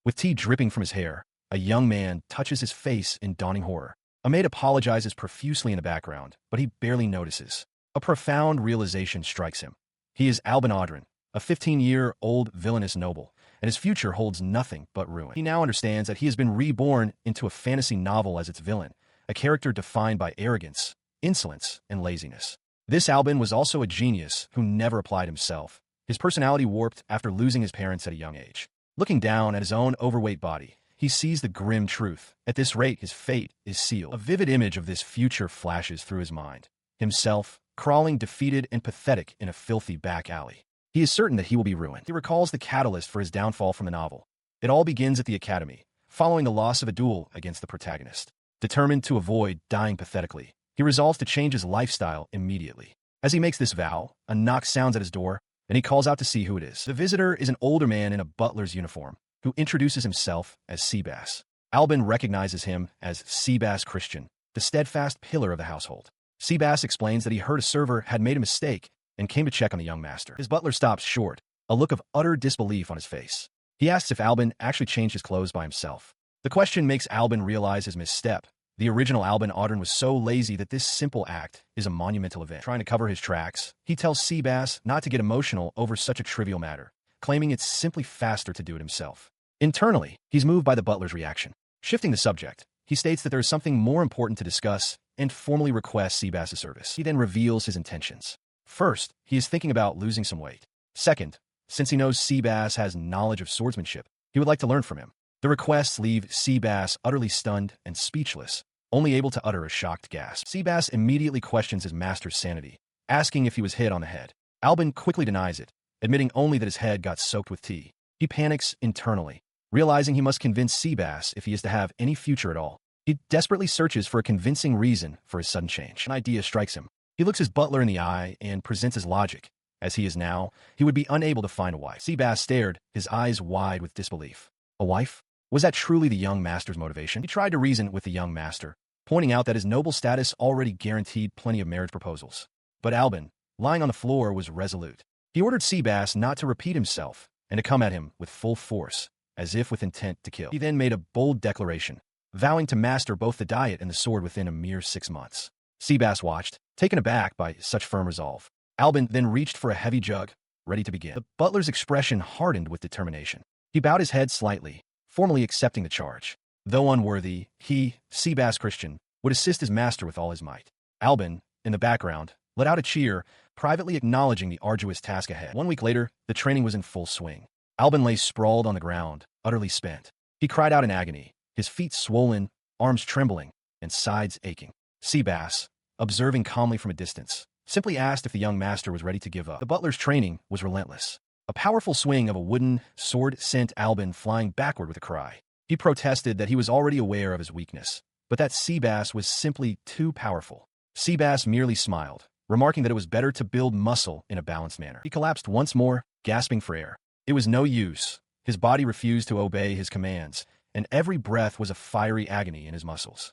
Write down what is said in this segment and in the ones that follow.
With tea dripping from his hair, a young man touches his face in dawning horror. A maid apologizes profusely in the background, but he barely notices. A profound realization strikes him. He is Albin Audrin, a 15-year-old villainous noble, and his future holds nothing but ruin. He now understands that he has been reborn into a fantasy novel as its villain, a character defined by arrogance, insolence, and laziness. This Albin was also a genius who never applied himself, his personality warped after losing his parents at a young age. Looking down at his own overweight body, he sees the grim truth. At this rate, his fate is sealed. A vivid image of this future flashes through his mind. Himself, crawling defeated and pathetic in a filthy back alley. He is certain that he will be ruined. He recalls the catalyst for his downfall from the novel. It all begins at the academy, following the loss of a duel against the protagonist. Determined to avoid dying pathetically, he resolves to change his lifestyle immediately. As he makes this vow, a knock sounds at his door, and he calls out to see who it is. The visitor is an older man in a butler's uniform, who introduces himself as Seabass. Albin recognizes him as Seabass Christian, the steadfast pillar of the household. Seabass explains that he heard a server had made a mistake and came to check on the young master. His butler stops short, a look of utter disbelief on his face. He asks if Albin actually changed his clothes by himself. The question makes Albin realize his misstep. The original Albin Audrin was so lazy that this simple act is a monumental event. Trying to cover his tracks, he tells Seabass not to get emotional over such a trivial matter, claiming it's simply faster to do it himself. Internally, he's moved by the butler's reaction. Shifting the subject, he states that there is something more important to discuss and formally requests Seabass's service. He then reveals his intentions. First, he is thinking about losing some weight. Second, since he knows Seabass has knowledge of swordsmanship, he would like to learn from him. The requests leave Seabass utterly stunned and speechless, only able to utter a shocked gasp. Seabass immediately questions his master's sanity, asking if he was hit on the head. Albin quickly denies it, admitting only that his head got soaked with tea. He panics internally, realizing he must convince Seabass if he is to have any future at all. He desperately searches for a convincing reason for his sudden change. An idea strikes him. He looks his butler in the eye and presents his logic. As he is now, he would be unable to find a wife. Seabass stared, his eyes wide with disbelief. A wife? Was that truly the young master's motivation? He tried to reason with the young master, pointing out that his noble status already guaranteed plenty of marriage proposals. But Albin, lying on the floor, was resolute. He ordered Seabass not to repeat himself and to come at him with full force, as if with intent to kill. He then made a bold declaration, vowing to master both the diet and the sword within a mere 6 months. Seabass watched, taken aback by such firm resolve. Albin then reached for a heavy jug, ready to begin. The butler's expression hardened with determination. He bowed his head slightly, formally accepting the charge. Though unworthy, he, Seabass Christian, would assist his master with all his might. Albin, in the background, let out a cheer, privately acknowledging the arduous task ahead. 1 week later, the training was in full swing. Albin lay sprawled on the ground, utterly spent. He cried out in agony, his feet swollen, arms trembling, and sides aching. Seabass, observing calmly from a distance, simply asked if the young master was ready to give up. The butler's training was relentless. A powerful swing of a wooden sword sent Albin flying backward with a cry. He protested that he was already aware of his weakness, but that Seabass was simply too powerful. Seabass merely smiled, remarking that it was better to build muscle in a balanced manner. He collapsed once more, gasping for air. It was no use. His body refused to obey his commands, and every breath was a fiery agony in his muscles.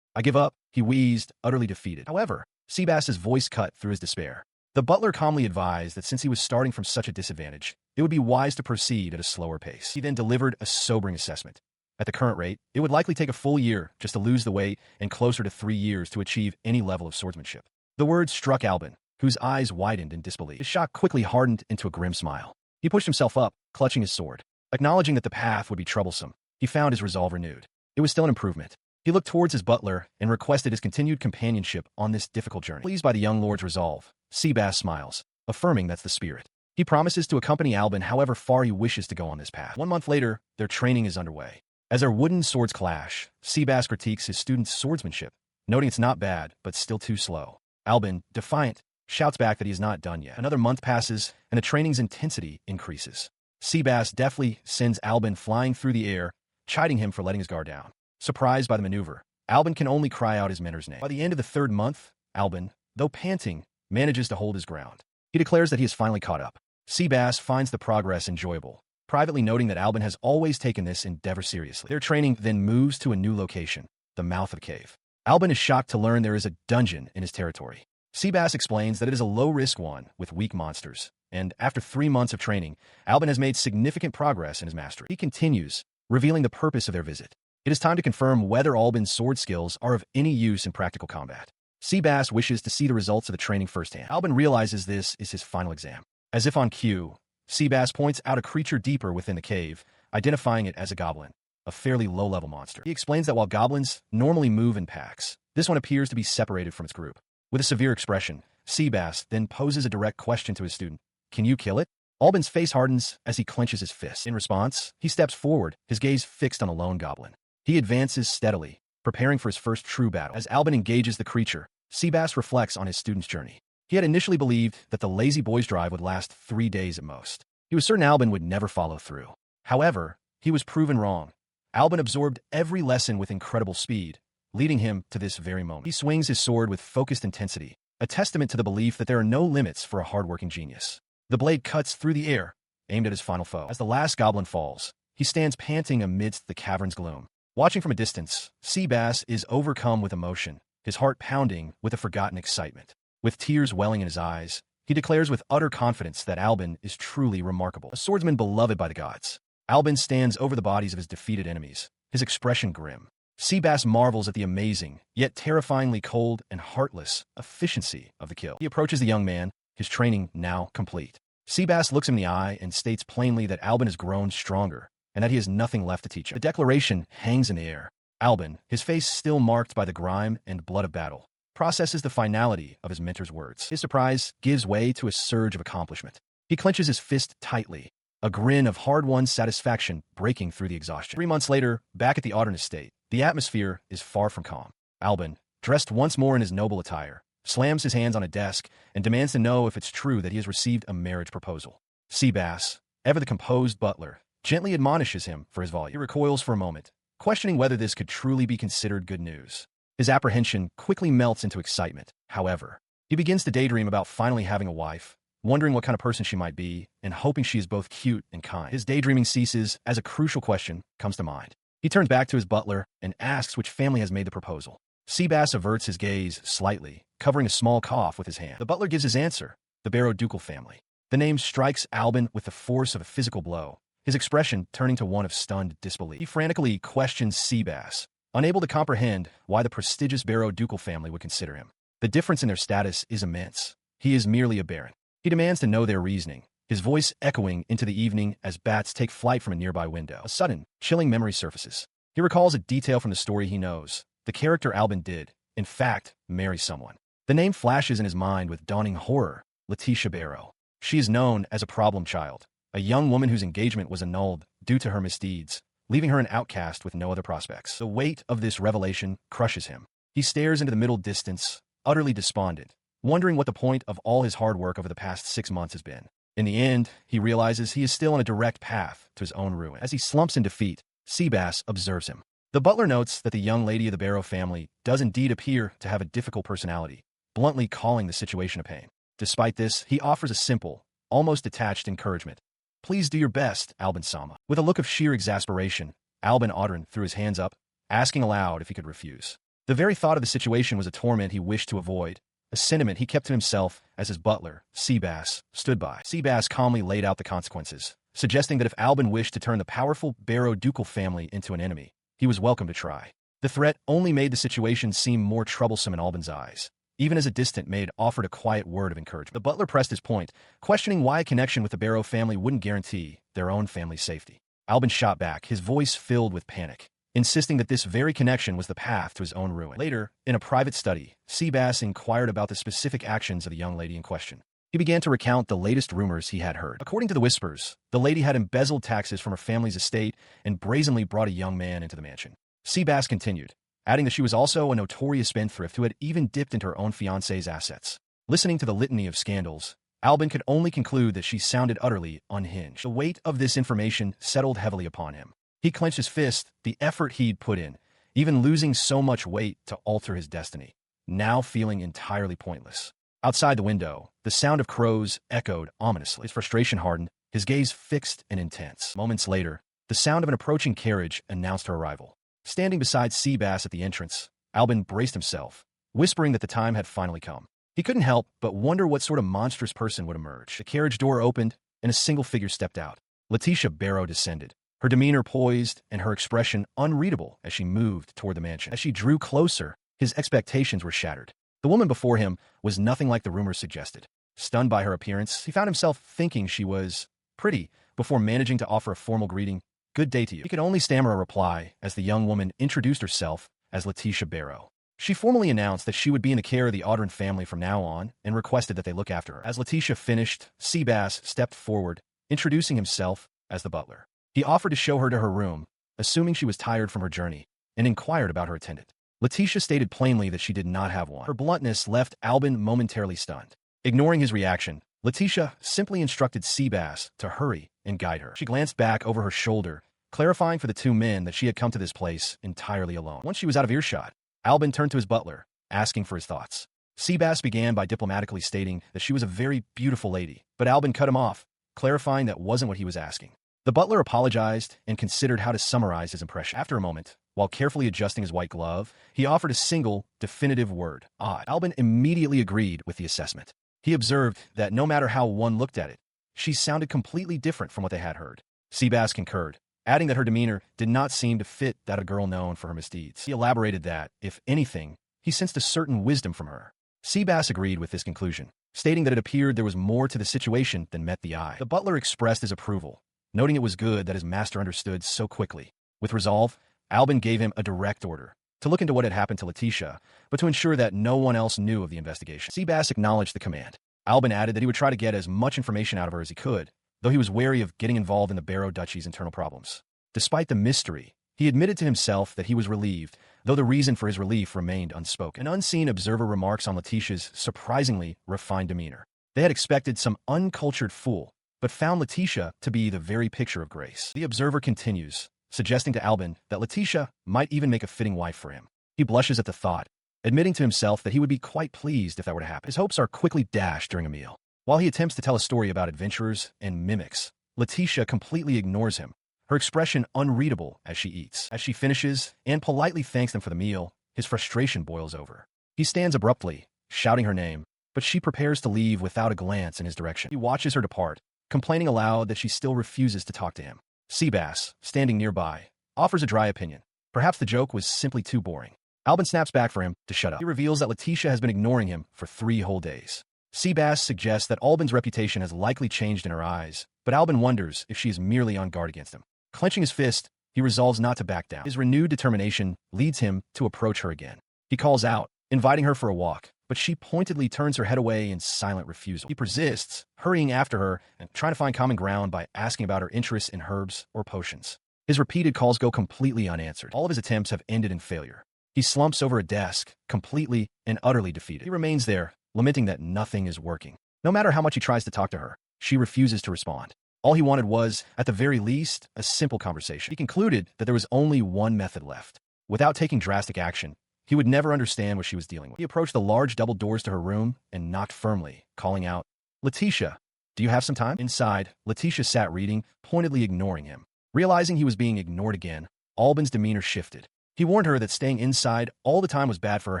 I give up, he wheezed, utterly defeated. However, Seabass's voice cut through his despair. The butler calmly advised that since he was starting from such a disadvantage, it would be wise to proceed at a slower pace. He then delivered a sobering assessment. At the current rate, it would likely take a full year just to lose the weight and closer to 3 years to achieve any level of swordsmanship. The words struck Albin, whose eyes widened in disbelief. His shock quickly hardened into a grim smile. He pushed himself up, clutching his sword. Acknowledging that the path would be troublesome, he found his resolve renewed. It was still an improvement. He looked towards his butler and requested his continued companionship on this difficult journey. Pleased by the young lord's resolve, Seabass smiles, affirming that's the spirit. He promises to accompany Albin however far he wishes to go on this path. 1 month later, their training is underway. As their wooden swords clash, Seabass critiques his student's swordsmanship, noting it's not bad, but still too slow. Albin, defiant, shouts back that he is not done yet. Another month passes, and the training's intensity increases. Seabass deftly sends Albin flying through the air, chiding him for letting his guard down. Surprised by the maneuver, Albin can only cry out his mentor's name. By the end of the 3rd month, Albin, though panting, manages to hold his ground. He declares that he has finally caught up. Seabass finds the progress enjoyable, privately noting that Albin has always taken this endeavor seriously. Their training then moves to a new location, the mouth of the cave. Albin is shocked to learn there is a dungeon in his territory. Seabass explains that it is a low-risk one with weak monsters, and after 3 months of training, Albin has made significant progress in his mastery. He continues, revealing the purpose of their visit. It is time to confirm whether Albin's sword skills are of any use in practical combat. Seabass wishes to see the results of the training firsthand. Albin realizes this is his final exam. As if on cue, Seabass points out a creature deeper within the cave, identifying it as a goblin, a fairly low-level monster. He explains that while goblins normally move in packs, this one appears to be separated from its group. With a severe expression, Seabass then poses a direct question to his student. Can you kill it? Albin's face hardens as he clenches his fist. In response, he steps forward, his gaze fixed on a lone goblin. He advances steadily, preparing for his first true battle. As Albin engages the creature, Seabass reflects on his student's journey. He had initially believed that the lazy boy's drive would last 3 days at most. He was certain Albin would never follow through. However, he was proven wrong. Albin absorbed every lesson with incredible speed, leading him to this very moment. He swings his sword with focused intensity, a testament to the belief that there are no limits for a hardworking genius. The blade cuts through the air, aimed at his final foe. As the last goblin falls, he stands panting amidst the cavern's gloom. Watching from a distance, Seabass is overcome with emotion, his heart pounding with a forgotten excitement. With tears welling in his eyes, he declares with utter confidence that Albin is truly remarkable. A swordsman beloved by the gods, Albin stands over the bodies of his defeated enemies, his expression grim. Seabass marvels at the amazing, yet terrifyingly cold and heartless, efficiency of the kill. He approaches the young man, his training now complete. Seabass looks him in the eye and states plainly that Albin has grown stronger, and that he has nothing left to teach him. The declaration hangs in the air. Albin, his face still marked by the grime and blood of battle, processes the finality of his mentor's words. His surprise gives way to a surge of accomplishment. He clenches his fist tightly, a grin of hard-won satisfaction breaking through the exhaustion. 3 months later, back at the Audern estate, the atmosphere is far from calm. Albin, dressed once more in his noble attire, slams his hands on a desk and demands to know if it's true that he has received a marriage proposal. Seabass, ever the composed butler, gently admonishes him for his volume. He recoils for a moment, questioning whether this could truly be considered good news. His apprehension quickly melts into excitement. However, he begins to daydream about finally having a wife, wondering what kind of person she might be, and hoping she is both cute and kind. His daydreaming ceases as a crucial question comes to mind. He turns back to his butler and asks which family has made the proposal. Seabass averts his gaze slightly, covering a small cough with his hand. The butler gives his answer, the Barrow-Ducal family. The name strikes Albin with the force of a physical blow, his expression turning to one of stunned disbelief. He frantically questions Seabass, unable to comprehend why the prestigious Barrow-Ducal family would consider him. The difference in their status is immense. He is merely a baron. He demands to know their reasoning, his voice echoing into the evening as bats take flight from a nearby window. A sudden, chilling memory surfaces. He recalls a detail from the story he knows. The character Albin did, in fact, marry someone. The name flashes in his mind with dawning horror, Letitia Barrow. She is known as a problem child, a young woman whose engagement was annulled due to her misdeeds, leaving her an outcast with no other prospects. The weight of this revelation crushes him. He stares into the middle distance, utterly despondent, wondering what the point of all his hard work over the past 6 months has been. In the end, he realizes he is still on a direct path to his own ruin. As he slumps in defeat, Seabass observes him. The butler notes that the young lady of the Barrow family does indeed appear to have a difficult personality, bluntly calling the situation a pain. Despite this, he offers a simple, almost detached encouragement. Please do your best, Albin-sama. With a look of sheer exasperation, Albin Audern threw his hands up, asking aloud if he could refuse. The very thought of the situation was a torment he wished to avoid, a sentiment he kept to himself as his butler, Seabass, stood by. Seabass calmly laid out the consequences, suggesting that if Albin wished to turn the powerful Barrow-Ducal family into an enemy, he was welcome to try. The threat only made the situation seem more troublesome in Albin's eyes. Even as a distant maid offered a quiet word of encouragement. The butler pressed his point, questioning why a connection with the Barrow family wouldn't guarantee their own family's safety. Albin shot back, his voice filled with panic, insisting that this very connection was the path to his own ruin. Later, in a private study, Seabass inquired about the specific actions of the young lady in question. He began to recount the latest rumors he had heard. According to the whispers, the lady had embezzled taxes from her family's estate and brazenly brought a young man into the mansion. Seabass continued, adding that she was also a notorious spendthrift who had even dipped into her own fiancé's assets. Listening to the litany of scandals, Albin could only conclude that she sounded utterly unhinged. The weight of this information settled heavily upon him. He clenched his fist, the effort he'd put in, even losing so much weight to alter his destiny, now feeling entirely pointless. Outside the window, the sound of crows echoed ominously. His frustration hardened, his gaze fixed and intense. Moments later, the sound of an approaching carriage announced her arrival. Standing beside Seabass at the entrance, Albin braced himself, whispering that the time had finally come. He couldn't help but wonder what sort of monstrous person would emerge. The carriage door opened, and a single figure stepped out. Letitia Barrow descended, her demeanor poised and her expression unreadable as she moved toward the mansion. As she drew closer, his expectations were shattered. The woman before him was nothing like the rumors suggested. Stunned by her appearance, he found himself thinking she was pretty before managing to offer a formal greeting. "Good day to you." He could only stammer a reply as the young woman introduced herself as Letitia Barrow. She formally announced that she would be in the care of the Audrin family from now on and requested that they look after her. As Letitia finished, Seabass stepped forward, introducing himself as the butler. He offered to show her to her room, assuming she was tired from her journey, and inquired about her attendant. Letitia stated plainly that she did not have one. Her bluntness left Albin momentarily stunned. Ignoring his reaction, Letitia simply instructed Seabass to hurry and guide her. She glanced back over her shoulder, clarifying for the two men that she had come to this place entirely alone. Once she was out of earshot, Albin turned to his butler, asking for his thoughts. Seabass began by diplomatically stating that she was a very beautiful lady, but Albin cut him off, clarifying that wasn't what he was asking. The butler apologized and considered how to summarize his impression. After a moment, while carefully adjusting his white glove, he offered a single, definitive word: odd. Albin immediately agreed with the assessment. He observed that no matter how one looked at it, she sounded completely different from what they had heard. Seabass concurred, adding that her demeanor did not seem to fit that of a girl known for her misdeeds. He elaborated that, if anything, he sensed a certain wisdom from her. Seabass agreed with this conclusion, stating that it appeared there was more to the situation than met the eye. The butler expressed his approval, noting it was good that his master understood so quickly. With resolve, Albin gave him a direct order to look into what had happened to Letitia, but to ensure that no one else knew of the investigation. Seabass acknowledged the command. Albin added that he would try to get as much information out of her as he could, though he was wary of getting involved in the Barrow Duchy's internal problems. Despite the mystery, he admitted to himself that he was relieved, though the reason for his relief remained unspoken. An unseen observer remarks on Letitia's surprisingly refined demeanor. They had expected some uncultured fool, but found Letitia to be the very picture of grace. The observer continues, suggesting to Albin that Letitia might even make a fitting wife for him. He blushes at the thought, admitting to himself that he would be quite pleased if that were to happen. His hopes are quickly dashed during a meal. While he attempts to tell a story about adventurers and mimics, Letitia completely ignores him, her expression unreadable as she eats. As she finishes and politely thanks them for the meal, his frustration boils over. He stands abruptly, shouting her name, but she prepares to leave without a glance in his direction. He watches her depart, complaining aloud that she still refuses to talk to him. Seabass, standing nearby, offers a dry opinion. Perhaps the joke was simply too boring. Albin snaps back for him to shut up. He reveals that Letitia has been ignoring him for 3 whole days. Seabass suggests that Albin's reputation has likely changed in her eyes, but Albin wonders if she is merely on guard against him. Clenching his fist, he resolves not to back down. His renewed determination leads him to approach her again. He calls out, inviting her for a walk, but she pointedly turns her head away in silent refusal. He persists, hurrying after her and trying to find common ground by asking about her interests in herbs or potions. His repeated calls go completely unanswered. All of his attempts have ended in failure. He slumps over a desk, completely and utterly defeated. He remains there, lamenting that nothing is working. No matter how much he tries to talk to her, she refuses to respond. All he wanted was, at the very least, a simple conversation. He concluded that there was only one method left. Without taking drastic action, he would never understand what she was dealing with. He approached the large double doors to her room and knocked firmly, calling out, "Letitia, do you have some time?" Inside, Letitia sat reading, pointedly ignoring him. Realizing he was being ignored again, Albin's demeanor shifted. He warned her that staying inside all the time was bad for her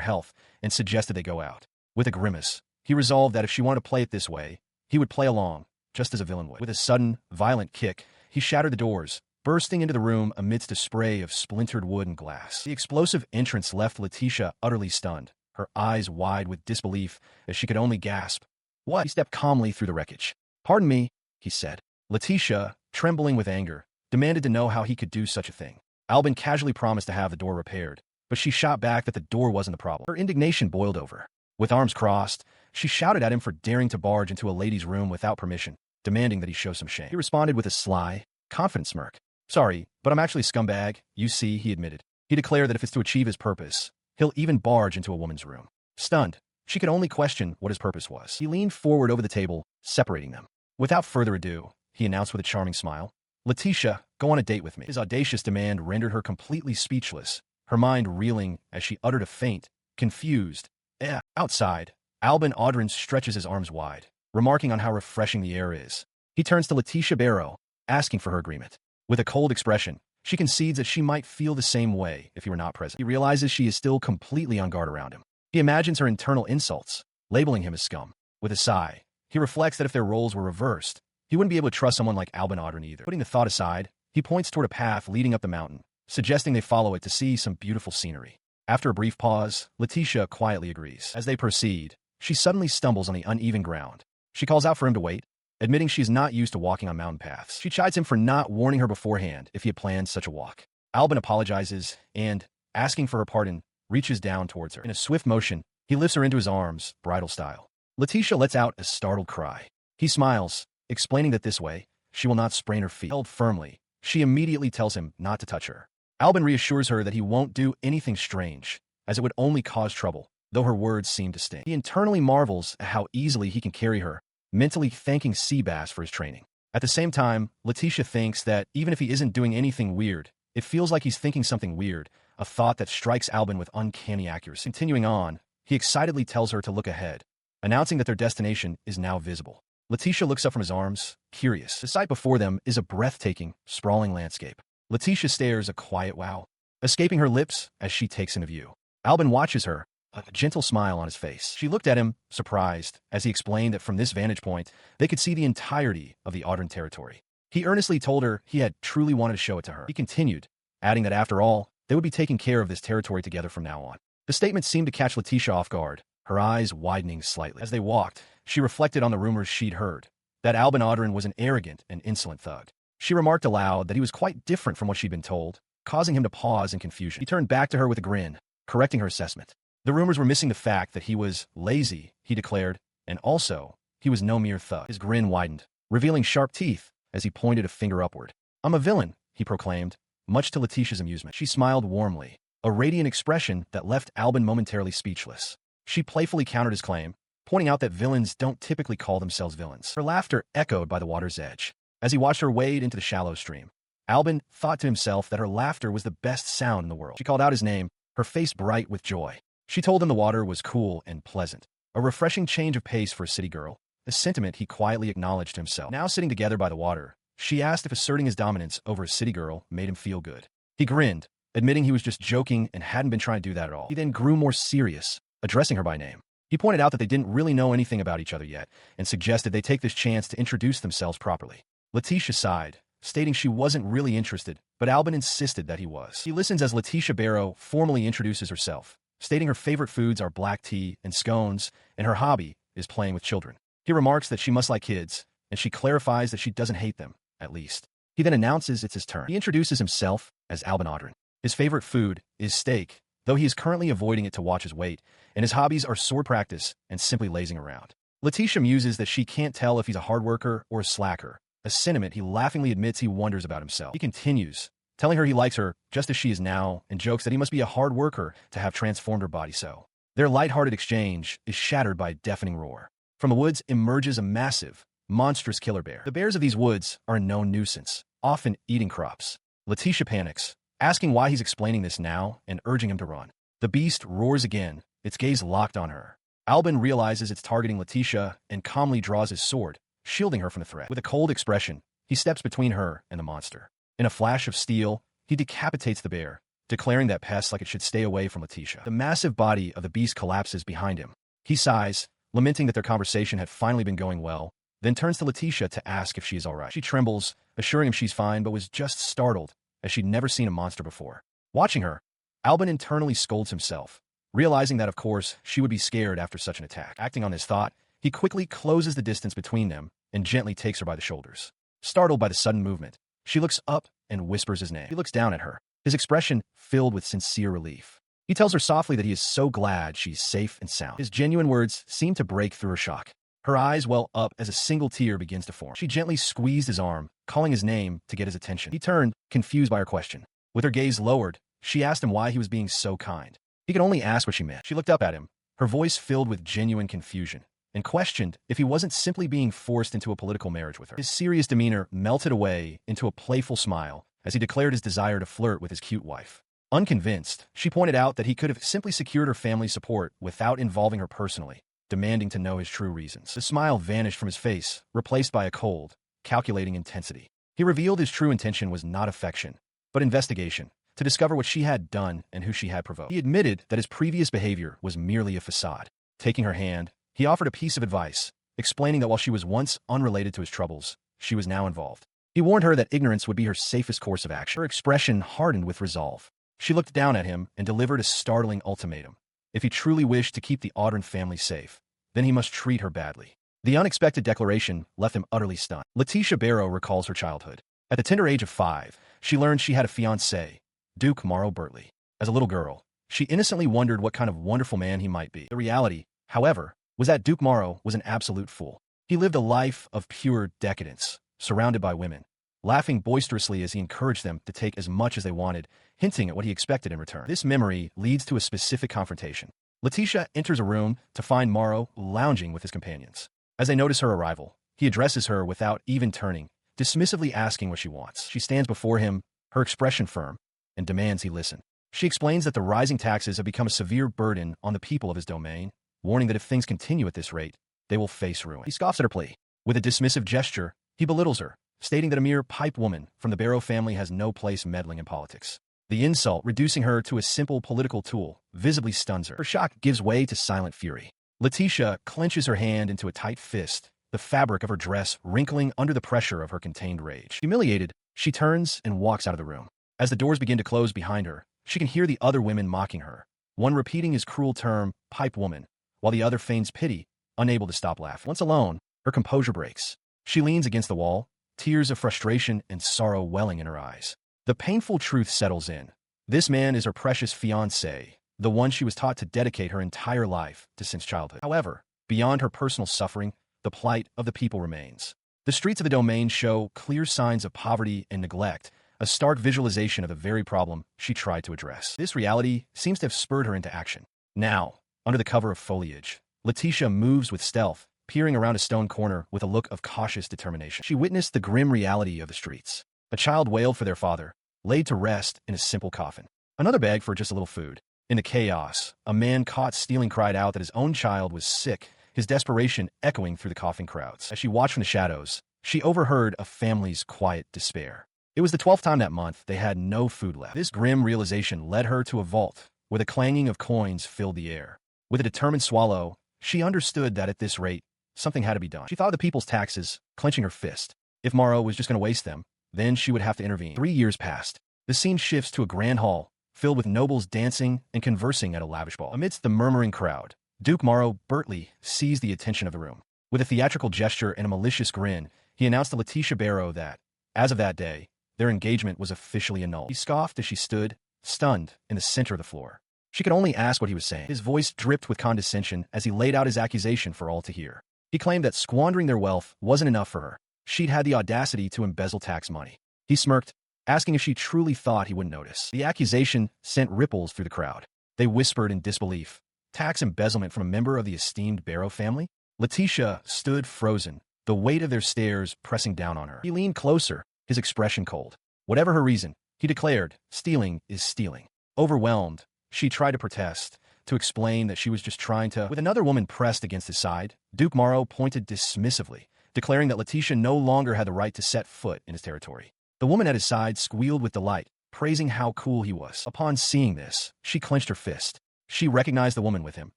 health and suggested they go out. With a grimace, he resolved that if she wanted to play it this way, he would play along, just as a villain would. With a sudden, violent kick, he shattered the doors, bursting into the room amidst a spray of splintered wood and glass. The explosive entrance left Letitia utterly stunned, her eyes wide with disbelief as she could only gasp. "What?" He stepped calmly through the wreckage. "Pardon me," he said. Letitia, trembling with anger, demanded to know how he could do such a thing. Albin casually promised to have the door repaired, but she shot back that the door wasn't the problem. Her indignation boiled over. With arms crossed, she shouted at him for daring to barge into a lady's room without permission, demanding that he show some shame. He responded with a sly, confident smirk. "Sorry, but I'm actually a scumbag, you see," he admitted. He declared that if it's to achieve his purpose, he'll even barge into a woman's room. Stunned, she could only question what his purpose was. He leaned forward over the table, separating them. Without further ado, he announced with a charming smile, "Letitia, go on a date with me." His audacious demand rendered her completely speechless, her mind reeling as she uttered a faint, confused, "Eh." Outside, Albin Audrin stretches his arms wide, remarking on how refreshing the air is. He turns to Letitia Barrow, asking for her agreement. With a cold expression, she concedes that she might feel the same way if he were not present. He realizes she is still completely on guard around him. He imagines her internal insults, labeling him as scum. With a sigh, he reflects that if their roles were reversed, he wouldn't be able to trust someone like Albin Audrin either. Putting the thought aside, He points toward a path leading up the mountain, suggesting they follow it to see some beautiful scenery. After a brief pause, Letitia quietly agrees. As they proceed, she suddenly stumbles on the uneven ground. She calls out for him to wait, admitting she is not used to walking on mountain paths. She chides him for not warning her beforehand if he had planned such a walk. Albin apologizes and, asking for her pardon, reaches down towards her. In a swift motion, he lifts her into his arms, bridal style. Letitia lets out a startled cry. He smiles, explaining that this way, she will not sprain her feet. Held firmly, she immediately tells him not to touch her. Albin reassures her that he won't do anything strange, as it would only cause trouble, though her words seem to sting. He internally marvels at how easily he can carry her, mentally thanking Seabass for his training. At the same time, Letitia thinks that even if he isn't doing anything weird, it feels like he's thinking something weird, a thought that strikes Albin with uncanny accuracy. Continuing on, he excitedly tells her to look ahead, announcing that their destination is now visible. Letitia looks up from his arms, curious. The sight before them is a breathtaking, sprawling landscape. Letitia stares a quiet wow, escaping her lips as she takes in a view. Albin watches her, a gentle smile on his face. She looked at him, surprised, as he explained that from this vantage point, they could see the entirety of the Audran territory. He earnestly told her he had truly wanted to show it to her. He continued, adding that after all, they would be taking care of this territory together from now on. The statement seemed to catch Letitia off guard, her eyes widening slightly. As they walked, she reflected on the rumors she'd heard, that Albin Audran was an arrogant and insolent thug. She remarked aloud that he was quite different from what she'd been told, causing him to pause in confusion. He turned back to her with a grin, correcting her assessment. The rumors were missing the fact that he was lazy, he declared, and also, he was no mere thug. His grin widened, revealing sharp teeth as he pointed a finger upward. "I'm a villain," he proclaimed, much to Letitia's amusement. She smiled warmly, a radiant expression that left Albin momentarily speechless. She playfully countered his claim, pointing out that villains don't typically call themselves villains. Her laughter echoed by the water's edge. As he watched her wade into the shallow stream, Albin thought to himself that her laughter was the best sound in the world. She called out his name, her face bright with joy. She told him the water was cool and pleasant, a refreshing change of pace for a city girl, a sentiment he quietly acknowledged to himself. Now sitting together by the water, she asked if asserting his dominance over a city girl made him feel good. He grinned, admitting he was just joking and hadn't been trying to do that at all. He then grew more serious, addressing her by name. He pointed out that they didn't really know anything about each other yet, and suggested they take this chance to introduce themselves properly. Letitia sighed, stating she wasn't really interested, but Albin insisted that he was. He listens as Letitia Barrow formally introduces herself, stating her favorite foods are black tea and scones, and her hobby is playing with children. He remarks that she must like kids, and she clarifies that she doesn't hate them, at least. He then announces it's his turn. He introduces himself as Albin Audran. His favorite food is steak, though he is currently avoiding it to watch his weight, and his hobbies are sword practice and simply lazing around. Letitia muses that she can't tell if he's a hard worker or a slacker, a sentiment he laughingly admits he wonders about himself. He continues, telling her he likes her just as she is now, and jokes that he must be a hard worker to have transformed her body so. Their light-hearted exchange is shattered by a deafening roar. From the woods emerges a massive, monstrous killer bear. The bears of these woods are a known nuisance, often eating crops. Letitia panics, asking why he's explaining this now and urging him to run. The beast roars again, its gaze locked on her. Albin realizes it's targeting Letitia and calmly draws his sword, shielding her from the threat. With a cold expression, he steps between her and the monster. In a flash of steel, he decapitates the bear, declaring that pest like it should stay away from Letitia. The massive body of the beast collapses behind him. He sighs, lamenting that their conversation had finally been going well, then turns to Letitia to ask if she is all right. She trembles, assuring him she's fine, but was just startled, as she'd never seen a monster before. Watching her, Albin internally scolds himself, realizing that, of course, she would be scared after such an attack. Acting on this thought, he quickly closes the distance between them and gently takes her by the shoulders. Startled by the sudden movement, she looks up and whispers his name. He looks down at her, his expression filled with sincere relief. He tells her softly that he is so glad she's safe and sound. His genuine words seem to break through her shock. Her eyes well up as a single tear begins to form. She gently squeezed his arm, calling his name to get his attention. He turned, confused by her question. With her gaze lowered, she asked him why he was being so kind. He could only ask what she meant. She looked up at him, her voice filled with genuine confusion, and questioned if he wasn't simply being forced into a political marriage with her. His serious demeanor melted away into a playful smile as he declared his desire to flirt with his cute wife. Unconvinced, she pointed out that he could have simply secured her family's support without involving her personally, demanding to know his true reasons. The smile vanished from his face, replaced by a cold, calculating intensity. He revealed his true intention was not affection, but investigation, to discover what she had done and who she had provoked. He admitted that his previous behavior was merely a facade. Taking her hand, he offered a piece of advice, explaining that while she was once unrelated to his troubles, she was now involved. He warned her that ignorance would be her safest course of action. Her expression hardened with resolve. She looked down at him and delivered a startling ultimatum. If he truly wished to keep the Audran family safe, then he must treat her badly. The unexpected declaration left him utterly stunned. Letitia Barrow recalls her childhood. At the tender age of 5, she learned she had a fiancé, Duke Morrow Bertley. As a little girl, she innocently wondered what kind of wonderful man he might be. The reality, however, was that Duke Morrow was an absolute fool. He lived a life of pure decadence, surrounded by women, laughing boisterously as he encouraged them to take as much as they wanted, hinting at what he expected in return. This memory leads to a specific confrontation. Letitia enters a room to find Morrow lounging with his companions. As they notice her arrival, he addresses her without even turning, dismissively asking what she wants. She stands before him, her expression firm, and demands he listen. She explains that the rising taxes have become a severe burden on the people of his domain, warning that if things continue at this rate, they will face ruin. He scoffs at her plea. With a dismissive gesture, he belittles her, stating that a mere pipe woman from the Barrow family has no place meddling in politics. The insult, reducing her to a simple political tool, visibly stuns her. Her shock gives way to silent fury. Letitia clenches her hand into a tight fist, the fabric of her dress wrinkling under the pressure of her contained rage. Humiliated, she turns and walks out of the room. As the doors begin to close behind her, she can hear the other women mocking her, one repeating his cruel term, pipe woman, while the other feigns pity, unable to stop laughing. Once alone, her composure breaks. She leans against the wall, tears of frustration and sorrow welling in her eyes. The painful truth settles in. This man is her precious fiancé, the one she was taught to dedicate her entire life to since childhood. However, beyond her personal suffering, the plight of the people remains. The streets of the domain show clear signs of poverty and neglect, a stark visualization of the very problem she tried to address. This reality seems to have spurred her into action. Now, under the cover of foliage, Letitia moves with stealth, peering around a stone corner with a look of cautious determination. She witnessed the grim reality of the streets. A child wailed for their father, laid to rest in a simple coffin. Another begged for just a little food. In the chaos, a man caught stealing cried out that his own child was sick, his desperation echoing through the coughing crowds. As she watched from the shadows, she overheard a family's quiet despair. It was the 12th time that month they had no food left. This grim realization led her to a vault, where the clanging of coins filled the air. With a determined swallow, she understood that at this rate, something had to be done. She thought of the people's taxes, clenching her fist. If Morrow was just going to waste them, then she would have to intervene. 3 years passed. The scene shifts to a grand hall, filled with nobles dancing and conversing at a lavish ball. Amidst the murmuring crowd, Duke Morrow Bertley seized the attention of the room. With a theatrical gesture and a malicious grin, he announced to Letitia Barrow that, as of that day, their engagement was officially annulled. He scoffed as she stood, stunned, in the center of the floor. She could only ask what he was saying. His voice dripped with condescension as he laid out his accusation for all to hear. He claimed that squandering their wealth wasn't enough for her. She'd had the audacity to embezzle tax money. He smirked, asking if she truly thought he wouldn't notice. The accusation sent ripples through the crowd. They whispered in disbelief. Tax embezzlement from a member of the esteemed Barrow family? Letitia stood frozen, the weight of their stares pressing down on her. He leaned closer, his expression cold. Whatever her reason, he declared, stealing is stealing. Overwhelmed, she tried to protest, to explain that she was just trying to... With another woman pressed against his side, Duke Morrow pointed dismissively, declaring that Letitia no longer had the right to set foot in his territory. The woman at his side squealed with delight, praising how cool he was. Upon seeing this, she clenched her fist. She recognized the woman with him.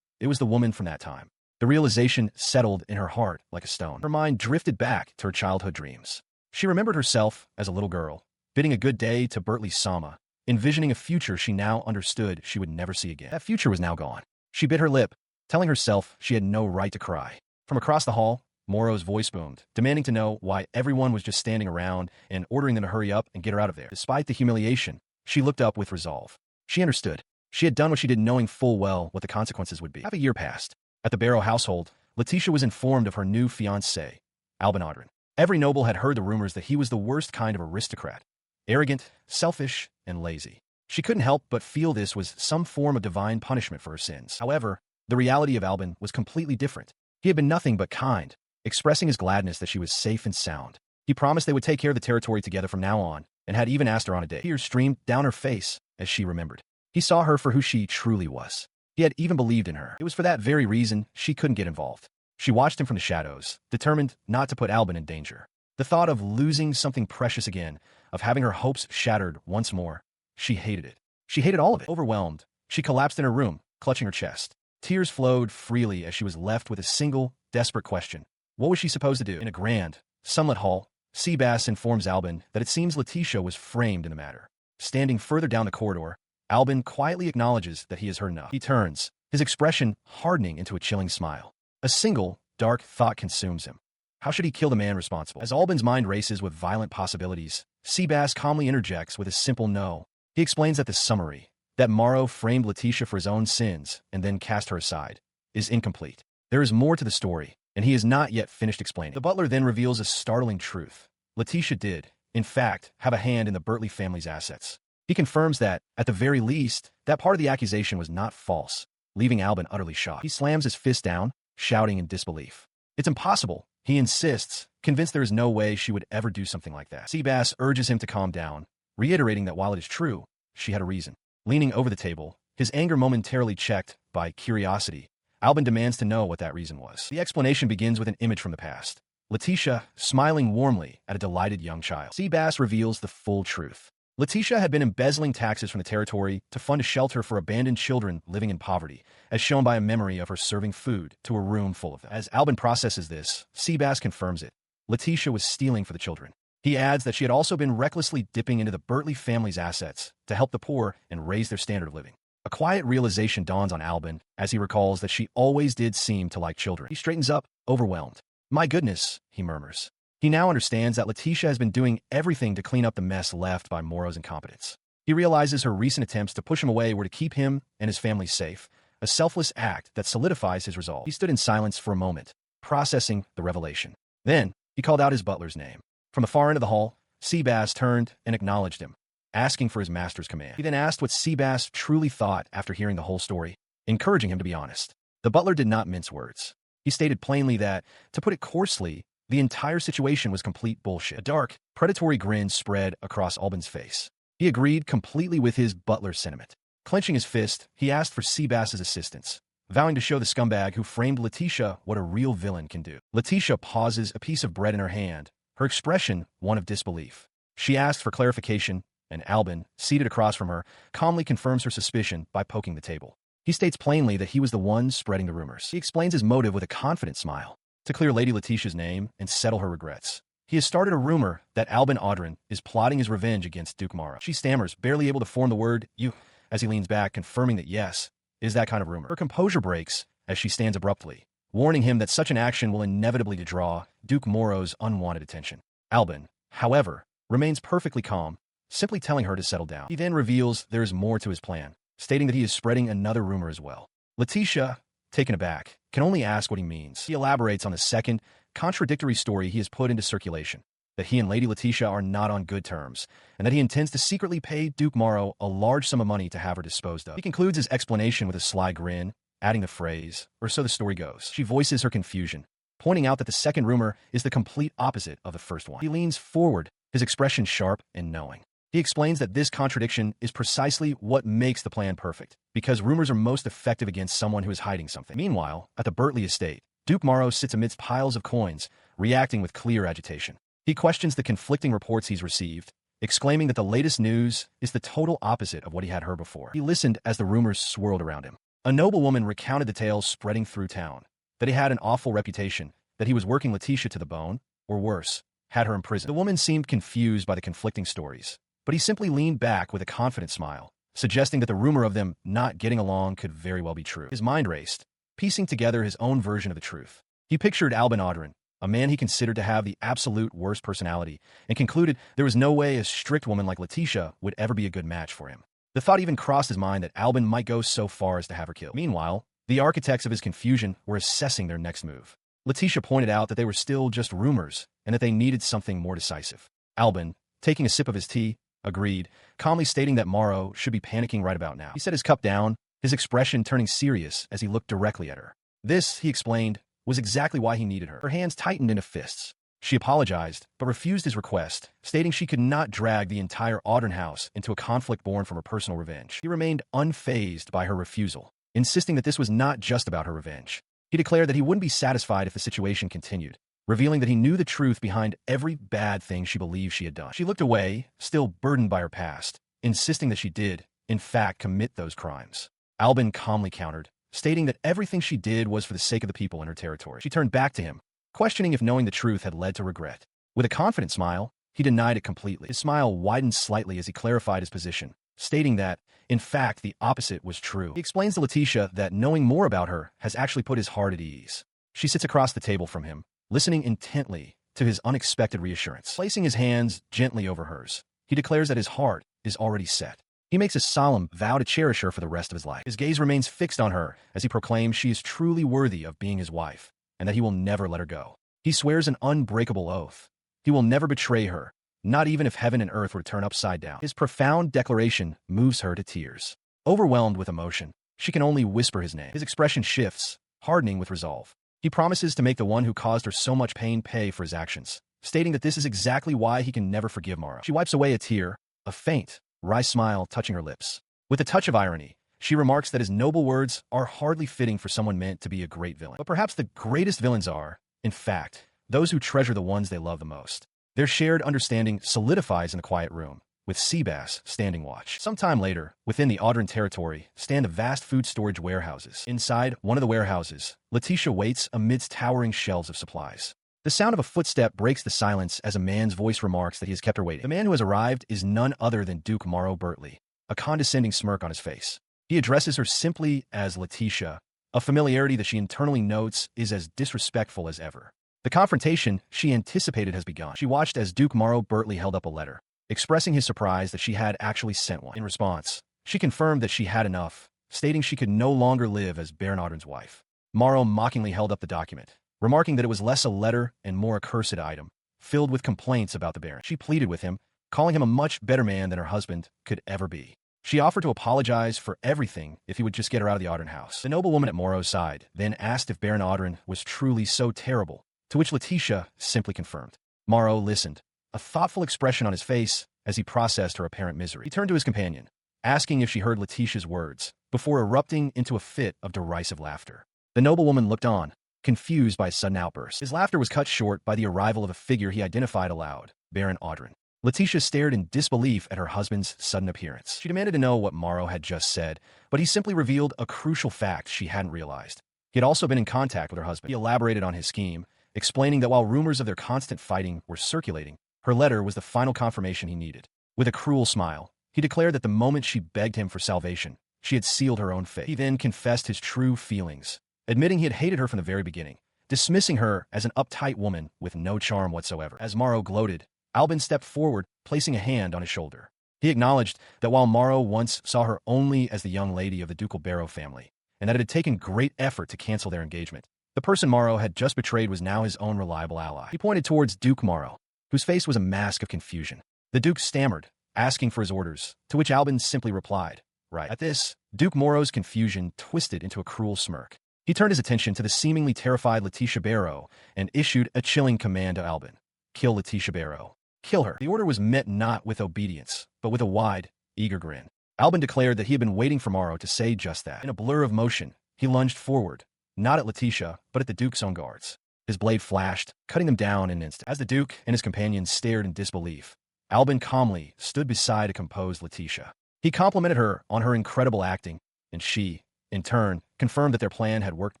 It was the woman from that time. The realization settled in her heart like a stone. Her mind drifted back to her childhood dreams. She remembered herself as a little girl, bidding a good day to Bertley Sama, envisioning a future she now understood she would never see again. That future was now gone. She bit her lip, telling herself she had no right to cry. From across the hall, Morrow's voice boomed, demanding to know why everyone was just standing around and ordering them to hurry up and get her out of there. Despite the humiliation, she looked up with resolve. She understood. She had done what she did knowing full well what the consequences would be. Half a year passed. At the Barrow household, Letitia was informed of her new fiancé, Alban Audran. Every noble had heard the rumors that he was the worst kind of aristocrat. Arrogant, selfish, and lazy. She couldn't help but feel this was some form of divine punishment for her sins. However, the reality of Alban was completely different. He had been nothing but kind, expressing his gladness that she was safe and sound. He promised they would take care of the territory together from now on, and had even asked her on a date. Tears streamed down her face as she remembered. He saw her for who she truly was. He had even believed in her. It was for that very reason she couldn't get involved. She watched him from the shadows, determined not to put Alban in danger. The thought of losing something precious again, of having her hopes shattered once more, she hated it. She hated all of it. Overwhelmed, she collapsed in her room, clutching her chest. Tears flowed freely as she was left with a single, desperate question. What was she supposed to do? In a grand, sunlit hall, Seabass informs Albin that it seems Letitia was framed in the matter. Standing further down the corridor, Albin quietly acknowledges that he has heard enough. He turns, his expression hardening into a chilling smile. A single, dark thought consumes him. How should he kill the man responsible? As Albin's mind races with violent possibilities, Seabass calmly interjects with a simple no. He explains that the summary, that Morrow framed Letitia for his own sins and then cast her aside, is incomplete. There is more to the story, and he is not yet finished explaining. The butler then reveals a startling truth. Letitia did, in fact, have a hand in the Bertley family's assets. He confirms that, at the very least, that part of the accusation was not false, leaving Albin utterly shocked. He slams his fist down, shouting in disbelief. It's impossible, he insists, convinced there is no way she would ever do something like that. Seabass urges him to calm down, reiterating that while it is true, she had a reason. Leaning over the table, his anger momentarily checked by curiosity, Albin demands to know what that reason was. The explanation begins with an image from the past. Letitia smiling warmly at a delighted young child. Seabass reveals the full truth. Letitia had been embezzling taxes from the territory to fund a shelter for abandoned children living in poverty, as shown by a memory of her serving food to a room full of them. As Albin processes this, Seabass confirms it. Letitia was stealing for the children. He adds that she had also been recklessly dipping into the Bertley family's assets to help the poor and raise their standard of living. A quiet realization dawns on Albin as he recalls that she always did seem to like children. He straightens up, overwhelmed. "My goodness," he murmurs. He now understands that Letitia has been doing everything to clean up the mess left by Morrow's incompetence. He realizes her recent attempts to push him away were to keep him and his family safe, a selfless act that solidifies his resolve. He stood in silence for a moment, processing the revelation. Then, he called out his butler's name. From the far end of the hall, Seabass turned and acknowledged him, asking for his master's command. He then asked what Seabass truly thought after hearing the whole story, encouraging him to be honest. The butler did not mince words. He stated plainly that, to put it coarsely, the entire situation was complete bullshit. A dark, predatory grin spread across Albin's face. He agreed completely with his butler's sentiment. Clenching his fist, he asked for Seabass's assistance, vowing to show the scumbag who framed Letitia what a real villain can do. Letitia pauses, a piece of bread in her hand, her expression one of disbelief. She asked for clarification, and Albin, seated across from her, calmly confirms her suspicion by poking the table. He states plainly that he was the one spreading the rumors. He explains his motive with a confident smile, to clear Lady Letitia's name and settle her regrets. He has started a rumor that Albin Audrin is plotting his revenge against Duke Morrow. She stammers, barely able to form the word "you," as he leans back, confirming that yes, it is that kind of rumor. Her composure breaks as she stands abruptly, warning him that such an action will inevitably draw Duke Morrow's unwanted attention. Albin, however, remains perfectly calm, simply telling her to settle down. He then reveals there is more to his plan, stating that he is spreading another rumor as well. Letitia, taken aback, can only ask what he means. He elaborates on the second, contradictory story he has put into circulation, that he and Lady Letitia are not on good terms, and that he intends to secretly pay Duke Morrow a large sum of money to have her disposed of. He concludes his explanation with a sly grin, adding the phrase, "or so the story goes." She voices her confusion, pointing out that the second rumor is the complete opposite of the first one. He leans forward, his expression sharp and knowing. He explains that this contradiction is precisely what makes the plan perfect, because rumors are most effective against someone who is hiding something. Meanwhile, at the Bertley estate, Duke Morrow sits amidst piles of coins, reacting with clear agitation. He questions the conflicting reports he's received, exclaiming that the latest news is the total opposite of what he had heard before. He listened as the rumors swirled around him. A noblewoman recounted the tales spreading through town, that he had an awful reputation, that he was working Letitia to the bone, or worse, had her imprisoned. The woman seemed confused by the conflicting stories, but he simply leaned back with a confident smile, suggesting that the rumor of them not getting along could very well be true. His mind raced, piecing together his own version of the truth. He pictured Albin Audrin, a man he considered to have the absolute worst personality, and concluded there was no way a strict woman like Letitia would ever be a good match for him. The thought even crossed his mind that Albin might go so far as to have her killed. Meanwhile, the architects of his confusion were assessing their next move. Letitia pointed out that they were still just rumors, and that they needed something more decisive. Albin, taking a sip of his tea, agreed, calmly stating that Morrow should be panicking right about now. He set his cup down, his expression turning serious as he looked directly at her. This, he explained, was exactly why he needed her. Her hands tightened into fists. She apologized, but refused his request, stating she could not drag the entire Audrin house into a conflict born from her personal revenge. He remained unfazed by her refusal, insisting that this was not just about her revenge. He declared that he wouldn't be satisfied if the situation continued, revealing that he knew the truth behind every bad thing she believed she had done. She looked away, still burdened by her past, insisting that she did, in fact, commit those crimes. Albin calmly countered, stating that everything she did was for the sake of the people in her territory. She turned back to him, questioning if knowing the truth had led to regret. With a confident smile, he denied it completely. His smile widened slightly as he clarified his position, stating that, in fact, the opposite was true. He explains to Letitia that knowing more about her has actually put his heart at ease. She sits across the table from him, listening intently to his unexpected reassurance. Placing his hands gently over hers, he declares that his heart is already set. He makes a solemn vow to cherish her for the rest of his life. His gaze remains fixed on her as he proclaims she is truly worthy of being his wife, and that he will never let her go. He swears an unbreakable oath. He will never betray her, not even if heaven and earth were to turn upside down. His profound declaration moves her to tears. Overwhelmed with emotion, she can only whisper his name. His expression shifts, hardening with resolve. He promises to make the one who caused her so much pain pay for his actions, stating that this is exactly why he can never forgive Morrow. She wipes away a tear, a faint, wry smile touching her lips. With a touch of irony, she remarks that his noble words are hardly fitting for someone meant to be a great villain. But perhaps the greatest villains are, in fact, those who treasure the ones they love the most. Their shared understanding solidifies in a quiet room, with Seabass standing watch. Sometime later, within the Audran territory, stand the vast food storage warehouses. Inside one of the warehouses, Letitia waits amidst towering shelves of supplies. The sound of a footstep breaks the silence as a man's voice remarks that he has kept her waiting. The man who has arrived is none other than Duke Morrow Bertley, a condescending smirk on his face. He addresses her simply as Letitia, a familiarity that she internally notes is as disrespectful as ever. The confrontation she anticipated has begun. She watched as Duke Morrow Bertley held up a letter, expressing his surprise that she had actually sent one. In response, she confirmed that she had enough, stating she could no longer live as Baron Audran's wife. Morrow mockingly held up the document, remarking that it was less a letter and more a cursed item, filled with complaints about the Baron. She pleaded with him, calling him a much better man than her husband could ever be. She offered to apologize for everything if he would just get her out of the Audran house. The noblewoman at Morrow's side then asked if Baron Audran was truly so terrible, to which Letitia simply confirmed. Morrow listened, a thoughtful expression on his face as he processed her apparent misery. He turned to his companion, asking if she heard Letitia's words, before erupting into a fit of derisive laughter. The noblewoman looked on, confused by his sudden outburst. His laughter was cut short by the arrival of a figure he identified aloud, Baron Audran. Letitia stared in disbelief at her husband's sudden appearance. She demanded to know what Morrow had just said, but he simply revealed a crucial fact she hadn't realized. He had also been in contact with her husband. He elaborated on his scheme, explaining that while rumors of their constant fighting were circulating, her letter was the final confirmation he needed. With a cruel smile, he declared that the moment she begged him for salvation, she had sealed her own fate. He then confessed his true feelings, admitting he had hated her from the very beginning, dismissing her as an uptight woman with no charm whatsoever. As Morrow gloated, Albin stepped forward, placing a hand on his shoulder. He acknowledged that while Morrow once saw her only as the young lady of the ducal Barrow family, and that it had taken great effort to cancel their engagement, the person Morrow had just betrayed was now his own reliable ally. He pointed towards Duke Morrow, whose face was a mask of confusion. The Duke stammered, asking for his orders, to which Albin simply replied, "Right." At this, Duke Morrow's confusion twisted into a cruel smirk. He turned his attention to the seemingly terrified Letitia Barrow and issued a chilling command to Albin. "Kill Letitia Barrow. Kill her." The order was met not with obedience, but with a wide, eager grin. Albin declared that he had been waiting for Morrow to say just that. In a blur of motion, he lunged forward, not at Letitia, but at the Duke's own guards. His blade flashed, cutting them down in an instant. As the Duke and his companions stared in disbelief, Albin calmly stood beside a composed Letitia. He complimented her on her incredible acting, and she, in turn, confirmed that their plan had worked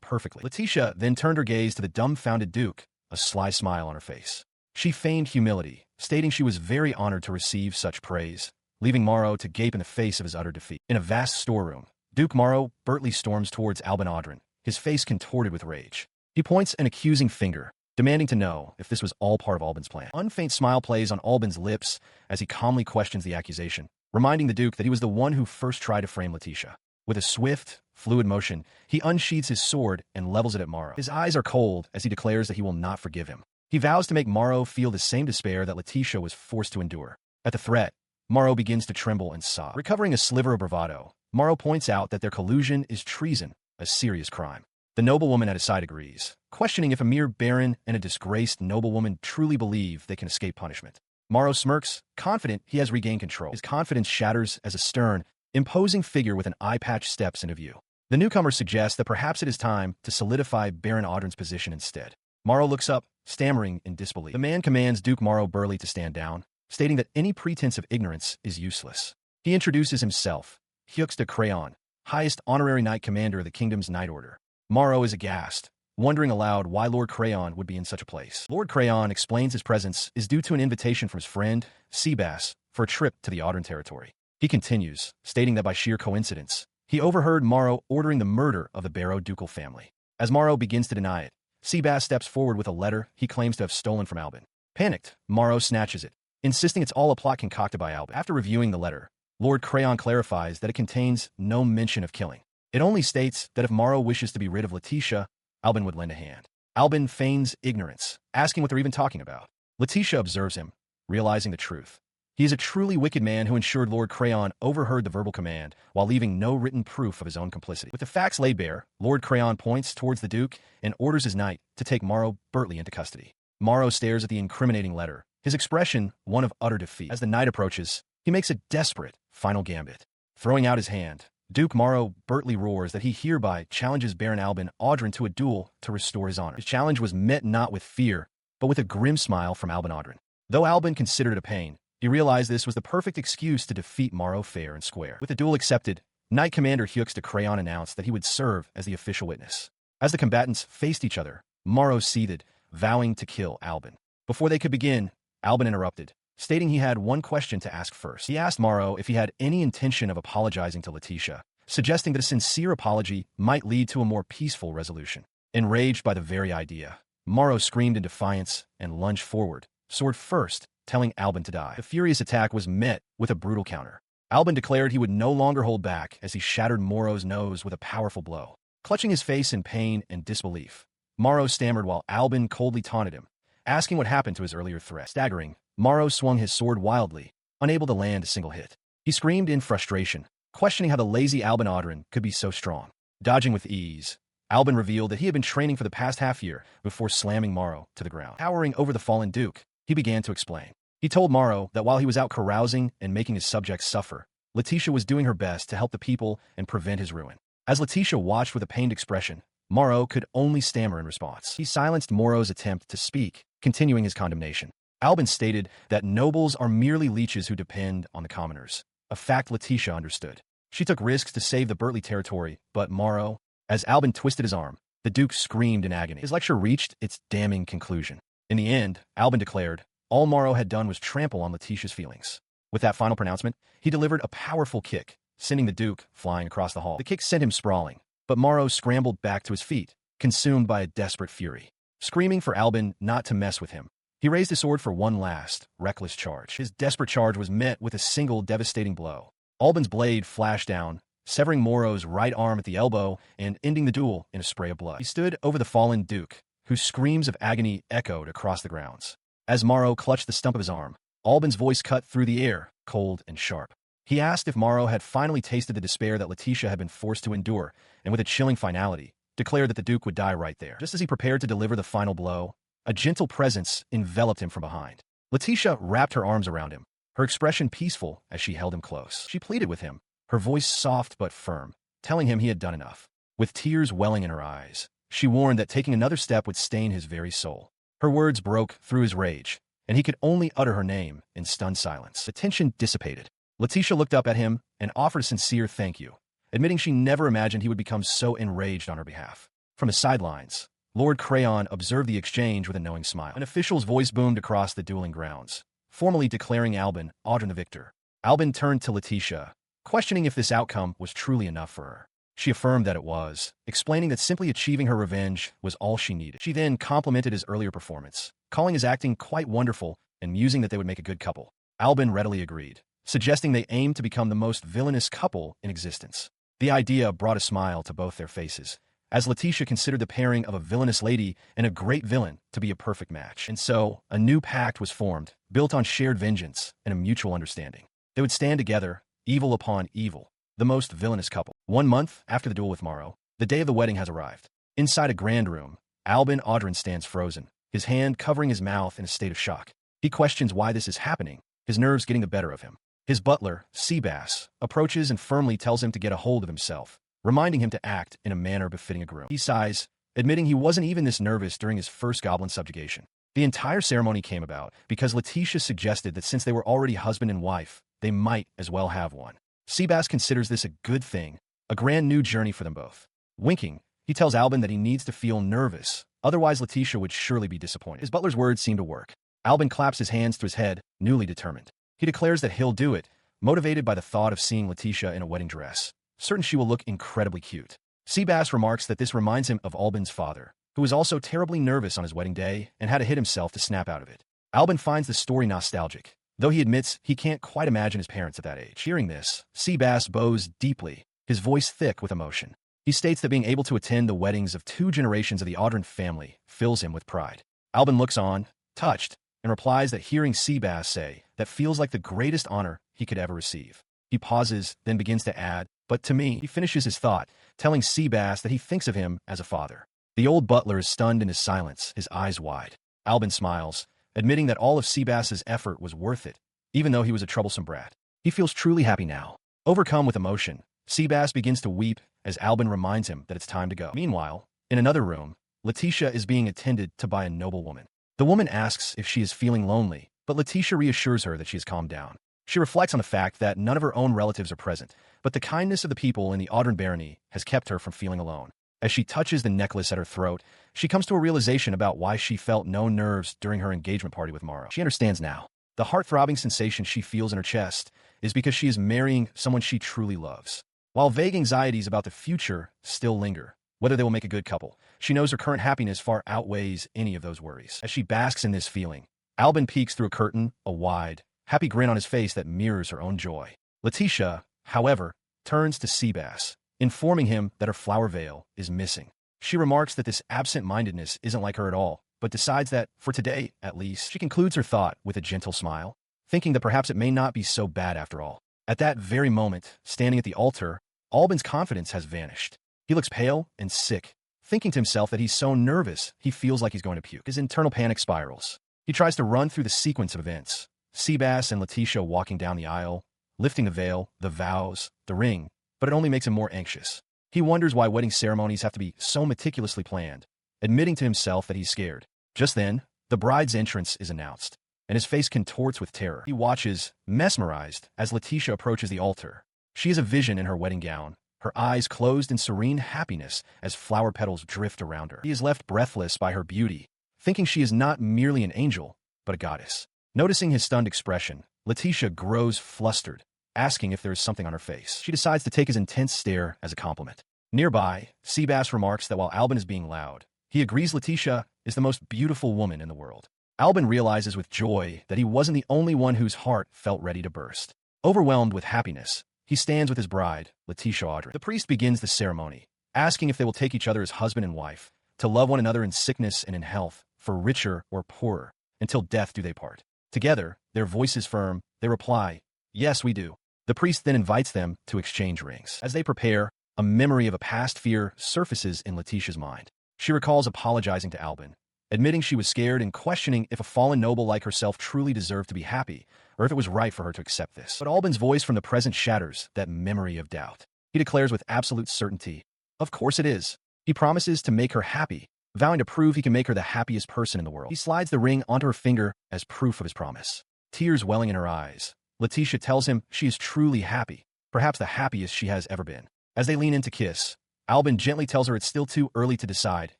perfectly. Letitia then turned her gaze to the dumbfounded Duke, a sly smile on her face. She feigned humility, stating she was very honored to receive such praise, leaving Morrow to gape in the face of his utter defeat. In a vast storeroom, Duke Morrow Bertley storms towards Albin Audran, his face contorted with rage. He points an accusing finger, demanding to know if this was all part of Albin's plan. An unfaint smile plays on Albin's lips as he calmly questions the accusation, reminding the Duke that he was the one who first tried to frame Letitia. With a swift, fluid motion, he unsheathes his sword and levels it at Morrow. His eyes are cold as he declares that he will not forgive him. He vows to make Morrow feel the same despair that Letitia was forced to endure. At the threat, Morrow begins to tremble and sob. Recovering a sliver of bravado, Morrow points out that their collusion is treason, a serious crime. The noblewoman at his side agrees, questioning if a mere baron and a disgraced noblewoman truly believe they can escape punishment. Morrow smirks, confident he has regained control. His confidence shatters as a stern, imposing figure with an eye patch steps into view. The newcomer suggests that perhaps it is time to solidify Baron Audran's position instead. Morrow looks up, stammering in disbelief. The man commands Duke Morrow Bertley to stand down, stating that any pretense of ignorance is useless. He introduces himself, Hyux de Crayon, highest honorary knight commander of the kingdom's Knight Order. Morrow is aghast, wondering aloud why Lord Crayon would be in such a place. Lord Crayon explains his presence is due to an invitation from his friend, Seabass, for a trip to the Audran territory. He continues, stating that by sheer coincidence, he overheard Morrow ordering the murder of the Barrow ducal family. As Morrow begins to deny it, Seabass steps forward with a letter he claims to have stolen from Albin. Panicked, Morrow snatches it, insisting it's all a plot concocted by Albin. After reviewing the letter, Lord Crayon clarifies that it contains no mention of killing. It only states that if Morrow wishes to be rid of Letitia, Albin would lend a hand. Albin feigns ignorance, asking what they're even talking about. Letitia observes him, realizing the truth. He is a truly wicked man who ensured Lord Crayon overheard the verbal command while leaving no written proof of his own complicity. With the facts laid bare, Lord Crayon points towards the Duke and orders his knight to take Morrow Bertley into custody. Morrow stares at the incriminating letter, his expression one of utter defeat. As the knight approaches, he makes a desperate, final gambit. Throwing out his hand, Duke Morrow Bertley roars that he hereby challenges Baron Albin Audran to a duel to restore his honor. His challenge was met not with fear, but with a grim smile from Albin Audran. Though Albin considered it a pain, he realized this was the perfect excuse to defeat Morrow fair and square. With the duel accepted, Knight Commander Hux de Crayon announced that he would serve as the official witness. As the combatants faced each other, Morrow seethed, vowing to kill Albin. Before they could begin, Albin interrupted, stating he had one question to ask first. He asked Morrow if he had any intention of apologizing to Letitia, suggesting that a sincere apology might lead to a more peaceful resolution. Enraged by the very idea, Morrow screamed in defiance and lunged forward, sword first, telling Albin to die. The furious attack was met with a brutal counter. Albin declared he would no longer hold back as he shattered Morrow's nose with a powerful blow. Clutching his face in pain and disbelief, Morrow stammered while Albin coldly taunted him, asking what happened to his earlier threat. Staggering, Morrow swung his sword wildly, unable to land a single hit. He screamed in frustration, questioning how the lazy Albin Audran could be so strong. Dodging with ease, Albin revealed that he had been training for the past half-year before slamming Morrow to the ground. Towering over the fallen Duke, he began to explain. He told Morrow that while he was out carousing and making his subjects suffer, Letitia was doing her best to help the people and prevent his ruin. As Letitia watched with a pained expression, Morrow could only stammer in response. He silenced Morrow's attempt to speak, continuing his condemnation. Albin stated that nobles are merely leeches who depend on the commoners, a fact Letitia understood. She took risks to save the Bertley territory, but Morrow, as Albin twisted his arm, the Duke screamed in agony. His lecture reached its damning conclusion. In the end, Albin declared, all Morrow had done was trample on Letitia's feelings. With that final pronouncement, he delivered a powerful kick, sending the Duke flying across the hall. The kick sent him sprawling, but Morrow scrambled back to his feet, consumed by a desperate fury. Screaming for Albin not to mess with him, he raised his sword for one last, reckless charge. His desperate charge was met with a single devastating blow. Albin's blade flashed down, severing Morrow's right arm at the elbow and ending the duel in a spray of blood. He stood over the fallen Duke, whose screams of agony echoed across the grounds. As Morrow clutched the stump of his arm, Albin's voice cut through the air, cold and sharp. He asked if Morrow had finally tasted the despair that Letitia had been forced to endure, and with a chilling finality, declared that the Duke would die right there. Just as he prepared to deliver the final blow, a gentle presence enveloped him from behind. Letitia wrapped her arms around him, her expression peaceful as she held him close. She pleaded with him, her voice soft but firm, telling him he had done enough. With tears welling in her eyes, she warned that taking another step would stain his very soul. Her words broke through his rage, and he could only utter her name in stunned silence. The tension dissipated. Letitia looked up at him and offered a sincere thank you, admitting she never imagined he would become so enraged on her behalf. From the sidelines, Lord Crayon observed the exchange with a knowing smile. An official's voice boomed across the dueling grounds, formally declaring Albin Audran the victor. Albin turned to Letitia, questioning if this outcome was truly enough for her. She affirmed that it was, explaining that simply achieving her revenge was all she needed. She then complimented his earlier performance, calling his acting quite wonderful and musing that they would make a good couple. Albin readily agreed, suggesting they aimed to become the most villainous couple in existence. The idea brought a smile to both their faces, as Letitia considered the pairing of a villainous lady and a great villain to be a perfect match. And so, a new pact was formed, built on shared vengeance and a mutual understanding. They would stand together, evil upon evil, the most villainous couple. 1 month after the duel with Morrow, the day of the wedding has arrived. Inside a grand room, Albin Audran stands frozen, his hand covering his mouth in a state of shock. He questions why this is happening, his nerves getting the better of him. His butler, Seabass, approaches and firmly tells him to get a hold of himself, reminding him to act in a manner befitting a groom. He sighs, admitting he wasn't even this nervous during his first goblin subjugation. The entire ceremony came about because Letitia suggested that since they were already husband and wife, they might as well have one. Seabass considers this a good thing, a grand new journey for them both. Winking, He tells Albin that he needs to feel nervous, otherwise Letitia would surely be disappointed. His butler's words seem to work. Albin claps his hands to his head, newly determined. He declares that he'll do it, motivated by the thought of seeing Letitia in a wedding dress, certain she will look incredibly cute. Seabass remarks that this reminds him of Albin's father, who was also terribly nervous on his wedding day and had to hit himself to snap out of it. Albin finds the story nostalgic, though he admits he can't quite imagine his parents at that age. Hearing this, Seabass bows deeply, his voice thick with emotion. He states that being able to attend the weddings of 2 generations of the Audran family fills him with pride. Albin looks on, touched, and replies that hearing Seabass say that feels like the greatest honor he could ever receive. He pauses, then begins to add, but to me, he finishes his thought, telling Seabass that he thinks of him as a father. The old butler is stunned in his silence, his eyes wide. Albin smiles, admitting that all of Seabass's effort was worth it, even though he was a troublesome brat. He feels truly happy now. Overcome with emotion, Seabass begins to weep as Albin reminds him that it's time to go. Meanwhile, in another room, Letitia is being attended to by a noblewoman. The woman asks if she is feeling lonely, but Letitia reassures her that she has calmed down. She reflects on the fact that none of her own relatives are present, but the kindness of the people in the Audran barony has kept her from feeling alone. As she touches the necklace at her throat, she comes to a realization about why she felt no nerves during her engagement party with Morrow. She understands now. The heart-throbbing sensation she feels in her chest is because she is marrying someone she truly loves. While vague anxieties about the future still linger, whether they will make a good couple, she knows her current happiness far outweighs any of those worries. As she basks in this feeling, Albin peeks through a curtain, a wide, happy grin on his face that mirrors her own joy. Letitia, however, turns to Seabass, informing him that her flower veil is missing. She remarks that this absent-mindedness isn't like her at all, but decides that, for today, at least, she concludes her thought with a gentle smile, thinking that perhaps it may not be so bad after all. At that very moment, standing at the altar, Albin's confidence has vanished. He looks pale and sick, thinking to himself that he's so nervous he feels like he's going to puke. His internal panic spirals. He tries to run through the sequence of events. Seabass and Letitia walking down the aisle, lifting the veil, the vows, the ring, but it only makes him more anxious. He wonders why wedding ceremonies have to be so meticulously planned, admitting to himself that he's scared. Just then, the bride's entrance is announced, and his face contorts with terror. He watches, mesmerized, as Letitia approaches the altar. She is a vision in her wedding gown, her eyes closed in serene happiness as flower petals drift around her. He is left breathless by her beauty, thinking she is not merely an angel, but a goddess. Noticing his stunned expression, Letitia grows flustered, asking if there is something on her face. She decides to take his intense stare as a compliment. Nearby, Seabass remarks that while Albin is being loud, he agrees Letitia is the most beautiful woman in the world. Albin realizes with joy that he wasn't the only one whose heart felt ready to burst. Overwhelmed with happiness, he stands with his bride, Letitia Audran. The priest begins the ceremony, asking if they will take each other as husband and wife, to love one another in sickness and in health, for richer or poorer, until death do they part. Together, their voices firm, they reply, "Yes, we do." The priest then invites them to exchange rings. As they prepare, a memory of a past fear surfaces in Letitia's mind. She recalls apologizing to Albin, admitting she was scared and questioning if a fallen noble like herself truly deserved to be happy, or if it was right for her to accept this. But Albin's voice from the present shatters that memory of doubt. He declares with absolute certainty, "Of course it is." He promises to make her happy, vowing to prove he can make her the happiest person in the world. He slides the ring onto her finger as proof of his promise. Tears welling in her eyes, Letitia tells him she is truly happy, perhaps the happiest she has ever been. As they lean in to kiss, Albin gently tells her it's still too early to decide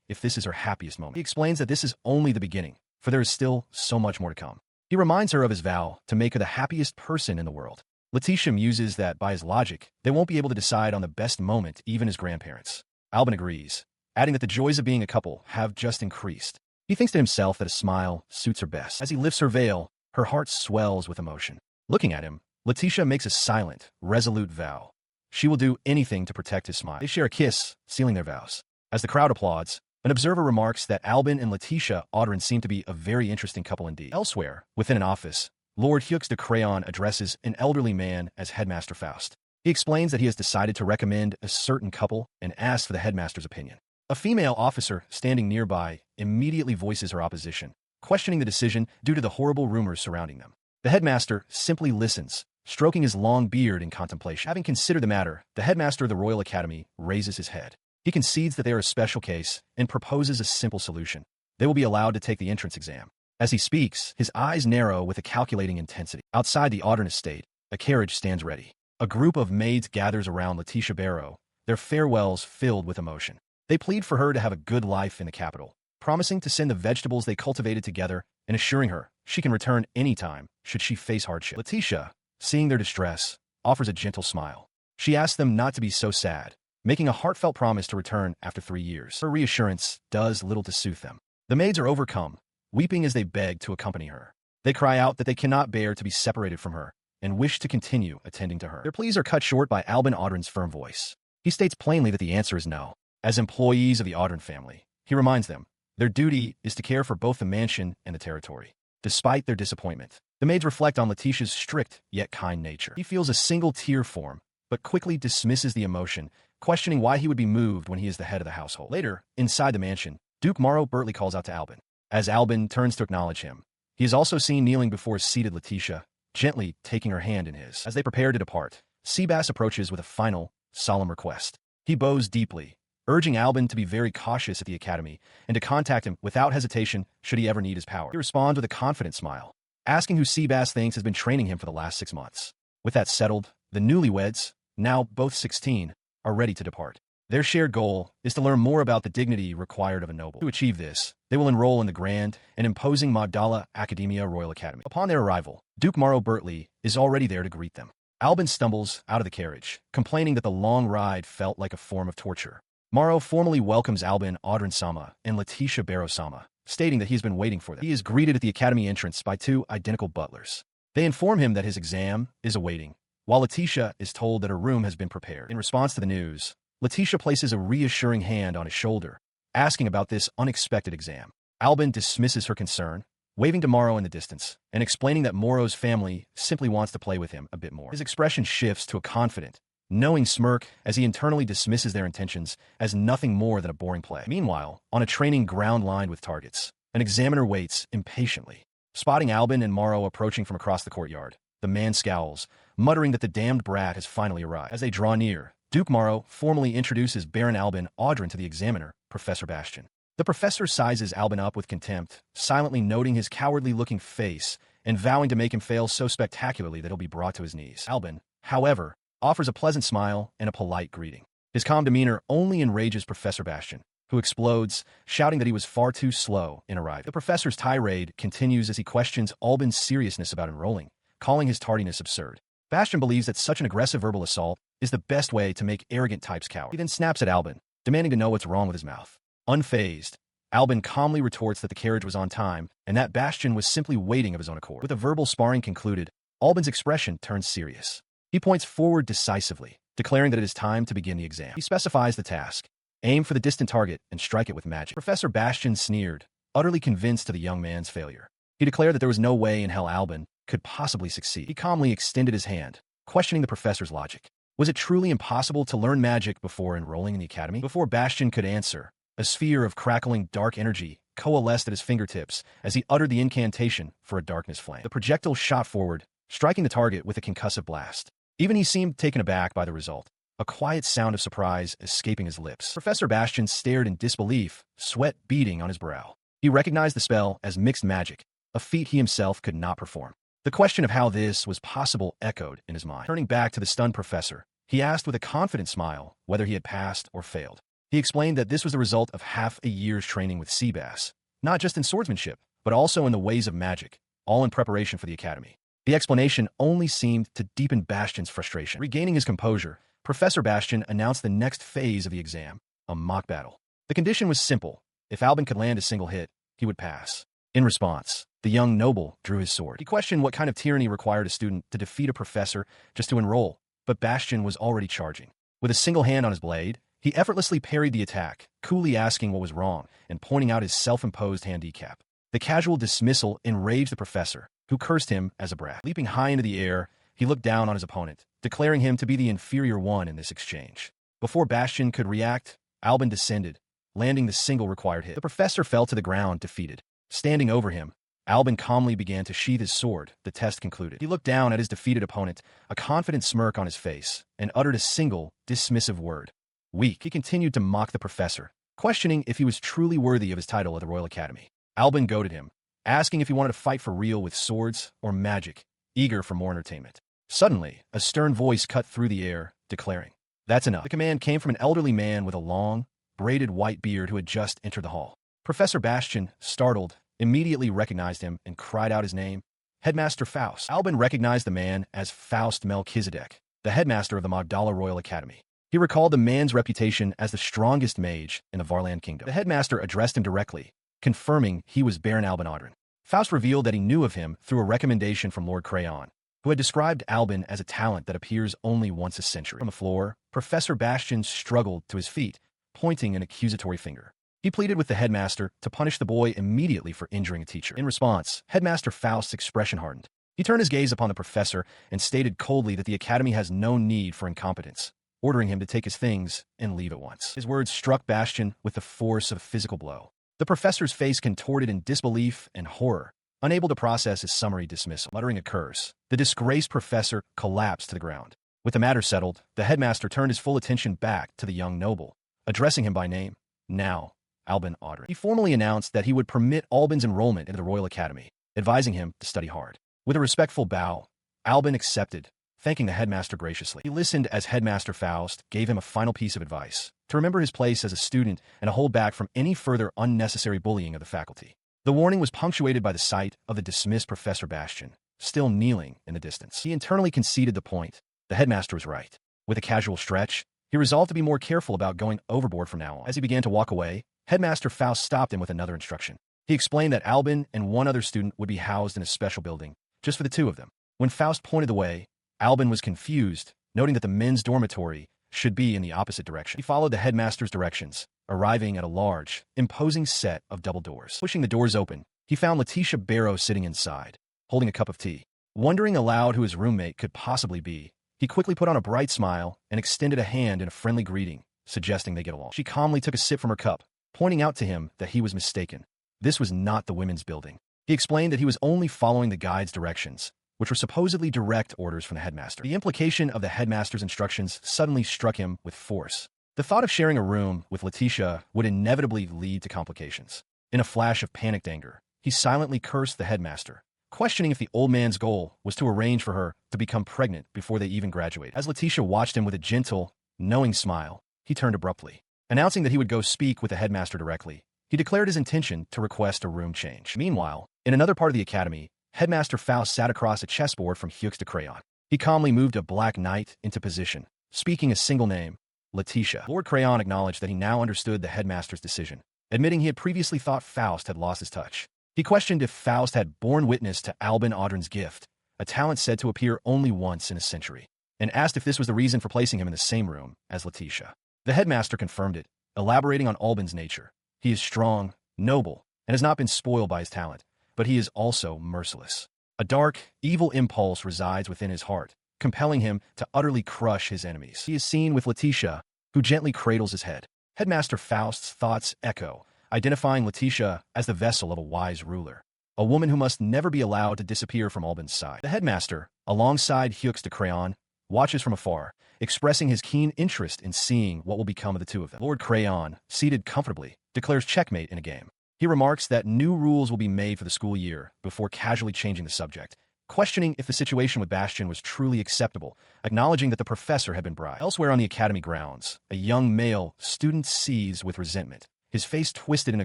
if this is her happiest moment. He explains that this is only the beginning, for there is still so much more to come. He reminds her of his vow to make her the happiest person in the world. Letitia muses that, by his logic, they won't be able to decide on the best moment even as grandparents. Albin agrees, adding that the joys of being a couple have just increased. He thinks to himself that a smile suits her best. As he lifts her veil, her heart swells with emotion. Looking at him, Letitia makes a silent, resolute vow. She will do anything to protect his smile. They share a kiss, sealing their vows. As the crowd applauds, an observer remarks that Albin and Letitia Audran seem to be a very interesting couple indeed. Elsewhere, within an office, Lord Hux de Crayon addresses an elderly man as Headmaster Faust. He explains that he has decided to recommend a certain couple and asks for the headmaster's opinion. A female officer standing nearby immediately voices her opposition, questioning the decision due to the horrible rumors surrounding them. The headmaster simply listens, stroking his long beard in contemplation. Having considered the matter, the headmaster of the Royal Academy raises his head. He concedes that they are a special case and proposes a simple solution. They will be allowed to take the entrance exam. As he speaks, his eyes narrow with a calculating intensity. Outside the Audran estate, a carriage stands ready. A group of maids gathers around Letitia Barrow, their farewells filled with emotion. They plead for her to have a good life in the capital, promising to send the vegetables they cultivated together and assuring her she can return anytime should she face hardship. Letitia, seeing their distress, offers a gentle smile. She asks them not to be so sad, making a heartfelt promise to return after 3 years. Her reassurance does little to soothe them. The maids are overcome, weeping as they beg to accompany her. They cry out that they cannot bear to be separated from her and wish to continue attending to her. Their pleas are cut short by Albin Audrin's firm voice. He states plainly that the answer is no. As employees of the Audrin family, he reminds them their duty is to care for both the mansion and the territory. Despite their disappointment, the maids reflect on Letitia's strict yet kind nature. He feels a single tear form, but quickly dismisses the emotion, questioning why he would be moved when he is the head of the household. Later, inside the mansion, Duke Morrow Bertley calls out to Albin. As Albin turns to acknowledge him, he is also seen kneeling before seated Letitia, gently taking her hand in his. As they prepare to depart, Seabass approaches with a final, solemn request. He bows deeply, urging Albin to be very cautious at the academy and to contact him without hesitation should he ever need his power. He responds with a confident smile, asking who Seabass thinks has been training him for the last 6 months. With that settled, the newlyweds, now both 16, are ready to depart. Their shared goal is to learn more about the dignity required of a noble. To achieve this, they will enroll in the grand and imposing Magdala Academia Royal Academy. Upon their arrival, Duke Morrow Bertley is already there to greet them. Albin stumbles out of the carriage, complaining that the long ride felt like a form of torture. Morrow formally welcomes Albin Audrin-sama and Letitia Barrow-sama, stating that he's been waiting for them. He is greeted at the academy entrance by 2 identical butlers. They inform him that his exam is awaiting, while Letitia is told that her room has been prepared. In response to the news, Letitia places a reassuring hand on his shoulder, asking about this unexpected exam. Albin dismisses her concern, waving to Morrow in the distance, and explaining that Morrow's family simply wants to play with him a bit more. His expression shifts to a confident, knowing smirk as he internally dismisses their intentions as nothing more than a boring play. Meanwhile, on a training ground lined with targets, an examiner waits impatiently. Spotting Albin and Morrow approaching from across the courtyard, the man scowls, muttering that the damned brat has finally arrived. As they draw near, Duke Morrow formally introduces Baron Albin Audrin to the examiner, Professor Bastian. The professor sizes Albin up with contempt, silently noting his cowardly-looking face and vowing to make him fail so spectacularly that he'll be brought to his knees. Albin, however, offers a pleasant smile and a polite greeting. His calm demeanor only enrages Professor Bastian, who explodes, shouting that he was far too slow in arriving. The professor's tirade continues as he questions Albin's seriousness about enrolling, calling his tardiness absurd. Bastian believes that such an aggressive verbal assault is the best way to make arrogant types cower. He then snaps at Albin, demanding to know what's wrong with his mouth. Unfazed, Albin calmly retorts that the carriage was on time and that Bastian was simply waiting of his own accord. With the verbal sparring concluded, Albin's expression turns serious. He points forward decisively, declaring that it is time to begin the exam. He specifies the task: aim for the distant target and strike it with magic. Professor Bastian sneered, utterly convinced of the young man's failure. He declared that there was no way in hell Albin could possibly succeed. He calmly extended his hand, questioning the professor's logic. Was it truly impossible to learn magic before enrolling in the academy? Before Bastian could answer, a sphere of crackling dark energy coalesced at his fingertips as he uttered the incantation for a darkness flame. The projectile shot forward, striking the target with a concussive blast. Even he seemed taken aback by the result, a quiet sound of surprise escaping his lips. Professor Bastian stared in disbelief, sweat beading on his brow. He recognized the spell as mixed magic, a feat he himself could not perform. The question of how this was possible echoed in his mind. Turning back to the stunned professor, he asked with a confident smile whether he had passed or failed. He explained that this was the result of half a year's training with Seabass, not just in swordsmanship, but also in the ways of magic, all in preparation for the academy. The explanation only seemed to deepen Bastian's frustration. Regaining his composure, Professor Bastian announced the next phase of the exam, a mock battle. The condition was simple. If Albin could land a single hit, he would pass. In response, the young noble drew his sword. He questioned what kind of tyranny required a student to defeat a professor just to enroll, but Bastian was already charging. With a single hand on his blade, he effortlessly parried the attack, coolly asking what was wrong and pointing out his self-imposed handicap. The casual dismissal enraged the professor, who cursed him as a brat. Leaping high into the air, he looked down on his opponent, declaring him to be the inferior one in this exchange. Before Bastian could react, Albin descended, landing the single required hit. The professor fell to the ground, defeated. Standing over him, Albin calmly began to sheath his sword. The test concluded. He looked down at his defeated opponent, a confident smirk on his face, and uttered a single, dismissive word. Weak. He continued to mock the professor, questioning if he was truly worthy of his title at the Royal Academy. Albin goaded him, asking if he wanted to fight for real with swords or magic, eager for more entertainment. Suddenly, a stern voice cut through the air, declaring, "That's enough." The command came from an elderly man with a long, braided white beard who had just entered the hall. Professor Bastian, startled, immediately recognized him and cried out his name, Headmaster Faust. Albin recognized the man as Faust Melchizedek, the headmaster of the Magdala Royal Academy. He recalled the man's reputation as the strongest mage in the Varland Kingdom. The headmaster addressed him directly, confirming he was Baron Albin Audren. Faust revealed that he knew of him through a recommendation from Lord Crayon, who had described Albin as a talent that appears only once a century. On the floor, Professor Bastian struggled to his feet, pointing an accusatory finger. He pleaded with the headmaster to punish the boy immediately for injuring a teacher. In response, Headmaster Faust's expression hardened. He turned his gaze upon the professor and stated coldly that the academy has no need for incompetence, ordering him to take his things and leave at once. His words struck Bastian with the force of a physical blow. The professor's face contorted in disbelief and horror, unable to process his summary dismissal. Muttering a curse, the disgraced professor collapsed to the ground. With the matter settled, the headmaster turned his full attention back to the young noble, addressing him by name, now Albin Audren. He formally announced that he would permit Albin's enrollment into the Royal Academy, advising him to study hard. With a respectful bow, Albin accepted, thanking the headmaster graciously. He listened as Headmaster Faust gave him a final piece of advice, to remember his place as a student and to hold back from any further unnecessary bullying of the faculty. The warning was punctuated by the sight of the dismissed Professor Bastian, still kneeling in the distance. He internally conceded the point. The headmaster was right. With a casual stretch, he resolved to be more careful about going overboard from now on. As he began to walk away, Headmaster Faust stopped him with another instruction. He explained that Albin and one other student would be housed in a special building, just for the two of them. When Faust pointed the way, Albin was confused, noting that the men's dormitory should be in the opposite direction. He followed the headmaster's directions, arriving at a large, imposing set of double doors. Pushing the doors open, he found Letitia Barrow sitting inside, holding a cup of tea. Wondering aloud who his roommate could possibly be, he quickly put on a bright smile and extended a hand in a friendly greeting, suggesting they get along. She calmly took a sip from her cup, pointing out to him that he was mistaken. This was not the women's building. He explained that he was only following the guide's directions, which were supposedly direct orders from the headmaster. The implication of the headmaster's instructions suddenly struck him with force. The thought of sharing a room with Letitia would inevitably lead to complications. In a flash of panicked anger, he silently cursed the headmaster, questioning if the old man's goal was to arrange for her to become pregnant before they even graduated. As Letitia watched him with a gentle, knowing smile, he turned abruptly. Announcing that he would go speak with the headmaster directly, he declared his intention to request a room change. Meanwhile, in another part of the academy, Headmaster Faust sat across a chessboard from Hux de Crayon. He calmly moved a black knight into position, speaking a single name, Letitia. Lord Crayon acknowledged that he now understood the headmaster's decision, admitting he had previously thought Faust had lost his touch. He questioned if Faust had borne witness to Albin Audren's gift, a talent said to appear only once in a century, and asked if this was the reason for placing him in the same room as Letitia. The headmaster confirmed it, elaborating on Albin's nature. He is strong, noble, and has not been spoiled by his talent, but he is also merciless. A dark, evil impulse resides within his heart, compelling him to utterly crush his enemies. He is seen with Letitia, who gently cradles his head. Headmaster Faust's thoughts echo, identifying Letitia as the vessel of a wise ruler, a woman who must never be allowed to disappear from Albin's side. The headmaster, alongside Hux de Crayon, watches from afar, expressing his keen interest in seeing what will become of the two of them. Lord Crayon, seated comfortably, declares checkmate in a game. He remarks that new rules will be made for the school year before casually changing the subject, questioning if the situation with Bastian was truly acceptable, acknowledging that the professor had been bribed. Elsewhere on the academy grounds, a young male student seethes with resentment, his face twisted in a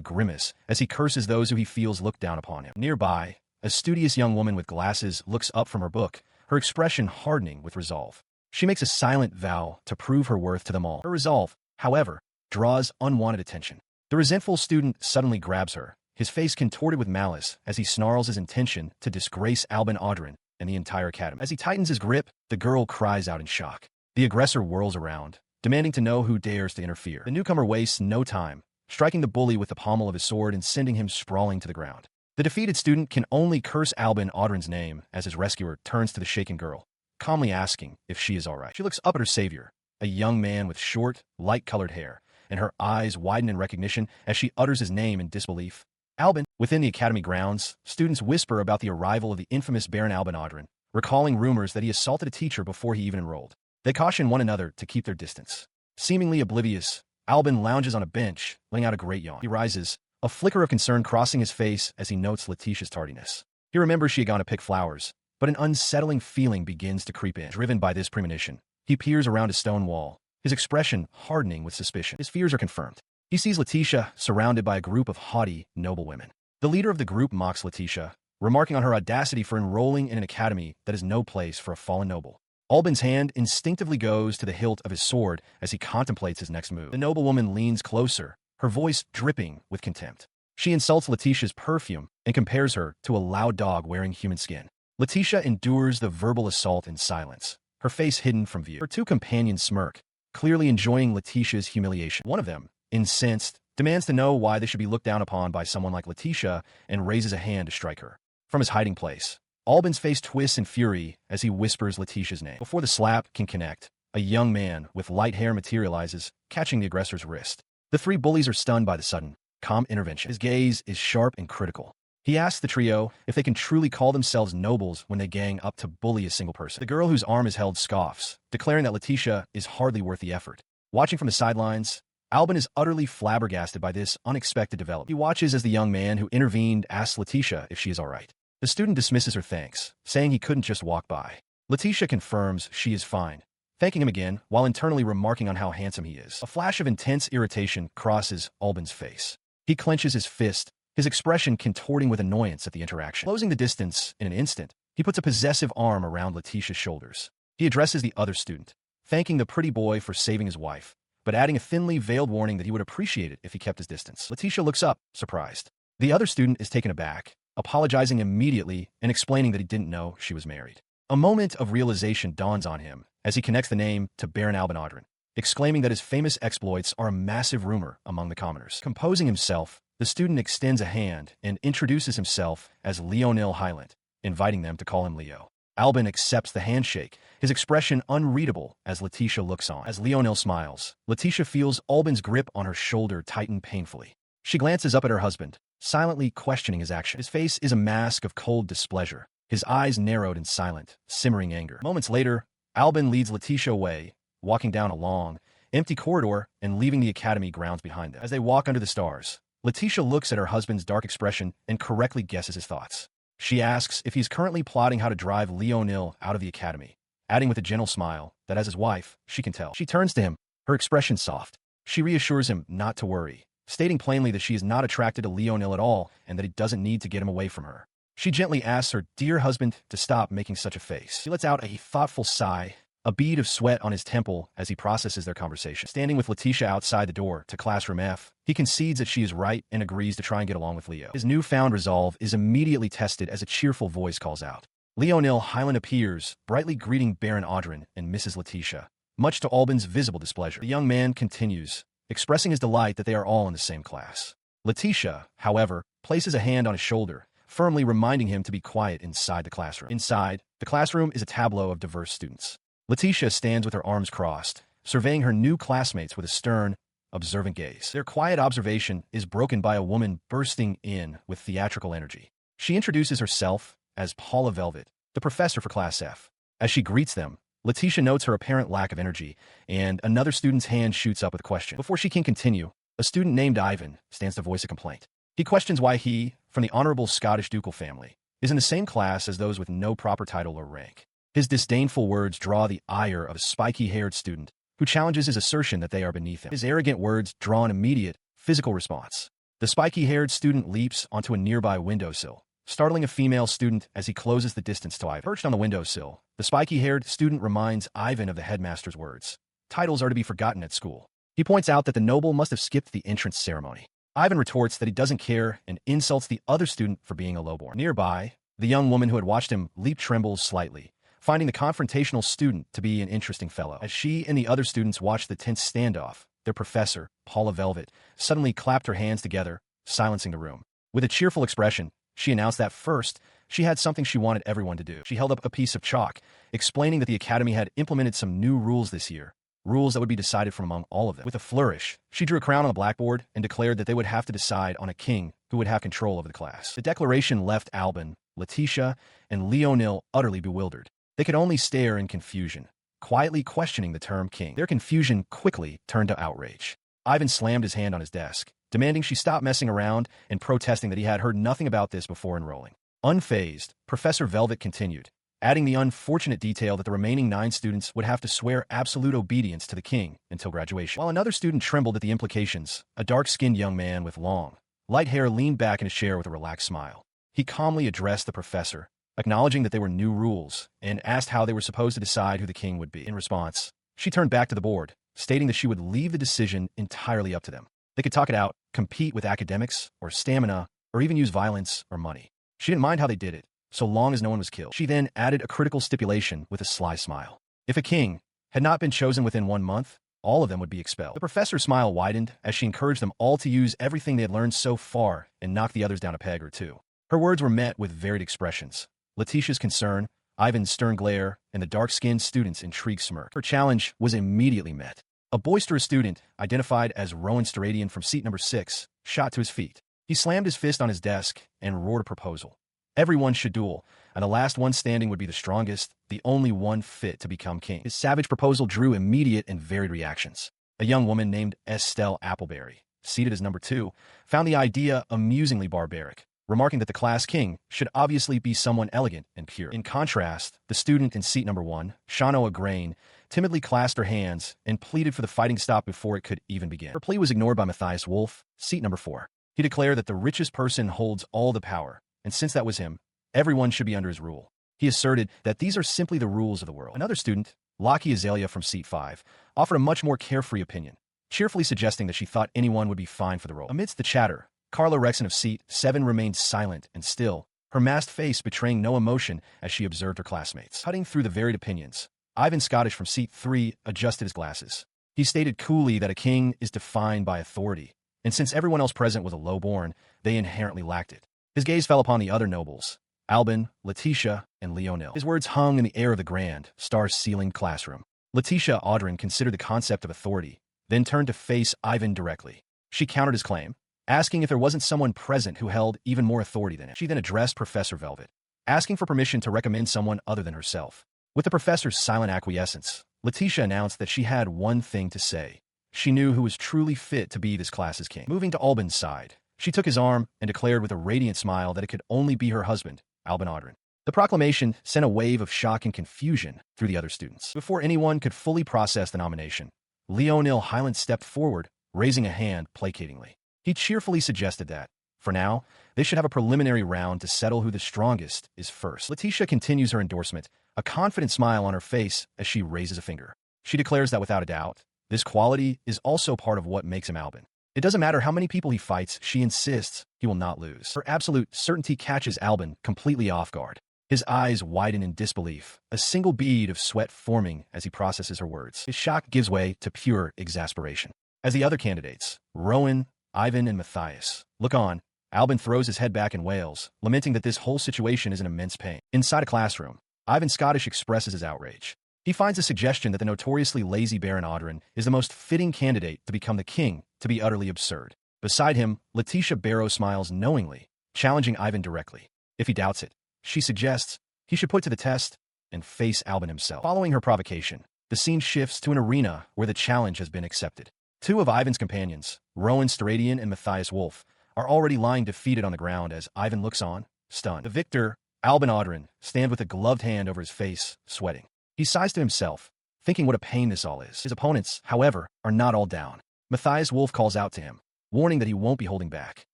grimace as he curses those who he feels look down upon him. Nearby, a studious young woman with glasses looks up from her book, her expression hardening with resolve. She makes a silent vow to prove her worth to them all. Her resolve, however, draws unwanted attention. The resentful student suddenly grabs her, his face contorted with malice as he snarls his intention to disgrace Albin Audren and the entire academy. As he tightens his grip, the girl cries out in shock. The aggressor whirls around, demanding to know who dares to interfere. The newcomer wastes no time, striking the bully with the pommel of his sword and sending him sprawling to the ground. The defeated student can only curse Albin Audren's name as his rescuer turns to the shaken girl, calmly asking if she is all right. She looks up at her savior, a young man with short, light-colored hair, and her eyes widen in recognition as she utters his name in disbelief. Albin. Within the academy grounds, students whisper about the arrival of the infamous Baron Albin Audren, recalling rumors that he assaulted a teacher before he even enrolled. They caution one another to keep their distance. Seemingly oblivious, Albin lounges on a bench, letting out a great yawn. He rises, a flicker of concern crossing his face as he notes Letitia's tardiness. He remembers she had gone to pick flowers, but an unsettling feeling begins to creep in. Driven by this premonition, he peers around a stone wall, his expression hardening with suspicion. His fears are confirmed. He sees Letitia surrounded by a group of haughty noblewomen. The leader of the group mocks Letitia, remarking on her audacity for enrolling in an academy that is no place for a fallen noble. Albin's hand instinctively goes to the hilt of his sword as he contemplates his next move. The noblewoman leans closer, her voice dripping with contempt. She insults Letitia's perfume and compares her to a loud dog wearing human skin. Letitia endures the verbal assault in silence, her face hidden from view. Her two companions smirk, clearly enjoying Letitia's humiliation. One of them, incensed, demands to know why they should be looked down upon by someone like Letitia and raises a hand to strike her. From his hiding place, Albin's face twists in fury as he whispers Letitia's name. Before the slap can connect, a young man with light hair materializes, catching the aggressor's wrist. The three bullies are stunned by the sudden, calm intervention. His gaze is sharp and critical. He asks the trio if they can truly call themselves nobles when they gang up to bully a single person. The girl whose arm is held scoffs, declaring that Letitia is hardly worth the effort. Watching from the sidelines, Albin is utterly flabbergasted by this unexpected development. He watches as the young man who intervened asks Letitia if she is all right. The student dismisses her thanks, saying he couldn't just walk by. Letitia confirms she is fine, thanking him again while internally remarking on how handsome he is. A flash of intense irritation crosses Albin's face. He clenches his fist, his expression contorting with annoyance at the interaction. Closing the distance in an instant, he puts a possessive arm around Letitia's shoulders. He addresses the other student, thanking the pretty boy for saving his wife, but adding a thinly veiled warning that he would appreciate it if he kept his distance. Letitia looks up, surprised. The other student is taken aback, apologizing immediately and explaining that he didn't know she was married. A moment of realization dawns on him as he connects the name to Baron Albin, exclaiming that his famous exploits are a massive rumor among the commoners. Composing himself, the student extends a hand and introduces himself as Leonil Highland, inviting them to call him Leo. Albin accepts the handshake, his expression unreadable as Letitia looks on. As Leonil smiles, Letitia feels Albin's grip on her shoulder tighten painfully. She glances up at her husband, silently questioning his action. His face is a mask of cold displeasure, his eyes narrowed in silent, simmering anger. Moments later, Albin leads Letitia away, walking down a long, empty corridor and leaving the academy grounds behind them. As they walk under the stars, Letitia looks at her husband's dark expression and correctly guesses his thoughts. She asks if he's currently plotting how to drive Leonil out of the academy, adding with a gentle smile that as his wife, she can tell. She turns to him, her expression soft. She reassures him not to worry, stating plainly that she is not attracted to Leonil at all and that he doesn't need to get him away from her. She gently asks her dear husband to stop making such a face. He lets out a thoughtful sigh, a bead of sweat on his temple as he processes their conversation. Standing with Letitia outside the door to classroom F, he concedes that she is right and agrees to try and get along with Leo. His newfound resolve is immediately tested as a cheerful voice calls out. Leonil Highland appears, brightly greeting Baron Audrin and Mrs. Letitia, much to Albin's visible displeasure. The young man continues, expressing his delight that they are all in the same class. Letitia, however, places a hand on his shoulder, firmly reminding him to be quiet inside the classroom. Inside, the classroom is a tableau of diverse students. Letitia stands with her arms crossed, surveying her new classmates with a stern, observant gaze. Their quiet observation is broken by a woman bursting in with theatrical energy. She introduces herself as Paula Velvet, the professor for Class F. As she greets them, Letitia notes her apparent lack of energy, and another student's hand shoots up with a question. Before she can continue, a student named Ivan stands to voice a complaint. He questions why he, from the honorable Scottish ducal family, is in the same class as those with no proper title or rank. His disdainful words draw the ire of a spiky-haired student who challenges his assertion that they are beneath him. His arrogant words draw an immediate, physical response. The spiky-haired student leaps onto a nearby windowsill, startling a female student as he closes the distance to Ivan. Perched on the windowsill, the spiky-haired student reminds Ivan of the headmaster's words. Titles are to be forgotten at school. He points out that the noble must have skipped the entrance ceremony. Ivan retorts that he doesn't care and insults the other student for being a lowborn. Nearby, the young woman who had watched him leap trembles slightly, finding the confrontational student to be an interesting fellow. As she and the other students watched the tense standoff, their professor, Paula Velvet, suddenly clapped her hands together, silencing the room. With a cheerful expression, she announced that first, she had something she wanted everyone to do. She held up a piece of chalk, explaining that the academy had implemented some new rules this year, rules that would be decided from among all of them. With a flourish, she drew a crown on the blackboard and declared that they would have to decide on a king who would have control over the class. The declaration left Albin, Letitia, and Leonil utterly bewildered. They could only stare in confusion, quietly questioning the term king. Their confusion quickly turned to outrage. Ivan slammed his hand on his desk, demanding she stop messing around and protesting that he had heard nothing about this before enrolling. Unfazed, Professor Velvet continued, adding the unfortunate detail that the remaining 9 students would have to swear absolute obedience to the king until graduation. While another student trembled at the implications, a dark-skinned young man with long, light hair leaned back in his chair with a relaxed smile. He calmly addressed the professor, acknowledging that they were new rules, and asked how they were supposed to decide who the king would be. In response, she turned back to the board, stating that she would leave the decision entirely up to them. They could talk it out, compete with academics, or stamina, or even use violence or money. She didn't mind how they did it, so long as no one was killed. She then added a critical stipulation with a sly smile. If a king had not been chosen within 1 month, all of them would be expelled. The professor's smile widened as she encouraged them all to use everything they had learned so far and knock the others down a peg or two. Her words were met with varied expressions. Letitia's concern, Ivan's stern glare, and the dark-skinned student's intrigued smirk. Her challenge was immediately met. A boisterous student, identified as Rowan Staradian from seat number 6, shot to his feet. He slammed his fist on his desk and roared a proposal. Everyone should duel, and the last one standing would be the strongest, the only one fit to become king. His savage proposal drew immediate and varied reactions. A young woman named Estelle Appleberry, seated as number 2, found the idea amusingly barbaric, remarking that the class king should obviously be someone elegant and pure. In contrast, the student in seat number 1, Shanoa Grain, timidly clasped her hands and pleaded for the fighting to stop before it could even begin. Her plea was ignored by Matthias Wolf, seat number 4. He declared that the richest person holds all the power, and since that was him, everyone should be under his rule. He asserted that these are simply the rules of the world. Another student, Lockie Azalea from seat 5, offered a much more carefree opinion, cheerfully suggesting that she thought anyone would be fine for the role. Amidst the chatter, Carla Rexon of seat 7 remained silent and still, her masked face betraying no emotion as she observed her classmates. Cutting through the varied opinions, Ivan Scottish from seat 3 adjusted his glasses. He stated coolly that a king is defined by authority, and since everyone else present was a lowborn, they inherently lacked it. His gaze fell upon the other nobles, Albin, Letitia, and Leonil. His words hung in the air of the grand, star-ceilinged classroom. Letitia Audrin considered the concept of authority, then turned to face Ivan directly. She countered his claim, asking if there wasn't someone present who held even more authority than him. She then addressed Professor Velvet, asking for permission to recommend someone other than herself. With the professor's silent acquiescence, Letitia announced that she had one thing to say. She knew who was truly fit to be this class's king. Moving to Albin's side, she took his arm and declared with a radiant smile that it could only be her husband, Albin Audrin. The proclamation sent a wave of shock and confusion through the other students. Before anyone could fully process the nomination, Leonil Highland stepped forward, raising a hand placatingly. He cheerfully suggested that, for now, they should have a preliminary round to settle who the strongest is first. Letitia continues her endorsement, a confident smile on her face as she raises a finger. She declares that without a doubt, this quality is also part of what makes him Albin. It doesn't matter how many people he fights, she insists he will not lose. Her absolute certainty catches Albin completely off guard. His eyes widen in disbelief, a single bead of sweat forming as he processes her words. His shock gives way to pure exasperation. As the other candidates, Rowan, Ivan, and Matthias, look on, Albin throws his head back and wails, lamenting that this whole situation is an immense pain. Inside a classroom, Ivan Scottish expresses his outrage. He finds the suggestion that the notoriously lazy Baron Audrin is the most fitting candidate to become the king to be utterly absurd. Beside him, Letitia Barrow smiles knowingly, challenging Ivan directly. If he doubts it, she suggests he should put to the test and face Albin himself. Following her provocation, the scene shifts to an arena where the challenge has been accepted. 2 of Ivan's companions, Rowan Staradian and Matthias Wolf, are already lying defeated on the ground as Ivan looks on, stunned. The victor, Albin Audrin, stands with a gloved hand over his face, sweating. He sighs to himself, thinking what a pain this all is. His opponents, however, are not all down. Matthias Wolf calls out to him, warning that he won't be holding back.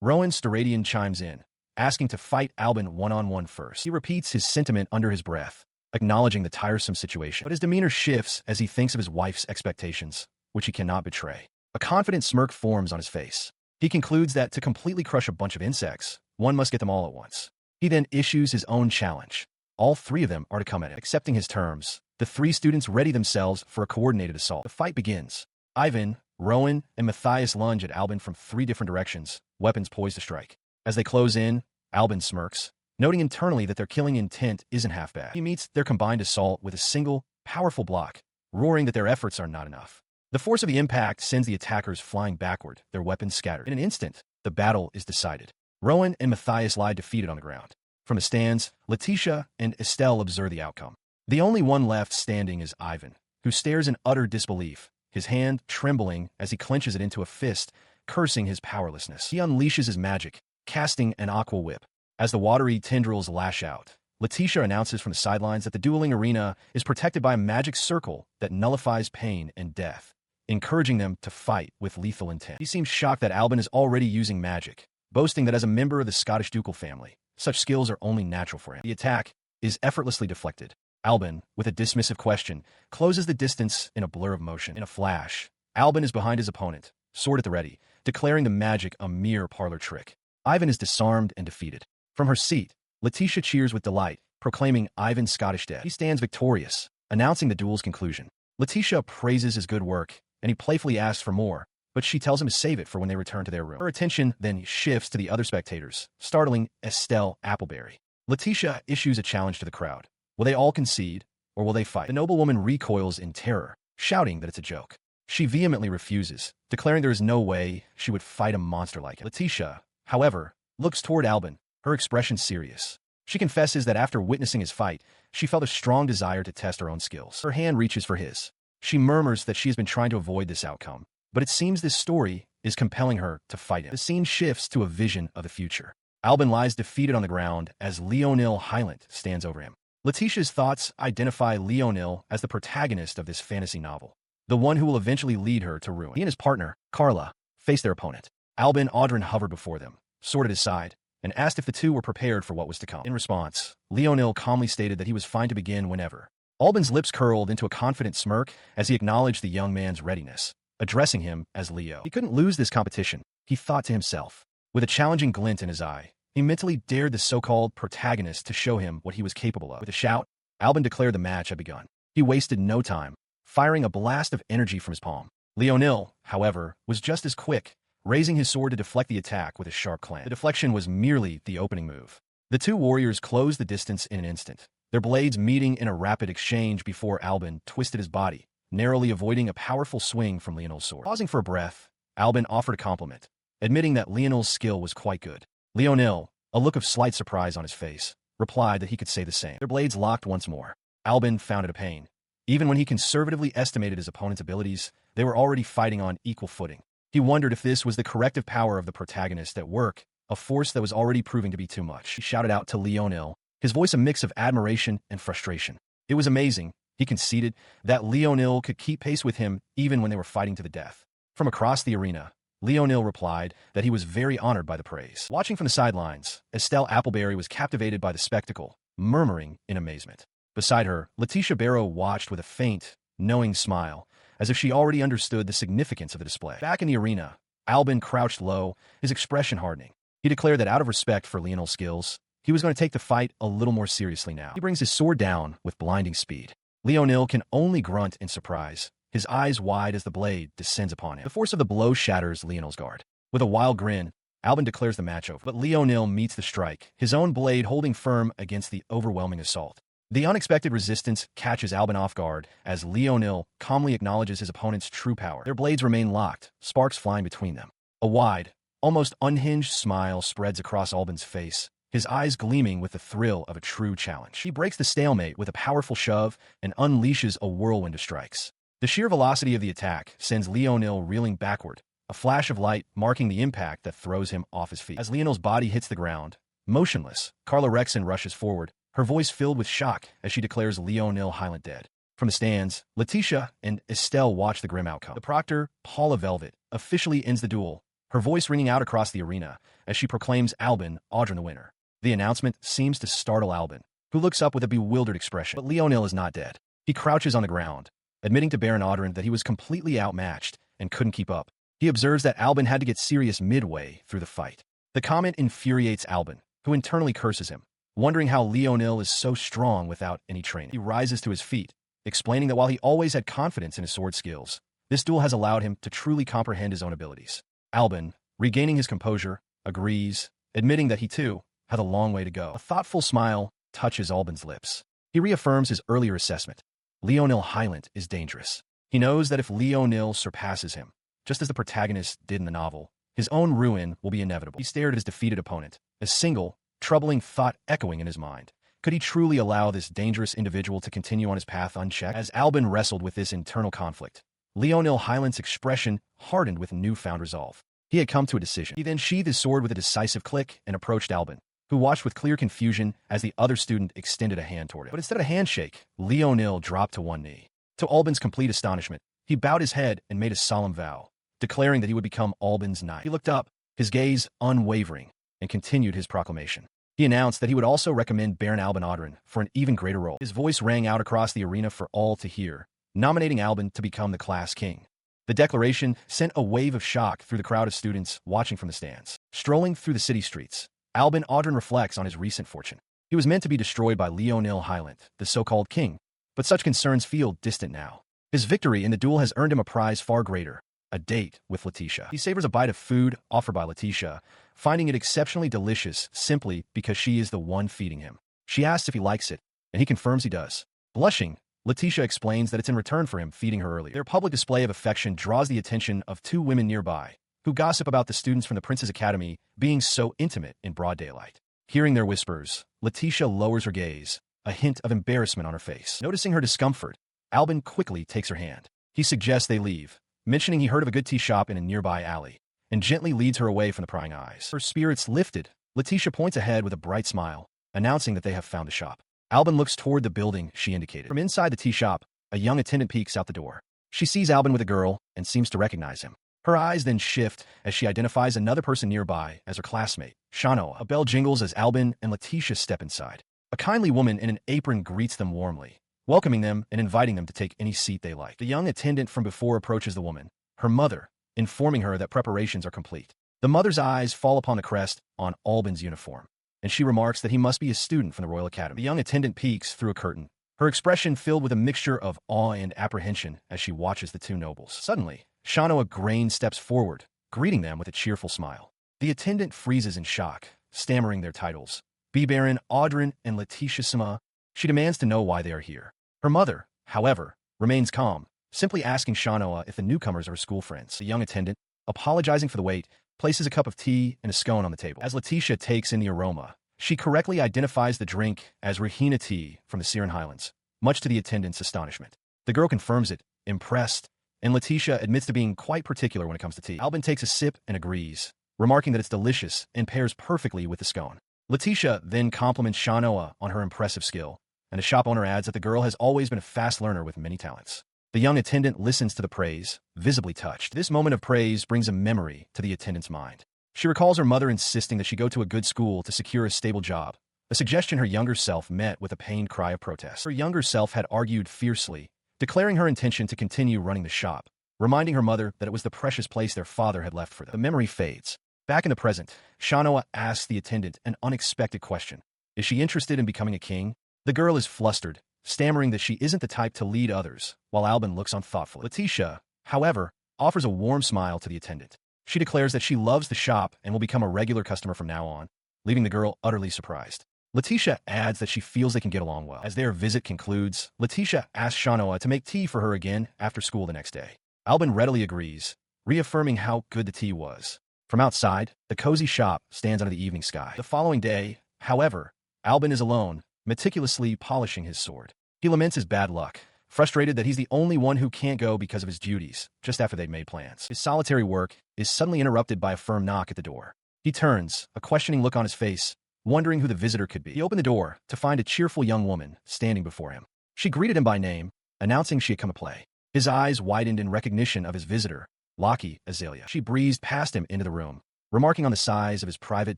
Rowan Staradian chimes in, asking to fight Albin one-on-one first. He repeats his sentiment under his breath, acknowledging the tiresome situation. But his demeanor shifts as he thinks of his wife's expectations, which he cannot betray. A confident smirk forms on his face. He concludes that to completely crush a bunch of insects, one must get them all at once. He then issues his own challenge. All 3 of them are to come at him. Accepting his terms, the 3 students ready themselves for a coordinated assault. The fight begins. Ivan, Rowan, and Matthias lunge at Albin from 3 different directions, weapons poised to strike. As they close in, Albin smirks, noting internally that their killing intent isn't half bad. He meets their combined assault with a single, powerful block, roaring that their efforts are not enough. The force of the impact sends the attackers flying backward, their weapons scattered. In an instant, the battle is decided. Rowan and Matthias lie defeated on the ground. From the stands, Letitia and Estelle observe the outcome. The only one left standing is Ivan, who stares in utter disbelief, his hand trembling as he clenches it into a fist, cursing his powerlessness. He unleashes his magic, casting an aqua whip. As the watery tendrils lash out, Letitia announces from the sidelines that the dueling arena is protected by a magic circle that nullifies pain and death, encouraging them to fight with lethal intent. He seems shocked that Albin is already using magic, boasting that as a member of the Scottish ducal family, such skills are only natural for him. The attack is effortlessly deflected. Albin, with a dismissive question, closes the distance in a blur of motion. In a flash, Albin is behind his opponent, sword at the ready, declaring the magic a mere parlor trick. Ivan is disarmed and defeated. From her seat, Letitia cheers with delight, proclaiming Ivan Scottish dead. He stands victorious, announcing the duel's conclusion. Letitia praises his good work, and he playfully asks for more, but she tells him to save it for when they return to their room. Her attention then shifts to the other spectators, startling Estelle Appleberry. Letitia issues a challenge to the crowd. Will they all concede, or will they fight? The noblewoman recoils in terror, shouting that it's a joke. She vehemently refuses, declaring there is no way she would fight a monster like it. Letitia, however, looks toward Albin, her expression serious. She confesses that after witnessing his fight, she felt a strong desire to test her own skills. Her hand reaches for his. She murmurs that she has been trying to avoid this outcome, but it seems this story is compelling her to fight him. The scene shifts to a vision of the future. Albin lies defeated on the ground as Leonil Hylant stands over him. Letitia's thoughts identify Leonil as the protagonist of this fantasy novel, the one who will eventually lead her to ruin. He and his partner, Carla, face their opponent. Albin Audrin hovered before them, sword at his side, and asked if the two were prepared for what was to come. In response, Leonil calmly stated that he was fine to begin whenever. Albin's lips curled into a confident smirk as he acknowledged the young man's readiness, addressing him as Leo. He couldn't lose this competition, he thought to himself. With a challenging glint in his eye, he mentally dared the so-called protagonist to show him what he was capable of. With a shout, Albin declared the match had begun. He wasted no time, firing a blast of energy from his palm. Leonil, however, was just as quick, raising his sword to deflect the attack with a sharp clang. The deflection was merely the opening move. The two warriors closed the distance in an instant, their blades meeting in a rapid exchange before Albin twisted his body, narrowly avoiding a powerful swing from Leonil's sword. Pausing for a breath, Albin offered a compliment, admitting that Leonil's skill was quite good. Leonil, a look of slight surprise on his face, replied that he could say the same. Their blades locked once more. Albin found it a pain. Even when he conservatively estimated his opponent's abilities, they were already fighting on equal footing. He wondered if this was the corrective power of the protagonist at work, a force that was already proving to be too much. He shouted out to Leonil, his voice a mix of admiration and frustration. It was amazing, he conceded, that Leonil could keep pace with him even when they were fighting to the death. From across the arena, Leonil replied that he was very honored by the praise. Watching from the sidelines, Estelle Appleberry was captivated by the spectacle, murmuring in amazement. Beside her, Letitia Barrow watched with a faint, knowing smile, as if she already understood the significance of the display. Back in the arena, Albin crouched low, his expression hardening. He declared that out of respect for Leonil's skills, he was going to take the fight a little more seriously now. He brings his sword down with blinding speed. Leonil can only grunt in surprise, his eyes wide as the blade descends upon him. The force of the blow shatters Leonil's guard. With a wild grin, Albin declares the match over. But Leonil meets the strike, his own blade holding firm against the overwhelming assault. The unexpected resistance catches Albin off guard as Leonil calmly acknowledges his opponent's true power. Their blades remain locked, sparks flying between them. A wide, almost unhinged smile spreads across Albin's face, his eyes gleaming with the thrill of a true challenge. He breaks the stalemate with a powerful shove and unleashes a whirlwind of strikes. The sheer velocity of the attack sends Leonil reeling backward, a flash of light marking the impact that throws him off his feet. As Leonil's body hits the ground, motionless, Carla Rexon rushes forward, her voice filled with shock as she declares Leonil Hylant dead. From the stands, Letitia and Estelle watch the grim outcome. The proctor, Paula Velvet, officially ends the duel, her voice ringing out across the arena as she proclaims Albin Audrin the winner. The announcement seems to startle Albin, who looks up with a bewildered expression. But Leonil is not dead. He crouches on the ground, admitting to Baron Audrin that he was completely outmatched and couldn't keep up. He observes that Albin had to get serious midway through the fight. The comment infuriates Albin, who internally curses him, wondering how Leonil is so strong without any training. He rises to his feet, explaining that while he always had confidence in his sword skills, this duel has allowed him to truly comprehend his own abilities. Albin, regaining his composure, agrees, admitting that he too had a long way to go. A thoughtful smile touches Albin's lips. He reaffirms his earlier assessment. Leonil Hylant is dangerous. He knows that if Leonil surpasses him, just as the protagonist did in the novel, his own ruin will be inevitable. He stared at his defeated opponent, a single, troubling thought echoing in his mind. Could he truly allow this dangerous individual to continue on his path unchecked? As Albin wrestled with this internal conflict, Leonil Hylant's expression hardened with newfound resolve. He had come to a decision. He then sheathed his sword with a decisive click and approached Albin, who watched with clear confusion as the other student extended a hand toward him. But instead of a handshake, Leonil dropped to one knee. To Albin's complete astonishment, he bowed his head and made a solemn vow, declaring that he would become Albin's knight. He looked up, his gaze unwavering, and continued his proclamation. He announced that he would also recommend Baron Albin Audrin for an even greater role. His voice rang out across the arena for all to hear, nominating Albin to become the class king. The declaration sent a wave of shock through the crowd of students watching from the stands. Strolling through the city streets, Albin Audrin reflects on his recent fortune. He was meant to be destroyed by Leonil Hylant, the so-called king, but such concerns feel distant now. His victory in the duel has earned him a prize far greater, a date with Letitia. He savors a bite of food offered by Letitia, finding it exceptionally delicious simply because she is the one feeding him. She asks if he likes it, and he confirms he does. Blushing, Letitia explains that it's in return for him feeding her earlier. Their public display of affection draws the attention of two women nearby, who gossip about the students from the Prince's Academy being so intimate in broad daylight. Hearing their whispers, Letitia lowers her gaze, a hint of embarrassment on her face. Noticing her discomfort, Albin quickly takes her hand. He suggests they leave, mentioning he heard of a good tea shop in a nearby alley, and gently leads her away from the prying eyes. Her spirits lifted, Letitia points ahead with a bright smile, announcing that they have found the shop. Albin looks toward the building she indicated. From inside the tea shop, a young attendant peeks out the door. She sees Albin with a girl and seems to recognize him. Her eyes then shift as she identifies another person nearby as her classmate, Shanoa. A bell jingles as Albin and Letitia step inside. A kindly woman in an apron greets them warmly, welcoming them and inviting them to take any seat they like. The young attendant from before approaches the woman, her mother, informing her that preparations are complete. The mother's eyes fall upon the crest on Albin's uniform, and she remarks that he must be a student from the Royal Academy. The young attendant peeks through a curtain, her expression filled with a mixture of awe and apprehension as she watches the two nobles. Suddenly, Shanoa Grain steps forward, greeting them with a cheerful smile. The attendant freezes in shock, stammering their titles. B. Baron, Audrin, and Letitia. She demands to know why they are here. Her mother, however, remains calm, simply asking Shanoa if the newcomers are her school friends. The young attendant, apologizing for the wait, places a cup of tea and a scone on the table. As Letitia takes in the aroma, she correctly identifies the drink as Rahina tea from the Siren Highlands, much to the attendant's astonishment. The girl confirms it, impressed, and Letitia admits to being quite particular when it comes to tea. Albin takes a sip and agrees, remarking that it's delicious and pairs perfectly with the scone. Letitia then compliments Shanoa on her impressive skill, and the shop owner adds that the girl has always been a fast learner with many talents. The young attendant listens to the praise, visibly touched. This moment of praise brings a memory to the attendant's mind. She recalls her mother insisting that she go to a good school to secure a stable job, a suggestion her younger self met with a pained cry of protest. Her younger self had argued fiercely, declaring her intention to continue running the shop, reminding her mother that it was the precious place their father had left for them. The memory fades. Back in the present, Shanoa asks the attendant an unexpected question. Is she interested in becoming a king? The girl is flustered, stammering that she isn't the type to lead others, while Albin looks on thoughtfully. Letitia, however, offers a warm smile to the attendant. She declares that she loves the shop and will become a regular customer from now on, leaving the girl utterly surprised. Letitia adds that she feels they can get along well. As their visit concludes, Letitia asks Shanoa to make tea for her again after school the next day. Albin readily agrees, reaffirming how good the tea was. From outside, the cozy shop stands under the evening sky. The following day, however, Albin is alone, meticulously polishing his sword. He laments his bad luck, frustrated that he's the only one who can't go because of his duties, just after they've made plans. His solitary work is suddenly interrupted by a firm knock at the door. He turns, a questioning look on his face, wondering who the visitor could be. He opened the door to find a cheerful young woman standing before him. She greeted him by name, announcing she had come to play. His eyes widened in recognition of his visitor, Lockie Azalea. She breezed past him into the room, remarking on the size of his private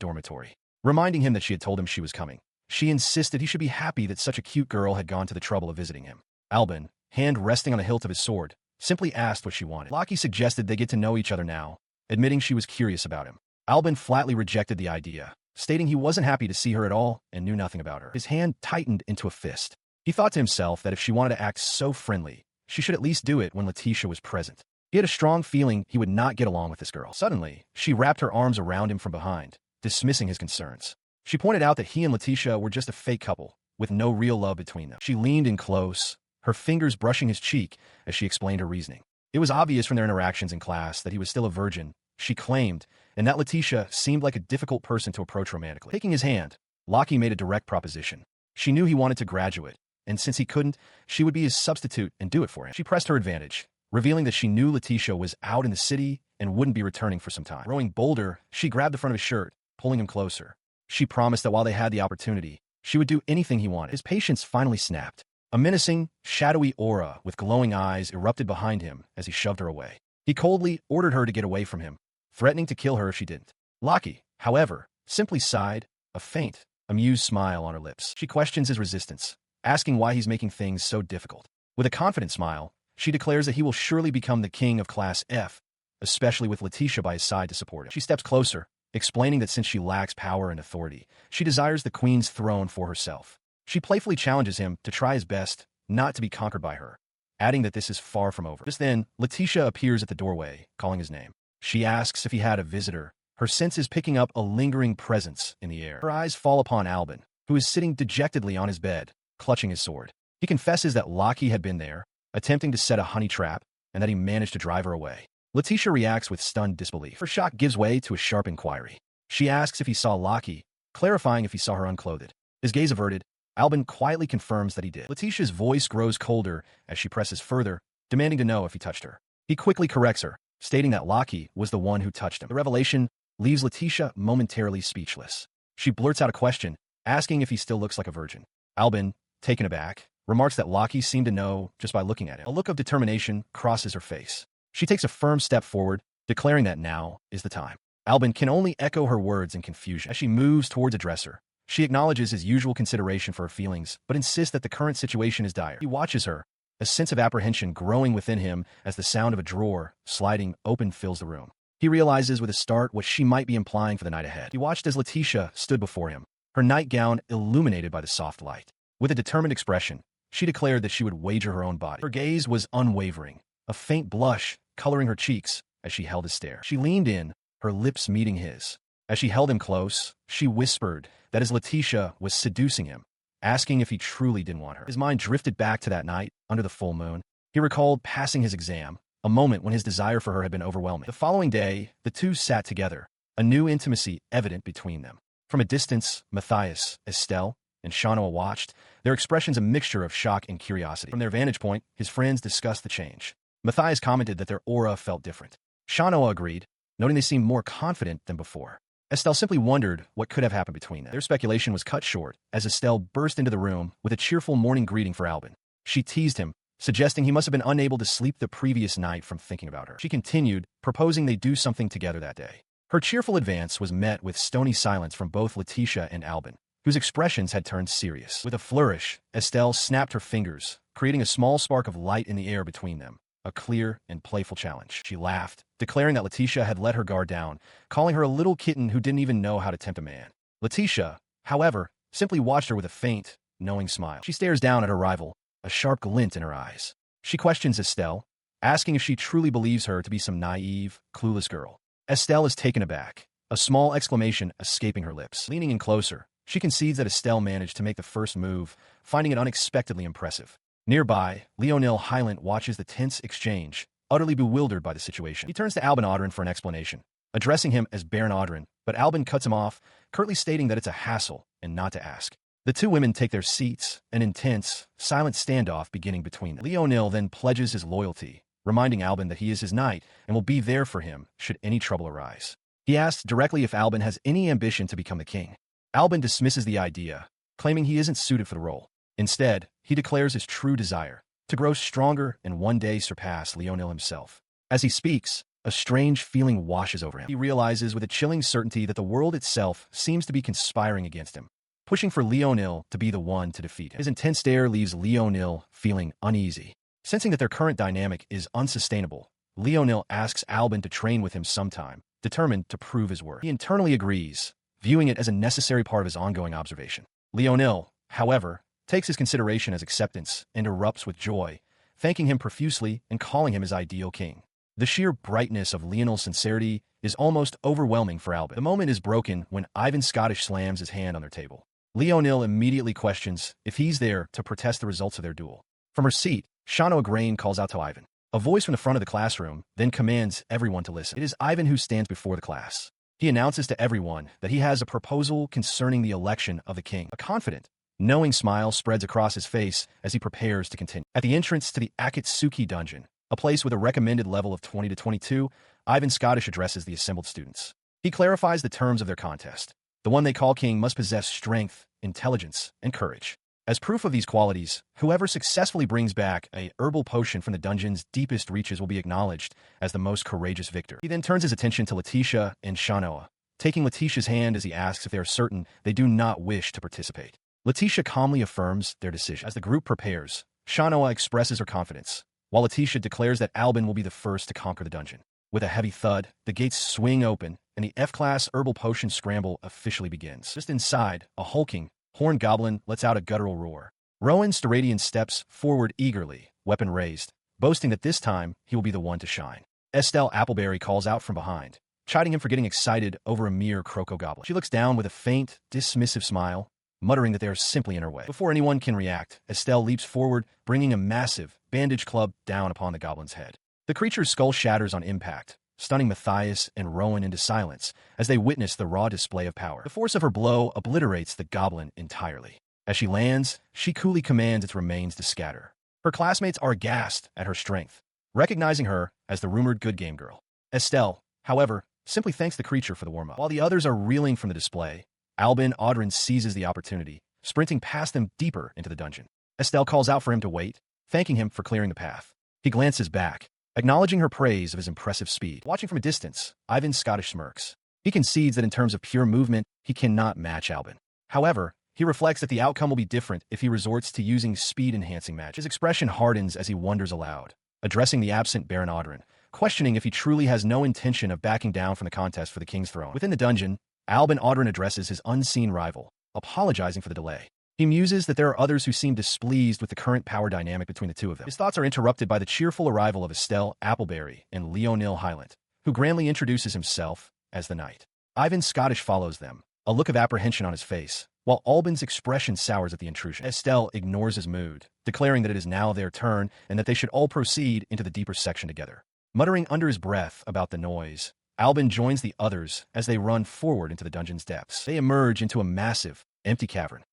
dormitory, reminding him that she had told him she was coming. She insisted he should be happy that such a cute girl had gone to the trouble of visiting him. Albin, hand resting on the hilt of his sword, simply asked what she wanted. Lockie suggested they get to know each other now, admitting she was curious about him. Albin flatly rejected the idea, stating he wasn't happy to see her at all and knew nothing about her. His hand tightened into a fist. He thought to himself that if she wanted to act so friendly, she should at least do it when Letitia was present. He had a strong feeling he would not get along with this girl. Suddenly, she wrapped her arms around him from behind, dismissing his concerns. She pointed out that he and Letitia were just a fake couple, with no real love between them. She leaned in close, her fingers brushing his cheek as she explained her reasoning. It was obvious from their interactions in class that he was still a virgin, she claimed, and that Letitia seemed like a difficult person to approach romantically. Taking his hand, Lockie made a direct proposition. She knew he wanted to graduate, and since he couldn't, she would be his substitute and do it for him. She pressed her advantage, revealing that she knew Letitia was out in the city and wouldn't be returning for some time. Growing bolder, she grabbed the front of his shirt, pulling him closer. She promised that while they had the opportunity, she would do anything he wanted. His patience finally snapped. A menacing, shadowy aura with glowing eyes erupted behind him as he shoved her away. He coldly ordered her to get away from him, threatening to kill her if she didn't. Laki, however, simply sighed, a faint, amused smile on her lips. She questions his resistance, asking why he's making things so difficult. With a confident smile, she declares that he will surely become the king of Class F, especially with Letitia by his side to support him. She steps closer, explaining that since she lacks power and authority, she desires the queen's throne for herself. She playfully challenges him to try his best not to be conquered by her, adding that this is far from over. Just then, Letitia appears at the doorway, calling his name. She asks if he had a visitor, her senses picking up a lingering presence in the air. Her eyes fall upon Albin, who is sitting dejectedly on his bed, clutching his sword. He confesses that Laki had been there, attempting to set a honey trap, and that he managed to drive her away. Letitia reacts with stunned disbelief. Her shock gives way to a sharp inquiry. She asks if he saw Laki, clarifying if he saw her unclothed. His gaze averted, Albin quietly confirms that he did. Letitia's voice grows colder as she presses further, demanding to know if he touched her. He quickly corrects her, stating that Laki was the one who touched him. The revelation leaves Letitia momentarily speechless. She blurts out a question, asking if he still looks like a virgin. Albin, taken aback, remarks that Laki seemed to know just by looking at him. A look of determination crosses her face. She takes a firm step forward, declaring that now is the time. Albin can only echo her words in confusion. As she moves towards a dresser, she acknowledges his usual consideration for her feelings, but insists that the current situation is dire. He watches her, a sense of apprehension growing within him as the sound of a drawer sliding open fills the room. He realizes with a start what she might be implying for the night ahead. He watched as Letitia stood before him, her nightgown illuminated by the soft light. With a determined expression, she declared that she would wager her own body. Her gaze was unwavering, a faint blush coloring her cheeks as she held his stare. She leaned in, her lips meeting his. As she held him close, she whispered that as Letitia was seducing him, asking if he truly didn't want her. His mind drifted back to that night under the full moon. He recalled passing his exam, a moment when his desire for her had been overwhelming. The following day, the two sat together, a new intimacy evident between them. From a distance, Matthias, Estelle, and Shanoa watched, their expressions a mixture of shock and curiosity. From their vantage point, his friends discussed the change. Matthias commented that their aura felt different. Shanoa agreed, noting they seemed more confident than before. Estelle simply wondered what could have happened between them. Their speculation was cut short as Estelle burst into the room with a cheerful morning greeting for Albin. She teased him, suggesting he must have been unable to sleep the previous night from thinking about her. She continued, proposing they do something together that day. Her cheerful advance was met with stony silence from both Letitia and Albin, whose expressions had turned serious. With a flourish, Estelle snapped her fingers, creating a small spark of light in the air between them. A clear and playful challenge. She laughed, declaring that Letitia had let her guard down, calling her a little kitten who didn't even know how to tempt a man. Letitia, however, simply watched her with a faint, knowing smile. She stares down at her rival, a sharp glint in her eyes. She questions Estelle, asking if she truly believes her to be some naive, clueless girl. Estelle is taken aback, a small exclamation escaping her lips. Leaning in closer, she concedes that Estelle managed to make the first move, finding it unexpectedly impressive. Nearby, Leonil Hylant watches the tense exchange, utterly bewildered by the situation. He turns to Albin Audrin for an explanation, addressing him as Baron Audrin, but Albin cuts him off, curtly stating that it's a hassle and not to ask. The two women take their seats, an intense, silent standoff beginning between them. Leonil then pledges his loyalty, reminding Albin that he is his knight and will be there for him should any trouble arise. He asks directly if Albin has any ambition to become the king. Albin dismisses the idea, claiming he isn't suited for the role. Instead, he declares his true desire, to grow stronger and one day surpass Leonil himself. As he speaks, a strange feeling washes over him. He realizes with a chilling certainty that the world itself seems to be conspiring against him, pushing for Leonil to be the one to defeat him. His intense stare leaves Leonil feeling uneasy. Sensing that their current dynamic is unsustainable, Leonil asks Albin to train with him sometime, determined to prove his worth. He internally agrees, viewing it as a necessary part of his ongoing observation. Leonil, however, takes his consideration as acceptance and erupts with joy, thanking him profusely and calling him his ideal king. The sheer brightness of Leonil's sincerity is almost overwhelming for Albin. The moment is broken when Ivan Scottish slams his hand on their table. Leonil immediately questions if he's there to protest the results of their duel. From her seat, Shanoa Grain calls out to Ivan. A voice from the front of the classroom then commands everyone to listen. It is Ivan who stands before the class. He announces to everyone that he has a proposal concerning the election of the king. A confident, knowing smile spreads across his face as he prepares to continue. At the entrance to the Akatsuki dungeon, a place with a recommended level of 20 to 22, Ivan Scottish addresses the assembled students. He clarifies the terms of their contest, The one they call king must possess strength, intelligence, and courage. As proof of these qualities, whoever successfully brings back a herbal potion from the dungeon's deepest reaches will be acknowledged as the most courageous victor. He then turns his attention to Letitia and Shanoa, taking Letitia's hand as he asks if they are certain they do not wish to participate. Letitia calmly affirms their decision. As the group prepares, Shanoa expresses her confidence, while Letitia declares that Albin will be the first to conquer the dungeon. With a heavy thud, the gates swing open, and the F-class herbal potion scramble officially begins. Just inside, a hulking, horned goblin lets out a guttural roar. Rowan Steradian steps forward eagerly, weapon raised, boasting that this time he will be the one to shine. Estelle Appleberry calls out from behind, chiding him for getting excited over a mere croco goblin. She looks down with a faint, dismissive smile, muttering that they are simply in her way. Before anyone can react, Estelle leaps forward, bringing a massive bandage club down upon the goblin's head. The creature's skull shatters on impact, stunning Matthias and Rowan into silence as they witness the raw display of power. The force of her blow obliterates the goblin entirely. As she lands, she coolly commands its remains to scatter. Her classmates are aghast at her strength, recognizing her as the rumored good game girl. Estelle, however, simply thanks the creature for the warm-up. While the others are reeling from the display, Albin Audrin seizes the opportunity, sprinting past them deeper into the dungeon. Estelle calls out for him to wait, thanking him for clearing the path. He glances back, acknowledging her praise of his impressive speed. Watching from a distance, Ivan Scottish smirks. He concedes that in terms of pure movement, he cannot match Albin. However, he reflects that the outcome will be different if he resorts to using speed-enhancing magic. His expression hardens as he wonders aloud, addressing the absent Baron Audrin, questioning if he truly has no intention of backing down from the contest for the king's throne. Within the dungeon, Albin Audrin addresses his unseen rival, apologizing for the delay. He muses that there are others who seem displeased with the current power dynamic between the two of them. His thoughts are interrupted by the cheerful arrival of Estelle Appleberry and Leonil Hylant, who grandly introduces himself as the knight. Ivan Scottish follows them, a look of apprehension on his face, while Albin's expression sours at the intrusion. Estelle ignores his mood, declaring that it is now their turn and that they should all proceed into the deeper section together. Muttering under his breath about the noise, Albin joins the others as they run forward into the dungeon's depths. They emerge into a massive, empty cavern.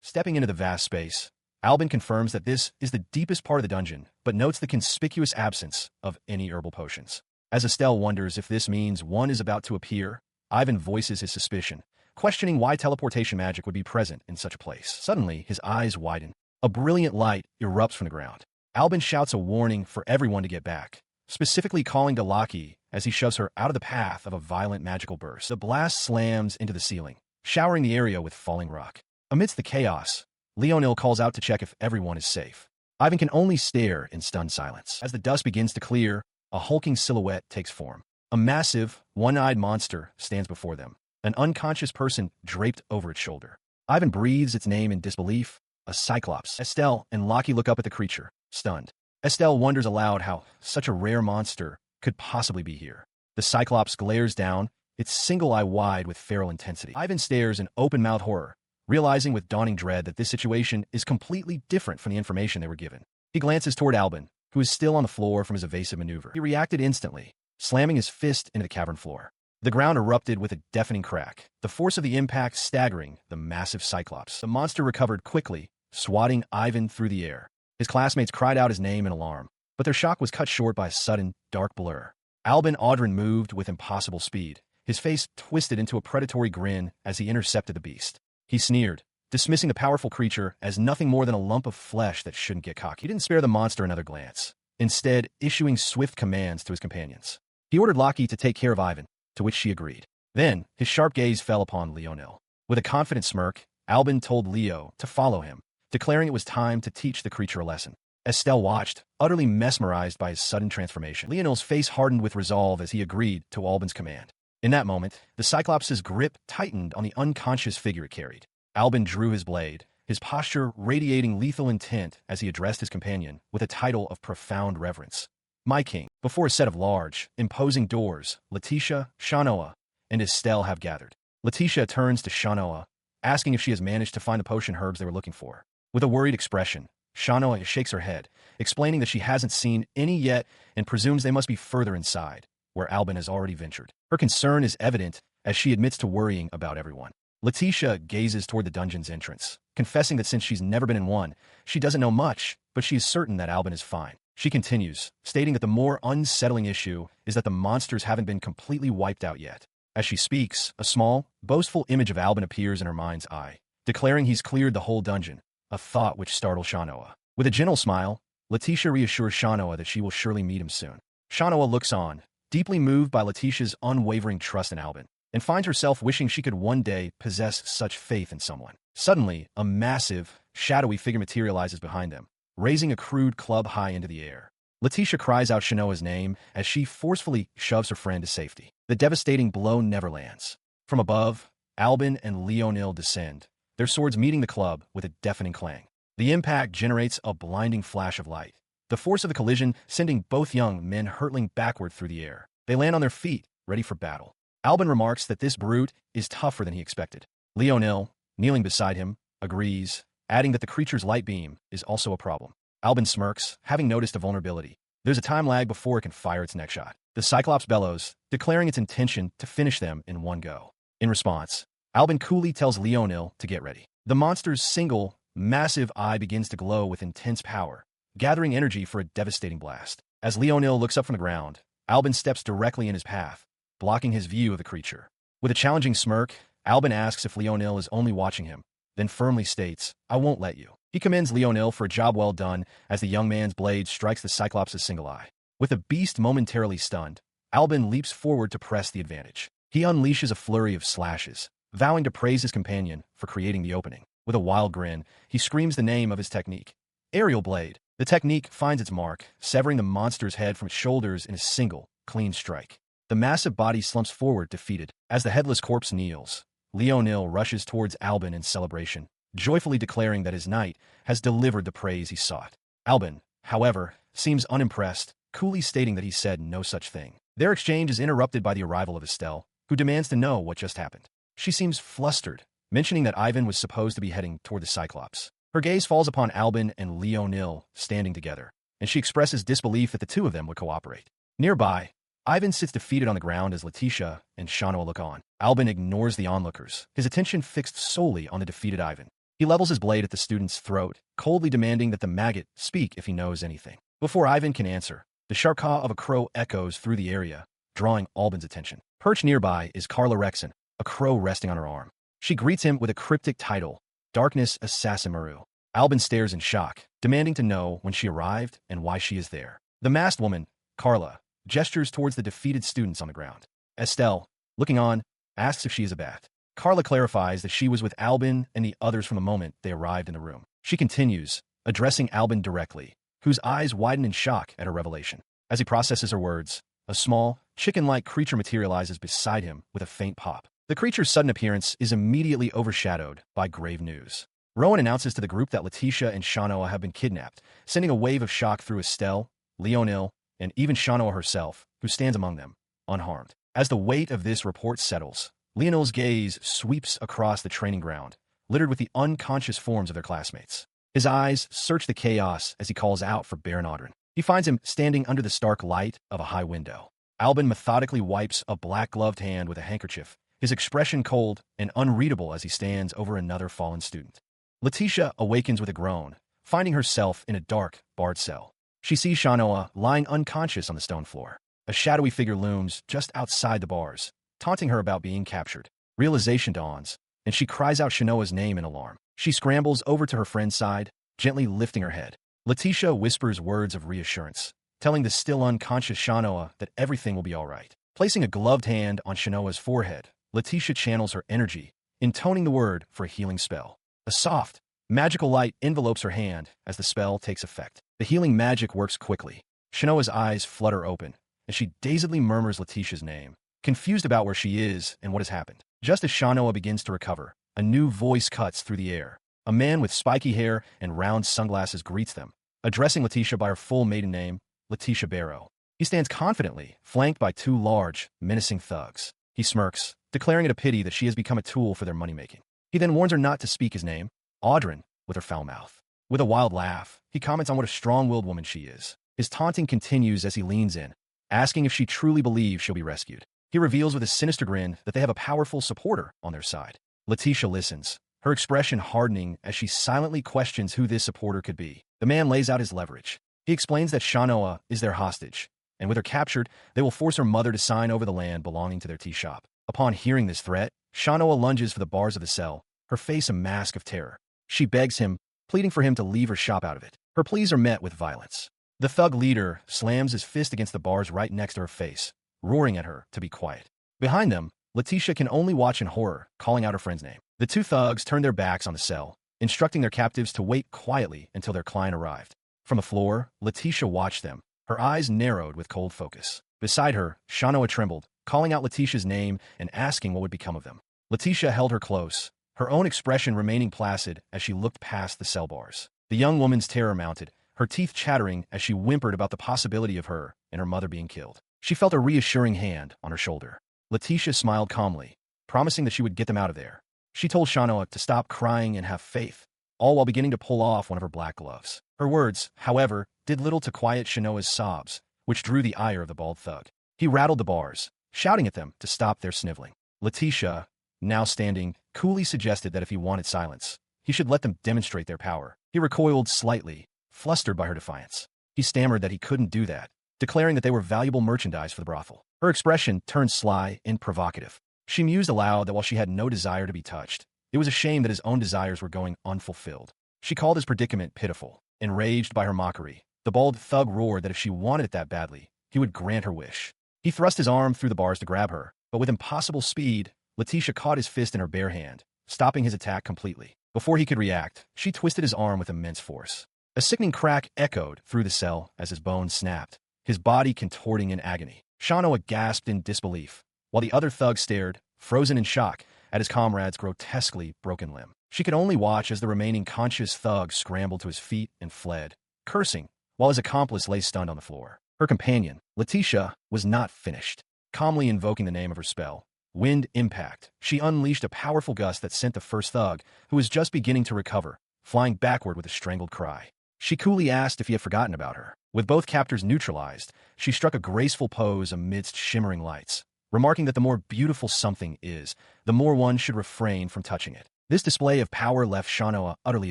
Stepping into the vast space, Albin confirms that this is the deepest part of the dungeon, but notes the conspicuous absence of any herbal potions. As Estelle wonders if this means one is about to appear, Ivan voices his suspicion, questioning why teleportation magic would be present in such a place. Suddenly, his eyes widen. A brilliant light erupts from the ground. Albin shouts a warning for everyone to get back, specifically calling to Laki as he shoves her out of the path of a violent magical burst. The blast slams into the ceiling, showering the area with falling rock. Amidst the chaos, Leonil calls out to check if everyone is safe. Ivan can only stare in stunned silence. As the dust begins to clear, a hulking silhouette takes form. A massive, one-eyed monster stands before them, an unconscious person draped over its shoulder. Ivan breathes its name in disbelief, a cyclops. Estelle and Laki look up at the creature, stunned. Estelle wonders aloud how such a rare monster could possibly be here. The cyclops glares down, its single eye wide with feral intensity. Ivan stares in open-mouthed horror, realizing with dawning dread that this situation is completely different from the information they were given. He glances toward Albin, who is still on the floor from his evasive maneuver. He reacted instantly, slamming his fist into the cavern floor. The ground erupted with a deafening crack, the force of the impact staggering the massive cyclops. The monster recovered quickly, swatting Ivan through the air. His classmates cried out his name in alarm, but their shock was cut short by a sudden, dark blur. Albin Audrin moved with impossible speed, his face twisted into a predatory grin as he intercepted the beast. He sneered, dismissing the powerful creature as nothing more than a lump of flesh that shouldn't get cocky. He didn't spare the monster another glance, instead issuing swift commands to his companions. He ordered Laki to take care of Ivan, to which she agreed. Then, his sharp gaze fell upon Leonil. With a confident smirk, Albin told Leo to follow him, declaring it was time to teach the creature a lesson. Estelle watched, utterly mesmerized by his sudden transformation. Leonil's face hardened with resolve as he agreed to Albin's command. In that moment, the Cyclops' grip tightened on the unconscious figure it carried. Albin drew his blade, his posture radiating lethal intent as he addressed his companion with a title of profound reverence. My king. Before a set of large, imposing doors, Letitia, Shanoa, and Estelle have gathered. Letitia turns to Shanoa, asking if she has managed to find the potion herbs they were looking for. With a worried expression, Shanoa shakes her head, explaining that she hasn't seen any yet and presumes they must be further inside, where Albin has already ventured. Her concern is evident as she admits to worrying about everyone. Letitia gazes toward the dungeon's entrance, confessing that since she's never been in one, she doesn't know much, but she is certain that Albin is fine. She continues, stating that the more unsettling issue is that the monsters haven't been completely wiped out yet. As she speaks, a small, boastful image of Albin appears in her mind's eye, declaring he's cleared the whole dungeon, a thought which startles Shanoa. With a gentle smile, Letitia reassures Shanoa that she will surely meet him soon. Shanoa looks on, deeply moved by Letitia's unwavering trust in Albin, and finds herself wishing she could one day possess such faith in someone. Suddenly, a massive, shadowy figure materializes behind them, raising a crude club high into the air. Letitia cries out Shanoa's name as she forcefully shoves her friend to safety. The devastating blow never lands. From above, Albin and Leonil descend, their swords meeting the club with a deafening clang. The impact generates a blinding flash of light, the force of the collision sending both young men hurtling backward through the air. They land on their feet, ready for battle. Albin remarks that this brute is tougher than he expected. Leonil, kneeling beside him, agrees, adding that the creature's light beam is also a problem. Albin smirks, having noticed a vulnerability. There's a time lag before it can fire its next shot. The Cyclops bellows, declaring its intention to finish them in one go. In response, Albin coolly tells Leonil to get ready. The monster's single, massive eye begins to glow with intense power, gathering energy for a devastating blast. As Leonil looks up from the ground, Albin steps directly in his path, blocking his view of the creature. With a challenging smirk, Albin asks if Leonil is only watching him, then firmly states, "I won't let you." He commends Leonil for a job well done as the young man's blade strikes the Cyclops' single eye. With the beast momentarily stunned, Albin leaps forward to press the advantage. He unleashes a flurry of slashes, vowing to praise his companion for creating the opening. With a wild grin, he screams the name of his technique, Aerial Blade. The technique finds its mark, severing the monster's head from its shoulders in a single, clean strike. The massive body slumps forward, defeated. As the headless corpse kneels, Leonil rushes towards Albin in celebration, joyfully declaring that his knight has delivered the praise he sought. Albin, however, seems unimpressed, coolly stating that he said no such thing. Their exchange is interrupted by the arrival of Estelle, who demands to know what just happened. She seems flustered, mentioning that Ivan was supposed to be heading toward the Cyclops. Her gaze falls upon Albin and Leonil standing together, and she expresses disbelief that the two of them would cooperate. Nearby, Ivan sits defeated on the ground as Letitia and Shanoa look on. Albin ignores the onlookers, his attention fixed solely on the defeated Ivan. He levels his blade at the student's throat, coldly demanding that the maggot speak if he knows anything. Before Ivan can answer, the sharp caw of a crow echoes through the area, drawing Albin's attention. Perched nearby is Carla Rexon, a crow resting on her arm. She greets him with a cryptic title, Darkness Assassin Maru. Albin stares in shock, demanding to know when she arrived and why she is there. The masked woman, Carla, gestures towards the defeated students on the ground. Estelle, looking on, asks if she is a bat. Carla clarifies that she was with Albin and the others from the moment they arrived in the room. She continues, addressing Albin directly, whose eyes widen in shock at her revelation. As he processes her words, a small, chicken-like creature materializes beside him with a faint pop. The creature's sudden appearance is immediately overshadowed by grave news. Rowan announces to the group that Letitia and Shanoa have been kidnapped, sending a wave of shock through Estelle, Leonil, and even Shanoa herself, who stands among them, unharmed. As the weight of this report settles, Leonil's gaze sweeps across the training ground, littered with the unconscious forms of their classmates. His eyes search the chaos as he calls out for Baron Audrin. He finds him standing under the stark light of a high window. Albin methodically wipes a black-gloved hand with a handkerchief, his expression cold and unreadable as he stands over another fallen student. Letitia awakens with a groan, finding herself in a dark, barred cell. She sees Shanoa lying unconscious on the stone floor. A shadowy figure looms just outside the bars, taunting her about being captured. Realization dawns, and she cries out Shanoa's name in alarm. She scrambles over to her friend's side, gently lifting her head. Letitia whispers words of reassurance, telling the still unconscious Shanoa that everything will be all right. Placing a gloved hand on Shanoa's forehead, Letitia channels her energy, intoning the word for a healing spell. A soft, magical light envelopes her hand as the spell takes effect. The healing magic works quickly. Shanoa's eyes flutter open, and she dazedly murmurs Letitia's name, confused about where she is and what has happened. Just as Shanoa begins to recover, a new voice cuts through the air. A man with spiky hair and round sunglasses greets them, addressing Letitia by her full maiden name, Letitia Barrow. He stands confidently, flanked by two large, menacing thugs. He smirks, declaring it a pity that she has become a tool for their money-making. He then warns her not to speak his name, Audrin, with her foul mouth. With a wild laugh, he comments on what a strong-willed woman she is. His taunting continues as he leans in, asking if she truly believes she'll be rescued. He reveals with a sinister grin that they have a powerful supporter on their side. Letitia listens, her expression hardening as she silently questions who this supporter could be. The man lays out his leverage. He explains that Shanoa is their hostage, and with her captured, they will force her mother to sign over the land belonging to their tea shop. Upon hearing this threat, Shanoa lunges for the bars of the cell, her face a mask of terror. She begs him, pleading for him to leave her shop out of it. Her pleas are met with violence. The thug leader slams his fist against the bars right next to her face, roaring at her to be quiet. Behind them, Letitia can only watch in horror, calling out her friend's name. The two thugs turn their backs on the cell, instructing their captives to wait quietly until their client arrived. From the floor, Letitia watched them, her eyes narrowed with cold focus. Beside her, Shanoa trembled, calling out Letitia's name and asking what would become of them. Letitia held her close, her own expression remaining placid as she looked past the cell bars. The young woman's terror mounted, her teeth chattering as she whimpered about the possibility of her and her mother being killed. She felt a reassuring hand on her shoulder. Letitia smiled calmly, promising that she would get them out of there. She told Shanoa to stop crying and have faith, all while beginning to pull off one of her black gloves. Her words, however, did little to quiet Shanoa's sobs, which drew the ire of the bald thug. He rattled the bars, shouting at them to stop their sniveling. Letitia, now standing, coolly suggested that if he wanted silence, he should let them demonstrate their power. He recoiled slightly, flustered by her defiance. He stammered that he couldn't do that, declaring that they were valuable merchandise for the brothel. Her expression turned sly and provocative. She mused aloud that while she had no desire to be touched, it was a shame that his own desires were going unfulfilled. She called his predicament pitiful. Enraged by her mockery, the bald thug roared that if she wanted it that badly, he would grant her wish. He thrust his arm through the bars to grab her, but with impossible speed, Letitia caught his fist in her bare hand, stopping his attack completely. Before he could react, she twisted his arm with immense force. A sickening crack echoed through the cell as his bones snapped, his body contorting in agony. Shanoa gasped in disbelief, while the other thug stared, frozen in shock, at his comrade's grotesquely broken limb. She could only watch as the remaining conscious thug scrambled to his feet and fled, cursing, while his accomplice lay stunned on the floor. Her companion, Letitia, was not finished. Calmly invoking the name of her spell, Wind Impact, she unleashed a powerful gust that sent the first thug, who was just beginning to recover, flying backward with a strangled cry. She coolly asked if he had forgotten about her. With both captors neutralized, she struck a graceful pose amidst shimmering lights, remarking that the more beautiful something is, the more one should refrain from touching it. This display of power left Shanoa utterly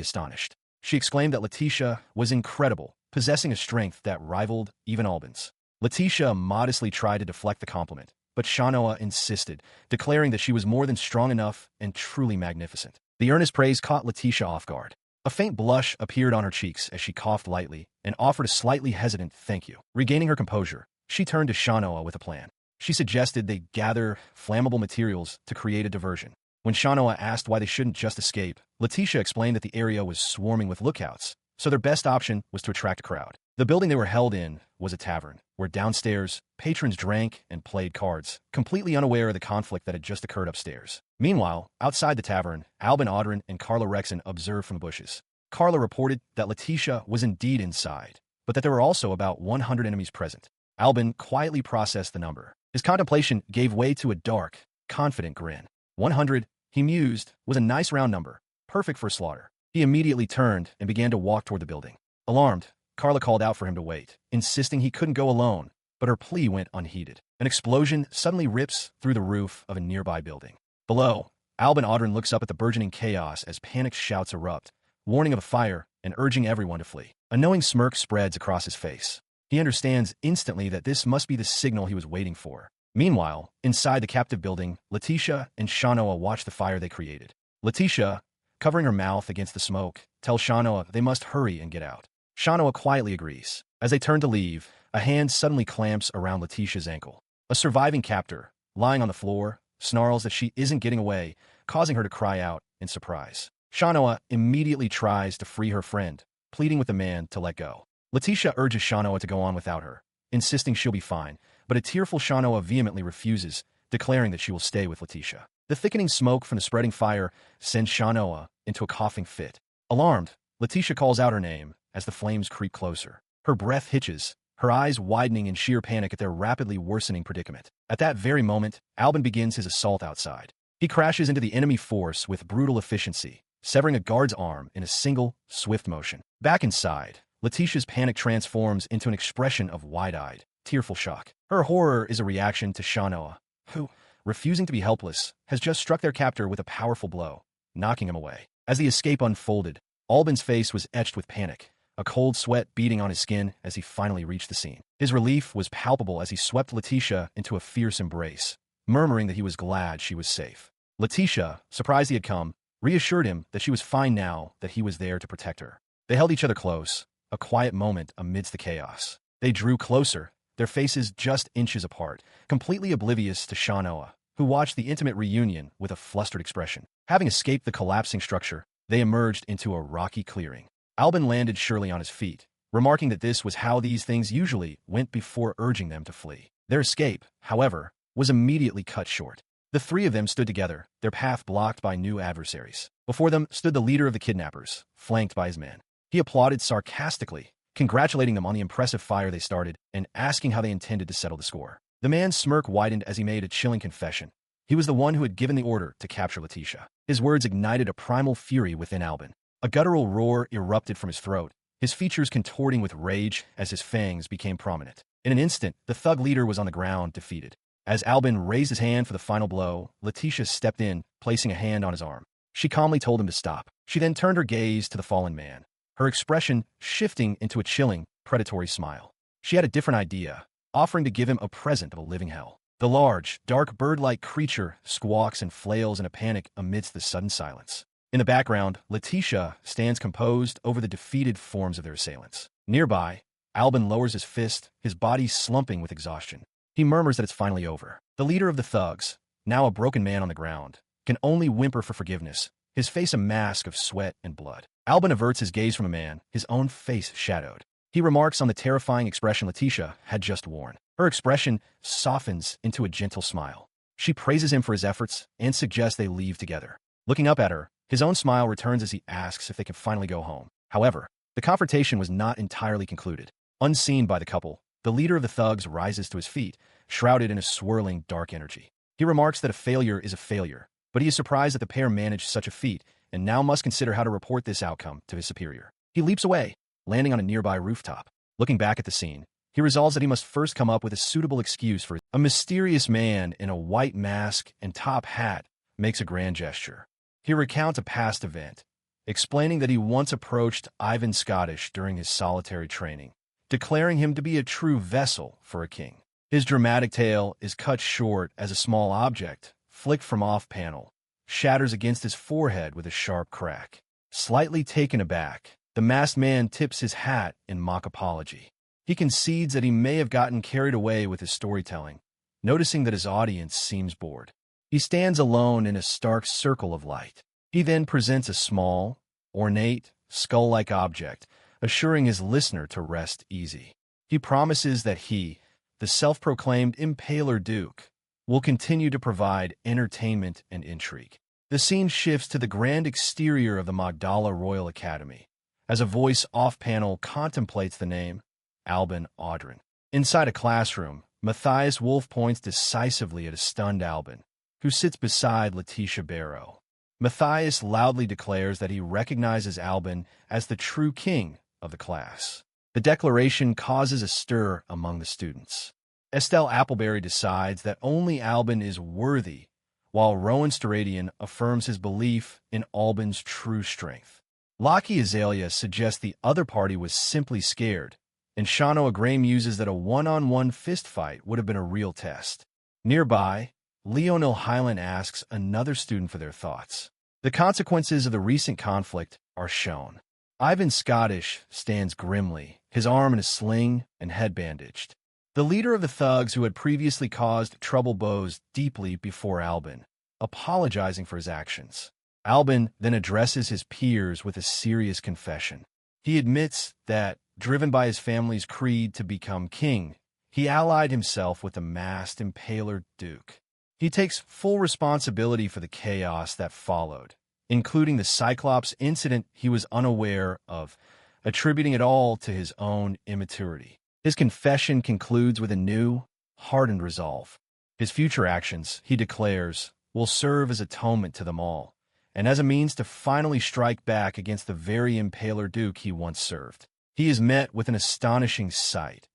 astonished. She exclaimed that Letitia was incredible, possessing a strength that rivaled even Albin's. Letitia modestly tried to deflect the compliment, but Shanoa insisted, declaring that she was more than strong enough and truly magnificent. The earnest praise caught Letitia off guard. A faint blush appeared on her cheeks as she coughed lightly and offered a slightly hesitant thank you. Regaining her composure, she turned to Shanoa with a plan. She suggested they gather flammable materials to create a diversion. When Shanoa asked why they shouldn't just escape, Letitia explained that the area was swarming with lookouts, so their best option was to attract a crowd. The building they were held in was a tavern, where downstairs, patrons drank and played cards, completely unaware of the conflict that had just occurred upstairs. Meanwhile, outside the tavern, Albin Audrin and Carla Rexon observed from the bushes. Carla reported that Letitia was indeed inside, but that there were also about 100 enemies present. Albin quietly processed the number. His contemplation gave way to a dark, confident grin. 100, he mused, was a nice round number, perfect for slaughter. He immediately turned and began to walk toward the building. Alarmed, Carla called out for him to wait, insisting he couldn't go alone, but her plea went unheeded. An explosion suddenly rips through the roof of a nearby building. Below, Albin Audrin looks up at the burgeoning chaos as panicked shouts erupt, warning of a fire and urging everyone to flee. A knowing smirk spreads across his face. He understands instantly that this must be the signal he was waiting for. Meanwhile, inside the captive building, Letitia and Shanoa watch the fire they created. Letitia, covering her mouth against the smoke, tells Shanoa they must hurry and get out. Shanoa quietly agrees. As they turn to leave, a hand suddenly clamps around Letitia's ankle. A surviving captor, lying on the floor, snarls that she isn't getting away, causing her to cry out in surprise. Shanoa immediately tries to free her friend, pleading with the man to let go. Letitia urges Shanoa to go on without her, insisting she'll be fine, but a tearful Shanoa vehemently refuses, declaring that she will stay with Letitia. The thickening smoke from the spreading fire sends Shanoa into a coughing fit. Alarmed, Letitia calls out her name as the flames creep closer. Her breath hitches, her eyes widening in sheer panic at their rapidly worsening predicament. At that very moment, Albin begins his assault outside. He crashes into the enemy force with brutal efficiency, severing a guard's arm in a single, swift motion. Back inside, Letitia's panic transforms into an expression of wide-eyed, tearful shock. Her horror is a reaction to Shanoa, who, refusing to be helpless, has just struck their captor with a powerful blow, knocking him away. As the escape unfolded, Albin's face was etched with panic, a cold sweat beating on his skin as he finally reached the scene. His relief was palpable as he swept Letitia into a fierce embrace, murmuring that he was glad she was safe. Letitia, surprised he had come, reassured him that she was fine now that he was there to protect her. They held each other close, a quiet moment amidst the chaos. They drew closer, their faces just inches apart, completely oblivious to Shanoa, who watched the intimate reunion with a flustered expression. Having escaped the collapsing structure, they emerged into a rocky clearing. Albin landed surely on his feet, remarking that this was how these things usually went before urging them to flee. Their escape, however, was immediately cut short. The three of them stood together, their path blocked by new adversaries. Before them stood the leader of the kidnappers, flanked by his men. He applauded sarcastically, congratulating them on the impressive fire they started and asking how they intended to settle the score. The man's smirk widened as he made a chilling confession. He was the one who had given the order to capture Letitia. His words ignited a primal fury within Albin. A guttural roar erupted from his throat, his features contorting with rage as his fangs became prominent. In an instant, the thug leader was on the ground, defeated. As Albin raised his hand for the final blow, Letitia stepped in, placing a hand on his arm. She calmly told him to stop. She then turned her gaze to the fallen man, her expression shifting into a chilling, predatory smile. She had a different idea, offering to give him a present of a living hell. The large, dark bird-like creature squawks and flails in a panic amidst the sudden silence. In the background, Letitia stands composed over the defeated forms of their assailants. Nearby, Albin lowers his fist, his body slumping with exhaustion. He murmurs that it's finally over. The leader of the thugs, now a broken man on the ground, can only whimper for forgiveness, his face a mask of sweat and blood. Albin averts his gaze from a man, his own face shadowed. He remarks on the terrifying expression Letitia had just worn. Her expression softens into a gentle smile. She praises him for his efforts and suggests they leave together. Looking up at her, his own smile returns as he asks if they can finally go home. However, the confrontation was not entirely concluded. Unseen by the couple, the leader of the thugs rises to his feet, shrouded in a swirling dark energy. He remarks that a failure is a failure, but he is surprised that the pair managed such a feat and now must consider how to report this outcome to his superior. He leaps away, landing on a nearby rooftop. Looking back at the scene, he resolves that he must first come up with a suitable excuse for it. A mysterious man in a white mask and top hat makes a grand gesture. He recounts a past event, explaining that he once approached Ivan Scottish during his solitary training, declaring him to be a true vessel for a king. His dramatic tale is cut short as a small object, flicked from off-panel, shatters against his forehead with a sharp crack. Slightly taken aback, the masked man tips his hat in mock apology. He concedes that he may have gotten carried away with his storytelling, noticing that his audience seems bored. He stands alone in a stark circle of light. He then presents a small, ornate, skull-like object, assuring his listener to rest easy. He promises that he, the self-proclaimed Impaler Duke, will continue to provide entertainment and intrigue. The scene shifts to the grand exterior of the Magdala Royal Academy, as a voice off-panel contemplates the name, Albin Audrin. Inside a classroom, Matthias Wolf points decisively at a stunned Albin, who sits beside Letitia Barrow. Matthias loudly declares that he recognizes Albin as the true king of the class. The declaration causes a stir among the students. Estelle Appleberry decides that only Albin is worthy, while Rowan Storadian affirms his belief in Albin's true strength. Lockie Azalea suggests the other party was simply scared, and Shanoa Gray muses that a one-on-one fistfight would have been a real test. Nearby, Leonil Highland asks another student for their thoughts. The consequences of the recent conflict are shown. Ivan Scottish stands grimly, his arm in a sling and head bandaged. The leader of the thugs who had previously caused trouble bows deeply before Albin, apologizing for his actions. Albin then addresses his peers with a serious confession. He admits that, driven by his family's creed to become king, he allied himself with the masked Impaler Duke. He takes full responsibility for the chaos that followed, including the Cyclops incident he was unaware of, attributing it all to his own immaturity. His confession concludes with a new, hardened resolve. His future actions, he declares, will serve as atonement to them all, and as a means to finally strike back against the very Impaler Duke he once served. He is met with an astonishing sight.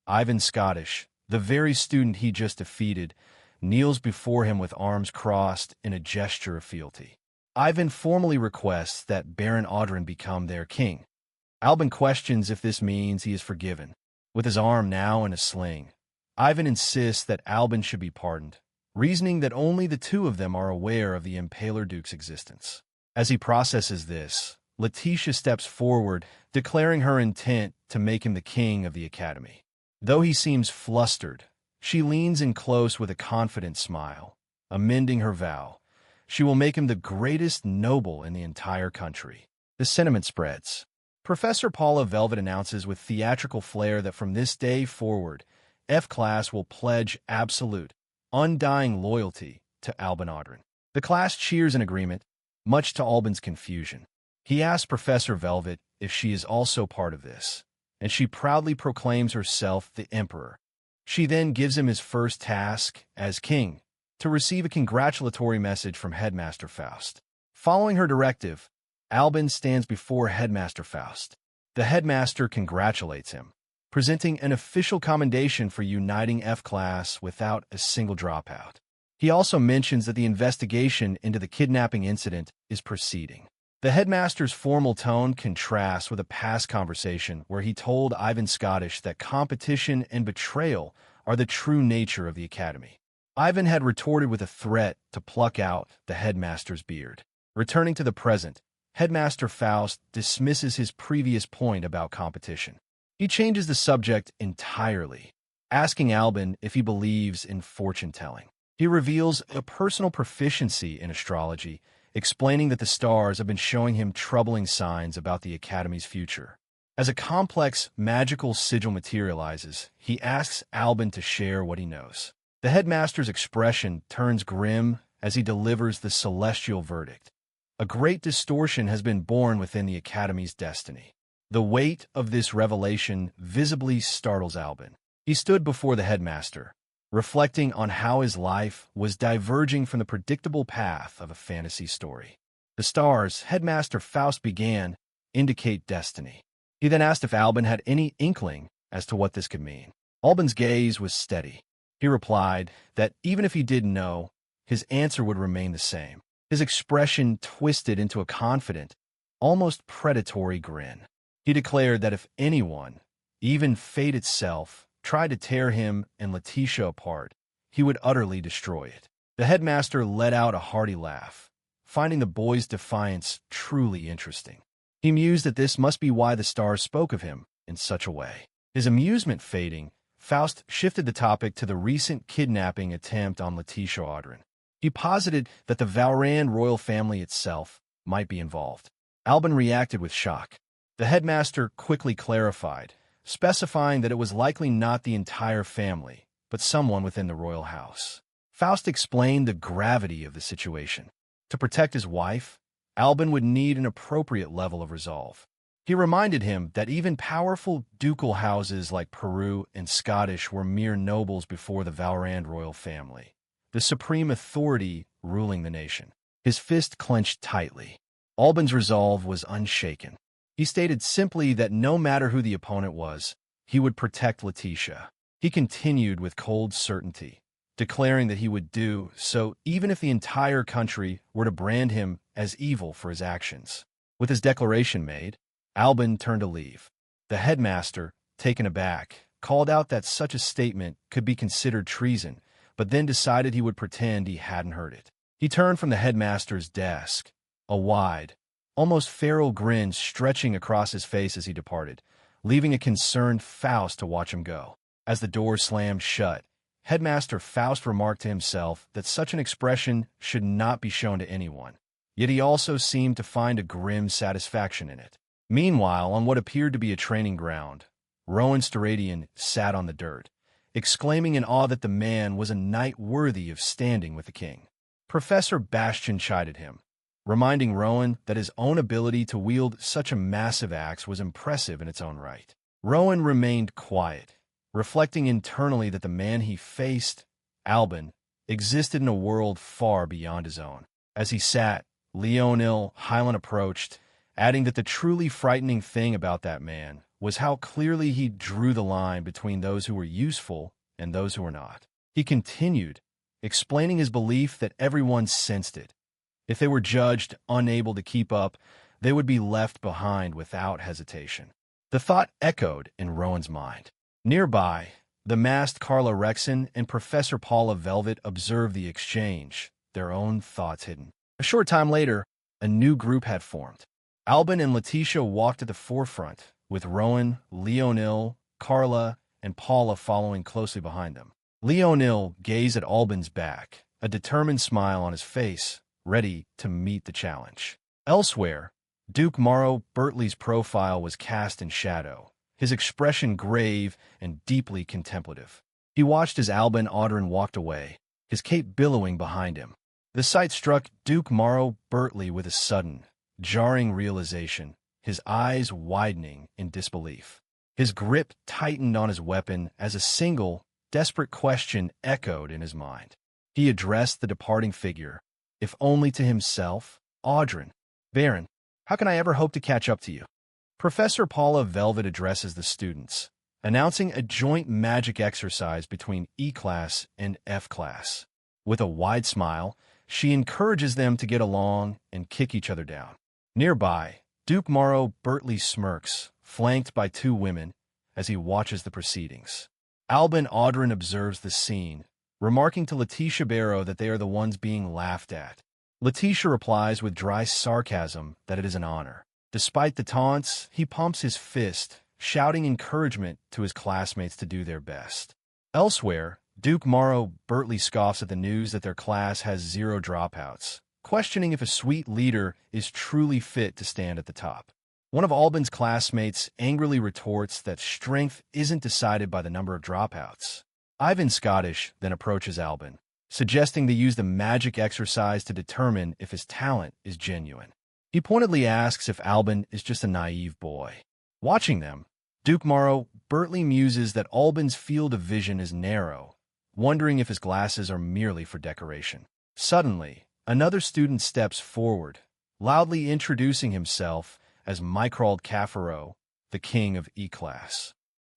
Ivan Scottish, the very student he just defeated, kneels before him with arms crossed in a gesture of fealty. Ivan formally requests that Baron Audrin become their king. Albin questions if this means he is forgiven. With his arm now in a sling, Ivan insists that Albin should be pardoned, reasoning that only the two of them are aware of the Impaler Duke's existence. As he processes this, Letitia steps forward, declaring her intent to make him the king of the academy. Though he seems flustered, she leans in close with a confident smile, amending her vow. She will make him the greatest noble in the entire country. The sentiment spreads. Professor Paula Velvet announces with theatrical flair that from this day forward, F-Class will pledge absolute, undying loyalty to Albin Audrin. The class cheers in agreement, much to Albin's confusion. He asks Professor Velvet if she is also part of this, and she proudly proclaims herself the Emperor. She then gives him his first task as king, to receive a congratulatory message from Headmaster Faust. Following her directive, Albin stands before Headmaster Faust. The headmaster congratulates him, presenting an official commendation for uniting F-Class without a single dropout. He also mentions that the investigation into the kidnapping incident is proceeding. The headmaster's formal tone contrasts with a past conversation where he told Ivan Scottish that competition and betrayal are the true nature of the academy. Ivan had retorted with a threat to pluck out the headmaster's beard. Returning to the present, Headmaster Faust dismisses his previous point about competition. He changes the subject entirely, asking Albin if he believes in fortune-telling. He reveals a personal proficiency in astrology, explaining that the stars have been showing him troubling signs about the Academy's future. As a complex magical sigil materializes, he asks Albin to share what he knows. The headmaster's expression turns grim as he delivers the celestial verdict. A great distortion has been born within the Academy's destiny. The weight of this revelation visibly startles Albin. He stood before the headmaster, reflecting on how his life was diverging from the predictable path of a fantasy story. The stars, Headmaster Faust began, indicate destiny. He then asked if Albin had any inkling as to what this could mean. Albin's gaze was steady. He replied that even if he didn't know, his answer would remain the same. His expression twisted into a confident, almost predatory grin. He declared that if anyone, even fate itself, tried to tear him and Letitia apart, he would utterly destroy it. The headmaster let out a hearty laugh, finding the boy's defiance truly interesting. He mused that this must be why the stars spoke of him in such a way. His amusement fading, Faust shifted the topic to the recent kidnapping attempt on Letitia Audrin. He posited that the Valrand royal family itself might be involved. Albin reacted with shock. The headmaster quickly clarified, specifying that it was likely not the entire family, but someone within the royal house. Faust explained the gravity of the situation. To protect his wife, Albin would need an appropriate level of resolve. He reminded him that even powerful ducal houses like Peru and Scottish were mere nobles before the Valrand royal family, the supreme authority ruling the nation. His fist clenched tightly. Albin's resolve was unshaken. He stated simply that no matter who the opponent was, he would protect Letitia. He continued with cold certainty, declaring that he would do so even if the entire country were to brand him as evil for his actions. With his declaration made, Albin turned to leave. The headmaster, taken aback, called out that such a statement could be considered treason, but then decided he would pretend he hadn't heard it. He turned from the headmaster's desk, a wide, almost feral grin stretching across his face as he departed, leaving a concerned Faust to watch him go. As the door slammed shut, Headmaster Faust remarked to himself that such an expression should not be shown to anyone, yet he also seemed to find a grim satisfaction in it. Meanwhile, on what appeared to be a training ground, Rowan Steradian sat on the dirt, exclaiming in awe that the man was a knight worthy of standing with the king. Professor Bastian chided him, reminding Rowan that his own ability to wield such a massive axe was impressive in its own right. Rowan remained quiet, reflecting internally that the man he faced, Albin, existed in a world far beyond his own. As he sat, Leonil Hyland approached, adding that the truly frightening thing about that man was how clearly he drew the line between those who were useful and those who were not. He continued, explaining his belief that everyone sensed it. If they were judged unable to keep up, they would be left behind without hesitation. The thought echoed in Rowan's mind. Nearby, The masked Carla Rexon and Professor Paula Velvet observed the exchange, their own thoughts hidden. A short time later, a new group had formed. Albin and Letitia walked at the forefront, with Rowan, Leonil, Carla, and Paula following closely behind them. Leonil gazed at Albin's back, a determined smile on his face, ready to meet the challenge. Elsewhere, Duke Morrow Bertley's profile was cast in shadow, his expression grave and deeply contemplative. He watched as Albin Audrin walked away, his cape billowing behind him. The sight struck Duke Morrow Bertley with a sudden, jarring realization, his eyes widening in disbelief. His grip tightened on his weapon as a single, desperate question echoed in his mind. He addressed the departing figure, if only to himself. Audrin, Baron, how can I ever hope to catch up to you? Professor Paula Velvet addresses the students, announcing a joint magic exercise between E-class and F-class. With a wide smile, she encourages them to get along and kick each other down. Nearby, Duke Morrow Bertley smirks, flanked by two women, as he watches the proceedings. Albin Audrin observes the scene, remarking to Letitia Barrow that they are the ones being laughed at. Letitia replies with dry sarcasm that it is an honor. Despite the taunts, he pumps his fist, shouting encouragement to his classmates to do their best. Elsewhere, Duke Morrow Bertley scoffs at the news that their class has 0 dropouts, questioning if a sweet leader is truly fit to stand at the top. One of Albin's classmates angrily retorts that strength isn't decided by the number of dropouts. Ivan Scottish then approaches Albin, suggesting they use the magic exercise to determine if his talent is genuine. He pointedly asks if Albin is just a naive boy. Watching them, Duke Morrow Bertley muses that Albin's field of vision is narrow, wondering if his glasses are merely for decoration. Suddenly, another student steps forward, loudly introducing himself as Mycrold Caffaro, the king of E-class.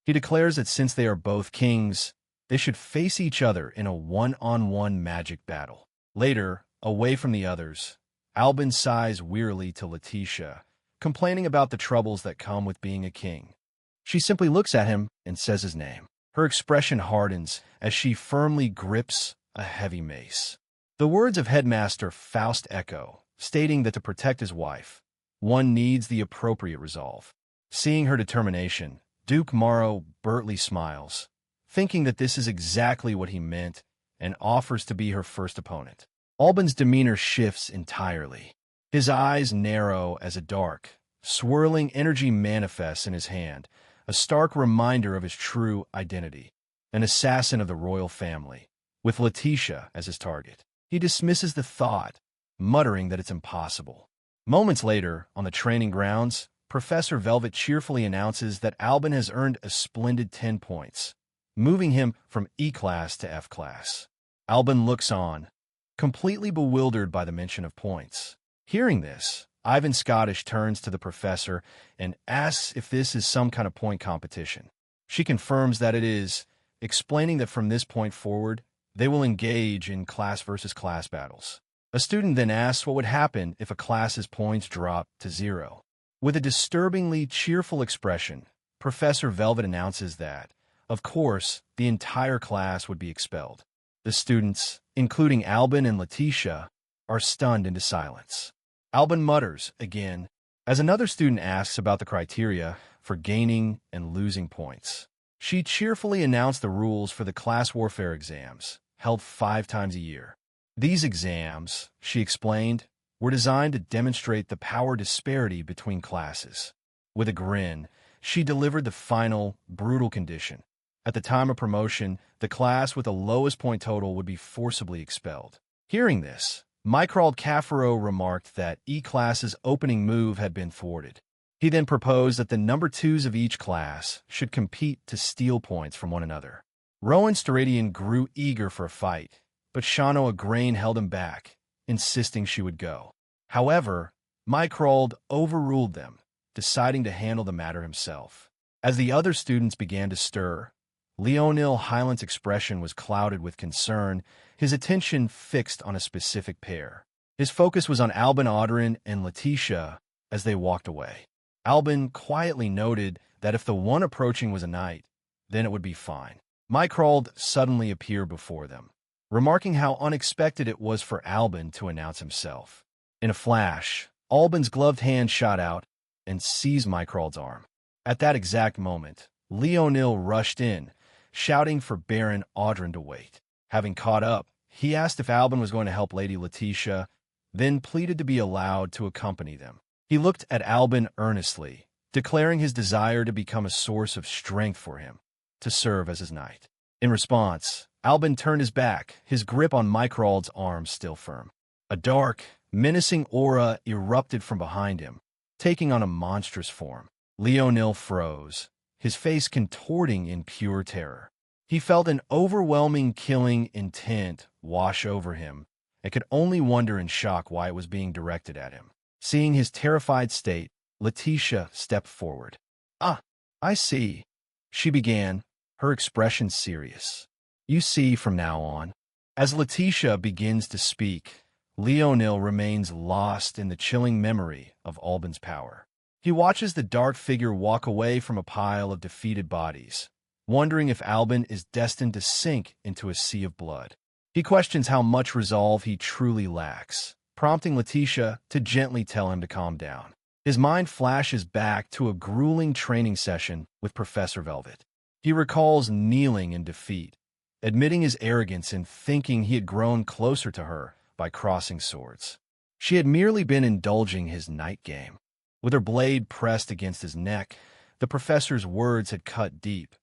He declares that since they are both kings, they should face each other in a one-on-one magic battle. Later, away from the others, Albin sighs wearily to Letitia, complaining about the troubles that come with being a king. She simply looks at him and says his name. Her expression hardens as she firmly grips a heavy mace. The words of Headmaster Faust echo, stating that to protect his wife, one needs the appropriate resolve. Seeing her determination, Duke Morrow Bertley smiles, thinking that this is exactly what he meant, and offers to be her first opponent. Albin's demeanor shifts entirely. His eyes narrow as a dark, swirling energy manifests in his hand, a stark reminder of his true identity, an assassin of the royal family, with Letitia as his target. He dismisses the thought, muttering that it's impossible. Moments later, on the training grounds, Professor Velvet cheerfully announces that Albin has earned a splendid 10 points, moving him from E-class to F-class. Albin looks on, completely bewildered by the mention of points. Hearing this, Ivan Scottish turns to the professor and asks if this is some kind of point competition. She confirms that it is, explaining that from this point forward, they will engage in class versus class battles. A student then asks what would happen if a class's points drop to 0. With a disturbingly cheerful expression, Professor Velvet announces that, of course, the entire class would be expelled. The students, including Albin and Letitia, are stunned into silence. Albin mutters, again, as another student asks about the criteria for gaining and losing points. She cheerfully announced the rules for the class warfare exams, held 5 times a year. These exams, she explained, were designed to demonstrate the power disparity between classes. With a grin, she delivered the final, brutal condition. At the time of promotion, the class with the lowest point total would be forcibly expelled. Hearing this, Mycrold Caffaro remarked that E-class's opening move had been thwarted. He then proposed that the number 2s of each class should compete to steal points from one another. Rowan Steradian grew eager for a fight, but Shano Agrain held him back, insisting she would go. However, Mycrold overruled them, deciding to handle the matter himself. As the other students began to stir, Leonil Highland's expression was clouded with concern, his attention fixed on a specific pair. His focus was on Albin Audrin and Letitia as they walked away. Albin quietly noted that if the one approaching was a knight, then it would be fine. Mycrold suddenly appeared before them, remarking how unexpected it was for Albin to announce himself. In a flash, Albin's gloved hand shot out and seized Mycrold's arm. At that exact moment, Leonil rushed in, shouting for Baron Audrin to wait. Having caught up, he asked if Albin was going to help Lady Letitia, then pleaded to be allowed to accompany them. He looked at Albin earnestly, declaring his desire to become a source of strength for him, to serve as his knight. In response, Albin turned his back, his grip on Mycrold's arm still firm. A dark, menacing aura erupted from behind him, taking on a monstrous form. Leonil froze, his face contorting in pure terror. He felt an overwhelming killing intent wash over him and could only wonder in shock why it was being directed at him. Seeing his terrified state, Letitia stepped forward. "Ah, I see," she began, her expression serious. "You see from now on." As Letitia begins to speak, Leonil remains lost in the chilling memory of Albin's power. He watches the dark figure walk away from a pile of defeated bodies, wondering if Albin is destined to sink into a sea of blood. He questions how much resolve he truly lacks, prompting Letitia to gently tell him to calm down. His mind flashes back to a grueling training session with Professor Velvet. He recalls kneeling in defeat, admitting his arrogance and thinking he had grown closer to her by crossing swords. She had merely been indulging his night game. With her blade pressed against his neck, the professor's words had cut deep.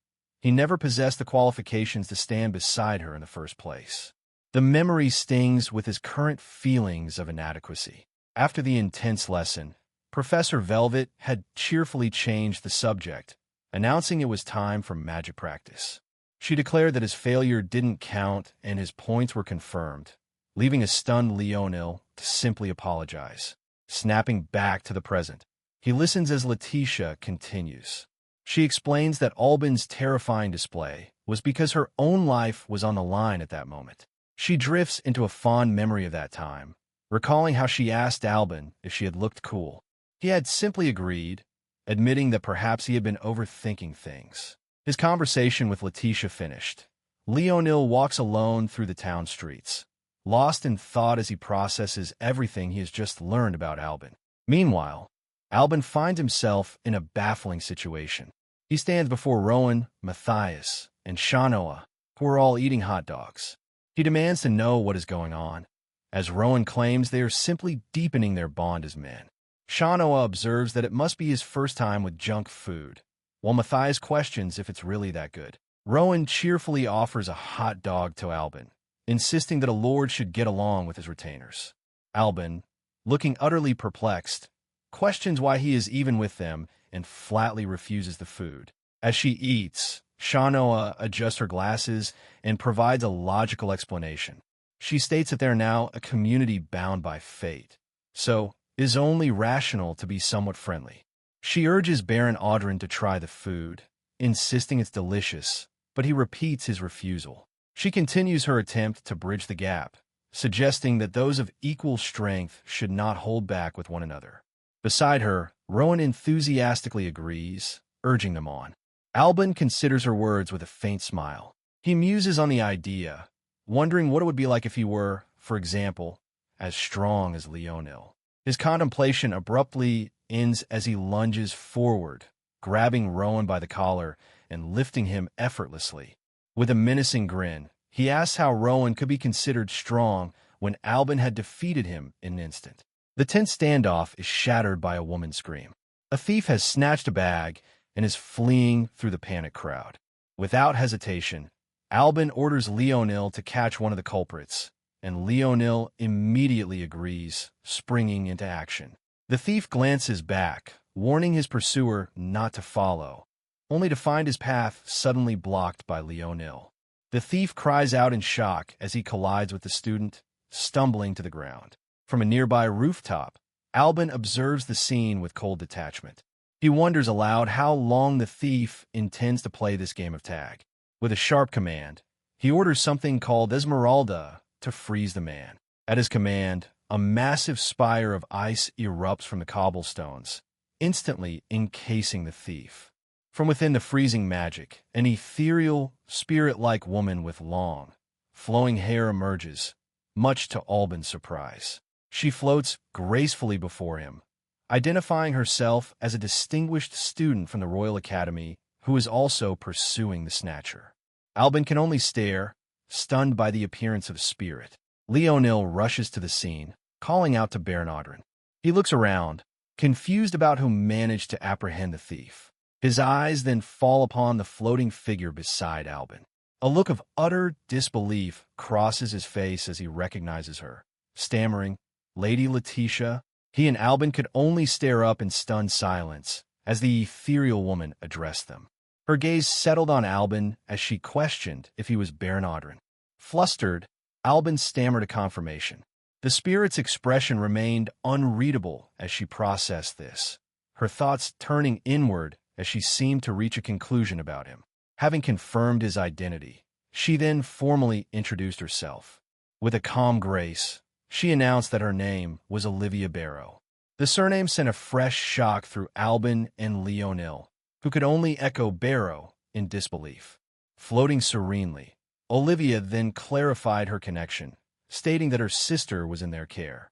He never possessed the qualifications to stand beside her in the first place. The memory stings with his current feelings of inadequacy. After the intense lesson, Professor Velvet had cheerfully changed the subject, announcing it was time for magic practice. She declared that his failure didn't count and his points were confirmed, leaving a stunned Leonil to simply apologize. Snapping back to the present, he listens as Letitia continues. She explains that Albin's terrifying display was because her own life was on the line at that moment. She drifts into a fond memory of that time, recalling how she asked Albin if she had looked cool. He had simply agreed, admitting that perhaps he had been overthinking things. His conversation with Letitia finished. Leonil walks alone through the town streets, lost in thought as he processes everything he has just learned about Albin. Meanwhile, Albin finds himself in a baffling situation. He stands before Rowan, Matthias, and Shanoa, who are all eating hot dogs. He demands to know what is going on, as Rowan claims they are simply deepening their bond as men. Shanoa observes that it must be his first time with junk food, while Matthias questions if it's really that good. Rowan cheerfully offers a hot dog to Albin, insisting that a lord should get along with his retainers. Albin, looking utterly perplexed, questions why he is even with them and flatly refuses the food. As she eats, Shanoa adjusts her glasses and provides a logical explanation. She states that they are now a community bound by fate, so it is only rational to be somewhat friendly. She urges Baron Audrin to try the food, insisting it's delicious, but he repeats his refusal. She continues her attempt to bridge the gap, suggesting that those of equal strength should not hold back with one another. Beside her, Rowan enthusiastically agrees, urging them on. Albin considers her words with a faint smile. He muses on the idea, wondering what it would be like if he were, for example, as strong as Leonil. His contemplation abruptly ends as he lunges forward, grabbing Rowan by the collar and lifting him effortlessly. With a menacing grin, he asks how Rowan could be considered strong when Albin had defeated him in an instant. The tense standoff is shattered by a woman's scream. A thief has snatched a bag and is fleeing through the panicked crowd. Without hesitation, Albin orders Leonil to catch one of the culprits, and Leonil immediately agrees, springing into action. The thief glances back, warning his pursuer not to follow, only to find his path suddenly blocked by Leonil. The thief cries out in shock as he collides with the student, stumbling to the ground. From a nearby rooftop, Albin observes the scene with cold detachment. He wonders aloud how long the thief intends to play this game of tag. With a sharp command, he orders something called Esmeralda to freeze the man. At his command, a massive spire of ice erupts from the cobblestones, instantly encasing the thief. From within the freezing magic, an ethereal, spirit-like woman with long, flowing hair emerges, much to Albin's surprise. She floats gracefully before him, identifying herself as a distinguished student from the Royal Academy who is also pursuing the Snatcher. Albin can only stare, stunned by the appearance of Spirit. Leonil rushes to the scene, calling out to Bernardin. He looks around, confused about who managed to apprehend the thief. His eyes then fall upon the floating figure beside Albin. A look of utter disbelief crosses his face as he recognizes her. Stammering, "Lady Letitia," he and Albin could only stare up in stunned silence as the ethereal woman addressed them. Her gaze settled on Albin as she questioned if he was Bernardin. Flustered, Albin stammered a confirmation. The spirit's expression remained unreadable as she processed this, her thoughts turning inward as she seemed to reach a conclusion about him. Having confirmed his identity, she then formally introduced herself. With a calm grace, she announced that her name was Olivia Barrow. The surname sent a fresh shock through Albin and Leonil, who could only echo Barrow in disbelief. Floating serenely, Olivia then clarified her connection, stating that her sister was in their care.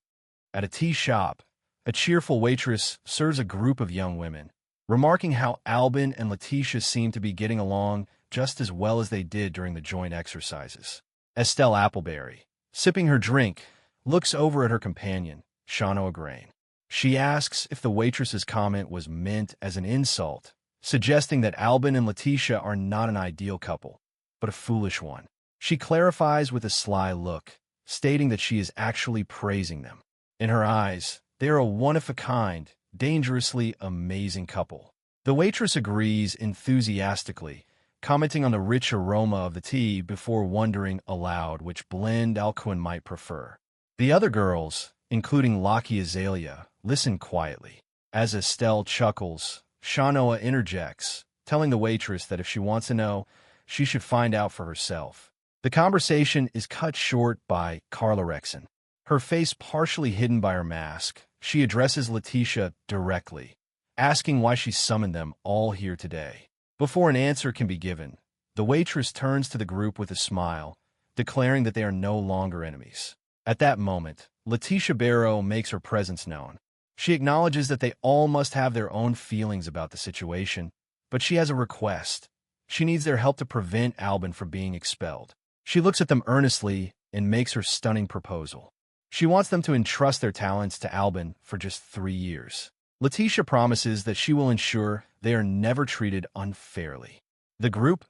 At a tea shop, a cheerful waitress serves a group of young women, remarking how Albin and Letitia seemed to be getting along just as well as they did during the joint exercises. Estelle Appleberry, sipping her drink, looks over at her companion, Shano Agrain. She asks if the waitress's comment was meant as an insult, suggesting that Albin and Letitia are not an ideal couple, but a foolish one. She clarifies with a sly look, stating that she is actually praising them. In her eyes, they are a one-of-a-kind, dangerously amazing couple. The waitress agrees enthusiastically, commenting on the rich aroma of the tea before wondering aloud which blend Alcuin might prefer. The other girls, including Lucky Azalea, listen quietly. As Estelle chuckles, Shanoa interjects, telling the waitress that if she wants to know, she should find out for herself. The conversation is cut short by Carla Rexon. Her face partially hidden by her mask, she addresses Letitia directly, asking why she summoned them all here today. Before an answer can be given, the waitress turns to the group with a smile, declaring that they are no longer enemies. At that moment, Letitia Barrow makes her presence known. She acknowledges that they all must have their own feelings about the situation, but she has a request. She needs their help to prevent Albin from being expelled. She looks at them earnestly and makes her stunning proposal. She wants them to entrust their talents to Albin for just 3 years. Letitia promises that she will ensure they are never treated unfairly. The group,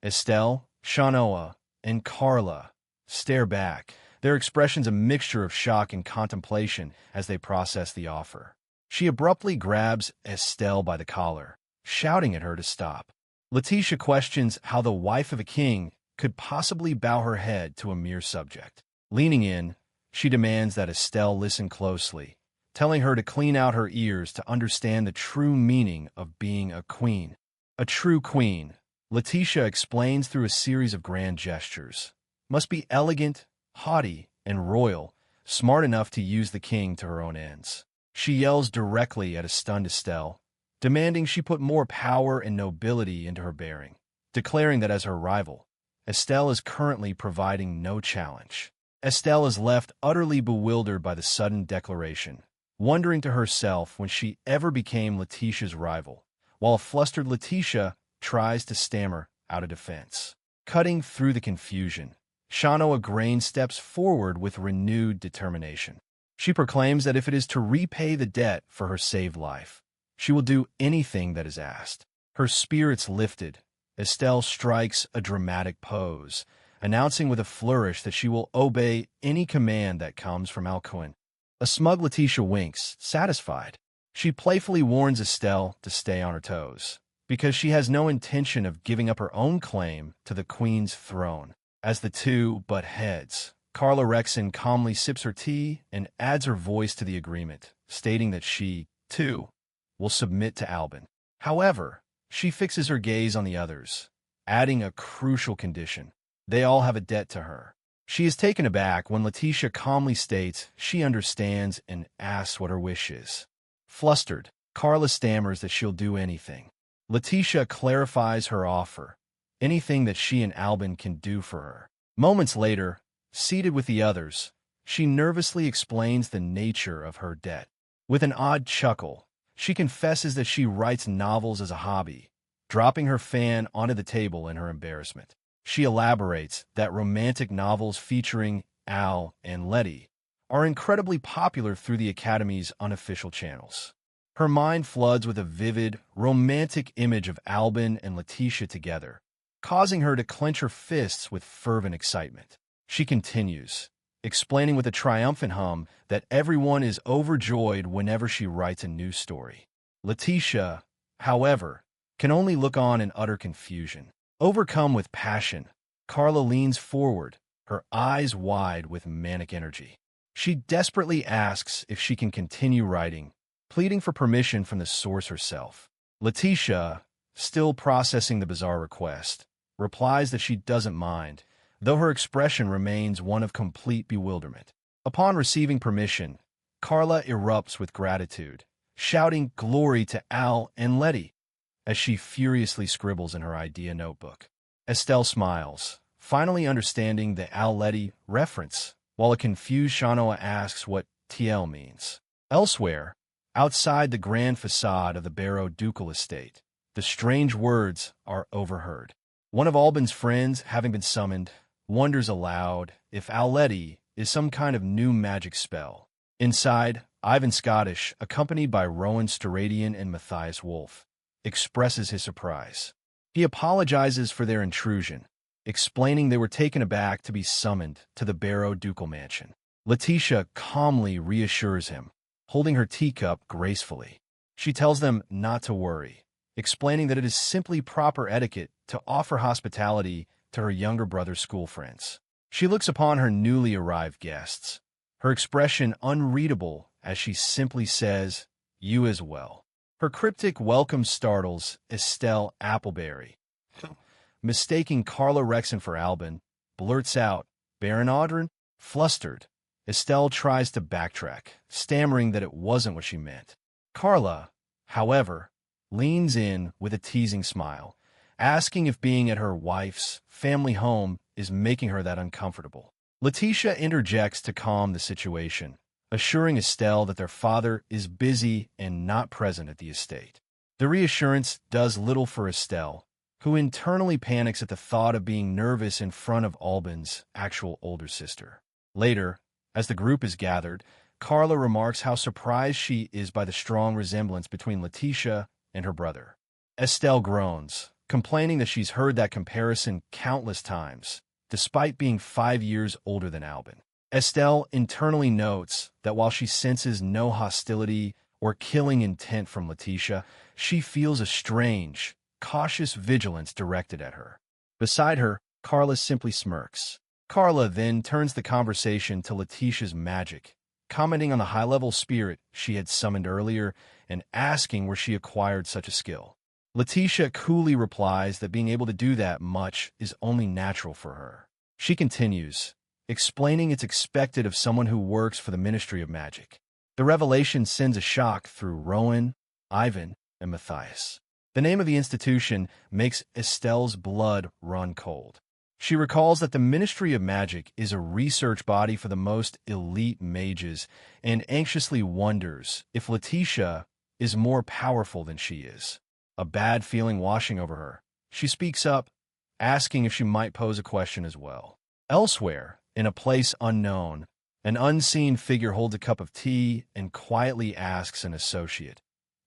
Estelle, Shanoa, and Carla, stare back, their expressions a mixture of shock and contemplation as they process the offer. She abruptly grabs Estelle by the collar, shouting at her to stop. Letitia questions how the wife of a king could possibly bow her head to a mere subject. Leaning in, she demands that Estelle listen closely, telling her to clean out her ears to understand the true meaning of being a queen. A true queen, Letitia explains through a series of grand gestures, must be elegant, haughty, and royal, smart enough to use the king to her own ends. She yells directly at a stunned Estelle, demanding she put more power and nobility into her bearing, declaring that as her rival, Estelle is currently providing no challenge. Estelle is left utterly bewildered by the sudden declaration, wondering to herself when she ever became Letitia's rival, while a flustered Letitia tries to stammer out a defense. Cutting through the confusion, Shano Agrain steps forward with renewed determination. She proclaims that if it is to repay the debt for her saved life, she will do anything that is asked. Her spirits lifted, Estelle strikes a dramatic pose, announcing with a flourish that she will obey any command that comes from Alcuin. A smug Letitia winks, satisfied. She playfully warns Estelle to stay on her toes, because she has no intention of giving up her own claim to the queen's throne. As the two butt heads, Carla Rexon calmly sips her tea and adds her voice to the agreement, stating that she, too, will submit to Albin. However, she fixes her gaze on the others, adding a crucial condition. They all have a debt to her. She is taken aback when Letitia calmly states she understands and asks what her wish is. Flustered, Carla stammers that she'll do anything. Letitia clarifies her offer, anything that she and Albin can do for her. Moments later, seated with the others, she nervously explains the nature of her debt. With an odd chuckle, she confesses that she writes novels as a hobby, dropping her fan onto the table in her embarrassment. She elaborates that romantic novels featuring Al and Letty are incredibly popular through the Academy's unofficial channels. Her mind floods with a vivid, romantic image of Albin and Letitia together, causing her to clench her fists with fervent excitement. She continues, explaining with a triumphant hum that everyone is overjoyed whenever she writes a new story. Letitia, however, can only look on in utter confusion. Overcome with passion, Carla leans forward, her eyes wide with manic energy. She desperately asks if she can continue writing, pleading for permission from the source herself. Letitia, still processing the bizarre request, replies that she doesn't mind, though her expression remains one of complete bewilderment. Upon receiving permission, Carla erupts with gratitude, shouting glory to Al and Letty as she furiously scribbles in her idea notebook. Estelle smiles, finally understanding the Al-Letty reference, while a confused Shanoa asks what TL means. Elsewhere, outside the grand facade of the Barrow ducal estate, the strange words are overheard. One of Albin's friends, having been summoned, wonders aloud if Al-Letty is some kind of new magic spell. Inside, Ivan Scottish, accompanied by Rowan Storadian and Matthias Wolfe, expresses his surprise. He apologizes for their intrusion, explaining they were taken aback to be summoned to the Barrow ducal mansion. Letitia calmly reassures him, holding her teacup gracefully. She tells them not to worry, explaining that it is simply proper etiquette to offer hospitality to her younger brother's school friends. She looks upon her newly arrived guests, her expression unreadable as she simply says, "You as well." Her cryptic welcome startles Estelle Appleberry. Mistaking Carla Rexon for Albin, blurts out, "Baron Audrin?" Flustered, Estelle tries to backtrack, stammering that it wasn't what she meant. Carla, however, leans in with a teasing smile, asking if being at her wife's family home is making her that uncomfortable. Letitia interjects to calm the situation, assuring Estelle that their father is busy and not present at the estate. The reassurance does little for Estelle, who internally panics at the thought of being nervous in front of Albin's actual older sister. Later, as the group is gathered, Carla remarks how surprised she is by the strong resemblance between Letitia and her brother. Estelle groans, complaining that she's heard that comparison countless times, despite being 5 years older than Albin. Estelle internally notes that while she senses no hostility or killing intent from Letitia, she feels a strange, cautious vigilance directed at her. Beside her, Carla simply smirks. Carla then turns the conversation to Letitia's magic, commenting on the high-level spirit she had summoned earlier and asking where she acquired such a skill. Letitia coolly replies that being able to do that much is only natural for her. She continues, explaining it's expected of someone who works for the Ministry of Magic. The revelation sends a shock through Rowan, Ivan, and Matthias. The name of the institution makes Estelle's blood run cold. She recalls that the Ministry of Magic is a research body for the most elite mages and anxiously wonders if Letitia is more powerful than she is. A bad feeling washing over her, she speaks up, asking if she might pose a question as well. Elsewhere, in a place unknown, an unseen figure holds a cup of tea and quietly asks an associate,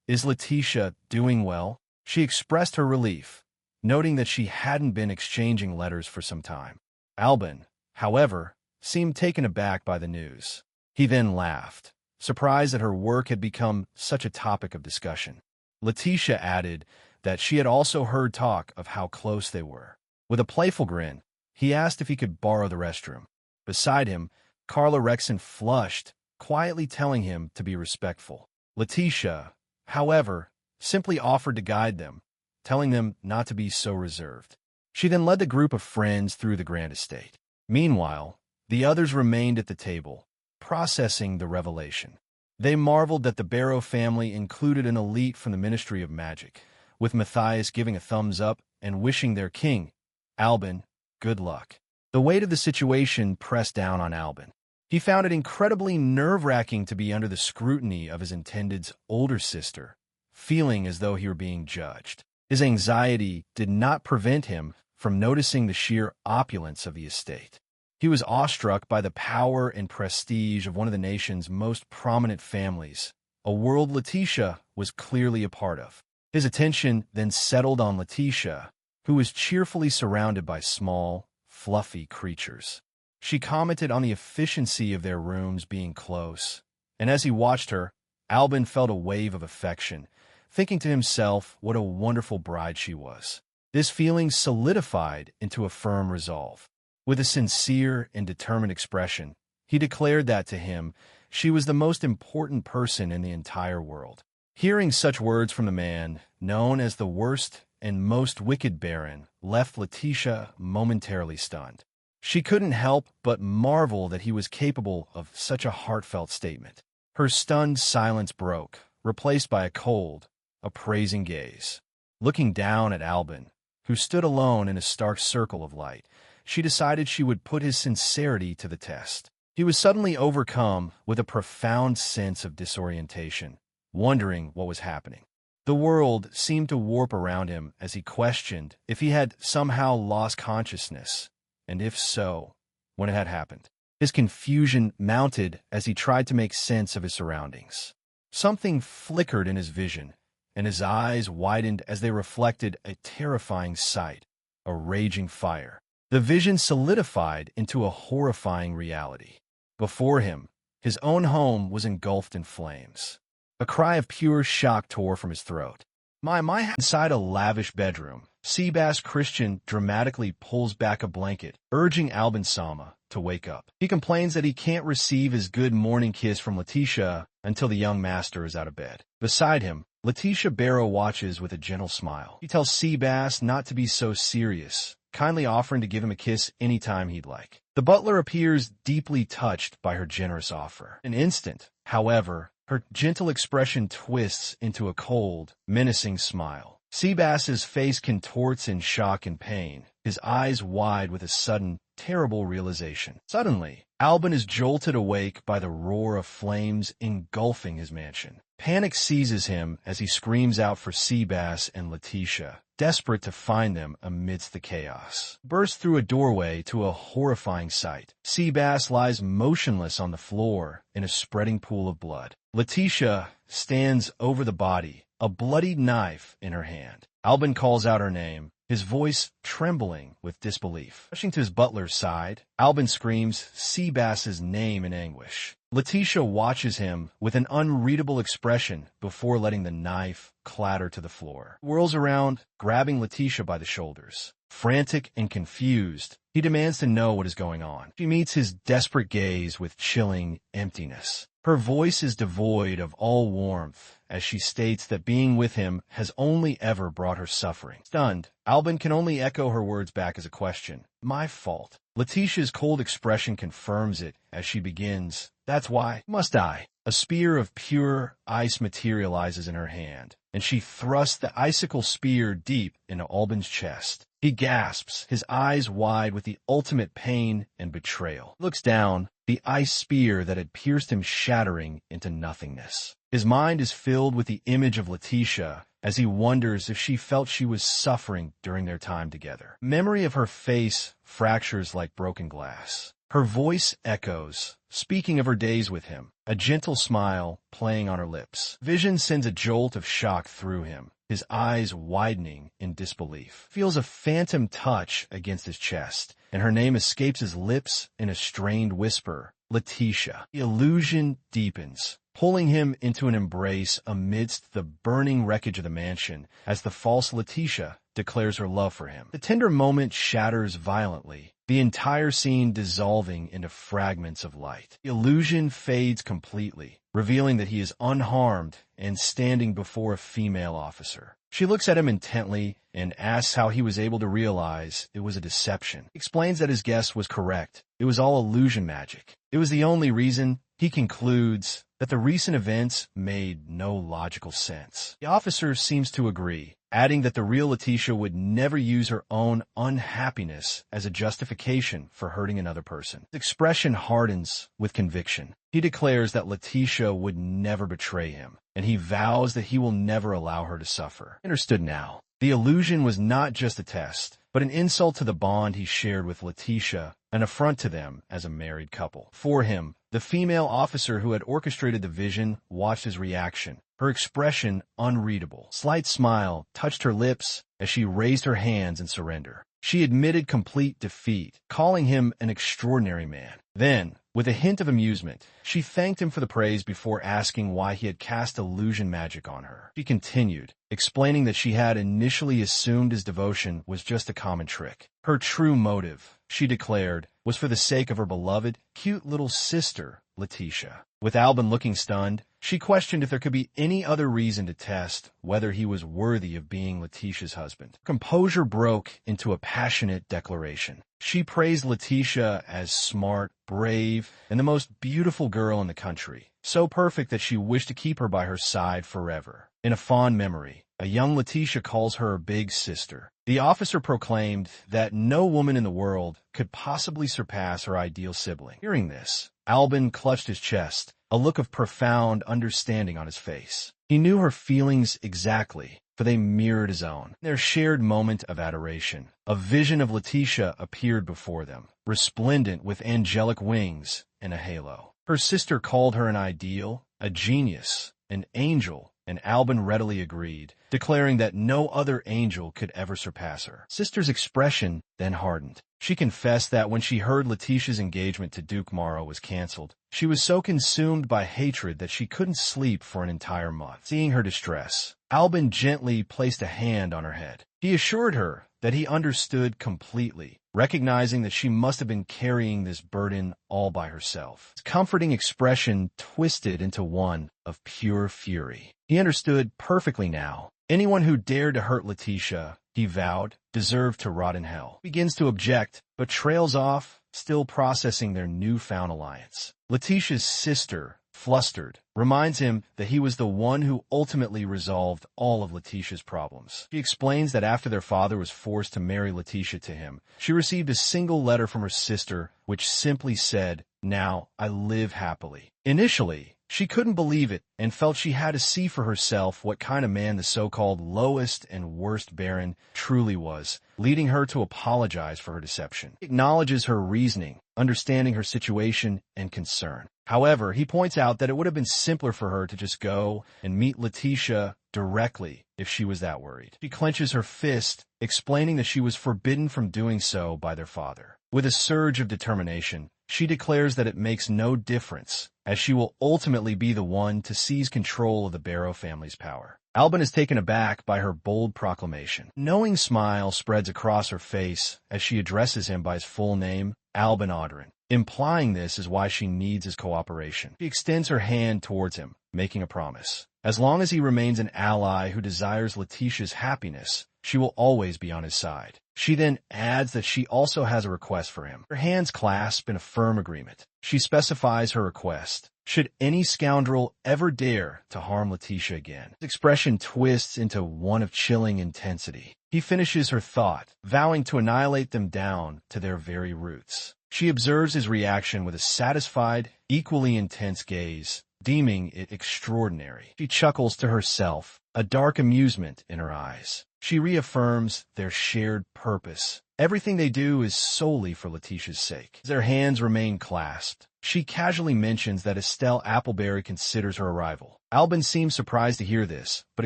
"Is Letitia doing well?" She expressed her relief, noting that she hadn't been exchanging letters for some time. Albin, however, seemed taken aback by the news. He then laughed, surprised that her work had become such a topic of discussion. Letitia added that she had also heard talk of how close they were. With a playful grin, he asked if he could borrow the restroom. Beside him, Carla Rexon flushed, quietly telling him to be respectful. Letitia, however, simply offered to guide them, telling them not to be so reserved. She then led the group of friends through the grand estate. Meanwhile, the others remained at the table, processing the revelation. They marveled that the Barrow family included an elite from the Ministry of Magic, with Matthias giving a thumbs up and wishing their king, Albin, good luck. The weight of the situation pressed down on Albin. He found it incredibly nerve-wracking to be under the scrutiny of his intended's older sister, feeling as though he were being judged. His anxiety did not prevent him from noticing the sheer opulence of the estate. He was awestruck by the power and prestige of one of the nation's most prominent families, a world Letitia was clearly a part of. His attention then settled on Letitia, who was cheerfully surrounded by small, fluffy creatures. She commented on the efficiency of their rooms being close, and as he watched her, Albin felt a wave of affection, thinking to himself what a wonderful bride she was. This feeling solidified into a firm resolve. With a sincere and determined expression, he declared that to him, she was the most important person in the entire world. Hearing such words from the man, known as the worst and most wicked baron, left Letitia momentarily stunned. She couldn't help but marvel that he was capable of such a heartfelt statement. Her stunned silence broke, replaced by a cold, appraising gaze. Looking down at Albin, who stood alone in a stark circle of light, she decided she would put his sincerity to the test. He was suddenly overcome with a profound sense of disorientation, wondering what was happening. The world seemed to warp around him as he questioned if he had somehow lost consciousness, and if so, when it had happened. His confusion mounted as he tried to make sense of his surroundings. Something flickered in his vision, and his eyes widened as they reflected a terrifying sight, a raging fire. The vision solidified into a horrifying reality. Before him, his own home was engulfed in flames. A cry of pure shock tore from his throat. Inside a lavish bedroom, Seabass Christian dramatically pulls back a blanket, urging Albin Sama to wake up. He complains that he can't receive his good morning kiss from Letitia until the young master is out of bed. Beside him, Letitia Barrow watches with a gentle smile. He tells Seabass not to be so serious, kindly offering to give him a kiss anytime he'd like. The butler appears deeply touched by her generous offer. An instant, however, her gentle expression twists into a cold, menacing smile. Seabass's face contorts in shock and pain, his eyes wide with a sudden, terrible realization. Suddenly, Albin is jolted awake by the roar of flames engulfing his mansion. Panic seizes him as he screams out for Seabass and Letitia, desperate to find them amidst the chaos. Bursts through a doorway to a horrifying sight. Seabass lies motionless on the floor in a spreading pool of blood. Letitia stands over the body, a bloodied knife in her hand. Albin calls out her name, his voice trembling with disbelief. Rushing to his butler's side, Albin screams Seabass's name in anguish. Letitia watches him with an unreadable expression before letting the knife clatter to the floor. He whirls around, grabbing Letitia by the shoulders. Frantic and confused, he demands to know what is going on. She meets his desperate gaze with chilling emptiness. Her voice is devoid of all warmth as she states that being with him has only ever brought her suffering. Stunned, Albin can only echo her words back as a question. My fault. Letitia's cold expression confirms it as she begins, that's why must I. A spear of pure ice materializes in her hand, and she thrusts the icicle spear deep into Albin's chest. He gasps, his eyes wide with the ultimate pain and betrayal. He looks down, the ice spear that had pierced him shattering into nothingness. His mind is filled with the image of Letitia as he wonders if she felt she was suffering during their time together. Memory of her face fractures like broken glass. Her voice echoes, speaking of her days with him, a gentle smile playing on her lips. Vision sends a jolt of shock through him, his eyes widening in disbelief. Feels a phantom touch against his chest, and her name escapes his lips in a strained whisper, Letitia. The illusion deepens, pulling him into an embrace amidst the burning wreckage of the mansion as the false Letitia declares her love for him. The tender moment shatters violently, the entire scene dissolving into fragments of light. The illusion fades completely, revealing that he is unharmed and standing before a female officer. She looks at him intently and asks how he was able to realize it was a deception. He explains that his guess was correct. It was all illusion magic. It was the only reason. He concludes that the recent events made no logical sense. The officer seems to agree, adding that the real Letitia would never use her own unhappiness as a justification for hurting another person. His expression hardens with conviction. He declares that Letitia would never betray him, and he vows that he will never allow her to suffer. He understood now. The illusion was not just a test, but an insult to the bond he shared with Letitia, an affront to them as a married couple. For him, the female officer who had orchestrated the vision watched his reaction, her expression unreadable. Slight smile touched her lips as she raised her hands in surrender. She admitted complete defeat, calling him an extraordinary man. Then, with a hint of amusement, she thanked him for the praise before asking why he had cast illusion magic on her. She continued, explaining that she had initially assumed his devotion was just a common trick. Her true motive, she declared, was for the sake of her beloved, cute little sister, Letitia. With Albin looking stunned, she questioned if there could be any other reason to test whether he was worthy of being Letitia's husband. Composure broke into a passionate declaration. She praised Letitia as smart, brave, and the most beautiful girl in the country, so perfect that she wished to keep her by her side forever. In a fond memory, a young Letitia calls her big sister. The officer proclaimed that no woman in the world could possibly surpass her ideal sibling. Hearing this, Albin clutched his chest, a look of profound understanding on his face. He knew her feelings exactly, for they mirrored his own. In their shared moment of adoration, a vision of Letitia appeared before them, resplendent with angelic wings and a halo. Her sister called her an ideal, a genius, an angel, and Albin readily agreed, declaring that no other angel could ever surpass her. Sister's expression then hardened. She confessed that when she heard Letitia's engagement to Duke Morrow was canceled, she was so consumed by hatred that she couldn't sleep for an entire month. Seeing her distress, Albin gently placed a hand on her head. He assured her that he understood completely, recognizing that she must have been carrying this burden all by herself. His comforting expression twisted into one of pure fury. He understood perfectly now. Anyone who dared to hurt Letitia, he vowed, deserved to rot in hell. He begins to object, but trails off, still processing their newfound alliance. Letitia's sister, flustered, reminds him that he was the one who ultimately resolved all of Letitia's problems. She explains that after their father was forced to marry Letitia to him, she received a single letter from her sister which simply said, "Now I live happily." Initially, she couldn't believe it and felt she had to see for herself what kind of man the so-called lowest and worst baron truly was, leading her to apologize for her deception. He acknowledges her reasoning, understanding her situation and concern. However, he points out that it would have been simpler for her to just go and meet Letitia directly if she was that worried. She clenches her fist, explaining that she was forbidden from doing so by their father. With a surge of determination, she declares that it makes no difference, as she will ultimately be the one to seize control of the Barrow family's power. Albin is taken aback by her bold proclamation. A knowing smile spreads across her face as she addresses him by his full name, Albin Audrin. Implying this is why she needs his cooperation. She extends her hand towards him, making a promise. As long as he remains an ally who desires Letitia's happiness, she will always be on his side. She then adds that she also has a request for him. Her hands clasp in a firm agreement. She specifies her request. Should any scoundrel ever dare to harm Letitia again? His expression twists into one of chilling intensity. He finishes her thought, vowing to annihilate them down to their very roots. She observes his reaction with a satisfied, equally intense gaze, deeming it extraordinary. She chuckles to herself, a dark amusement in her eyes. She reaffirms their shared purpose. Everything they do is solely for Letitia's sake. As their hands remain clasped, she casually mentions that Estelle Appleberry considers her arrival. Albin seems surprised to hear this, but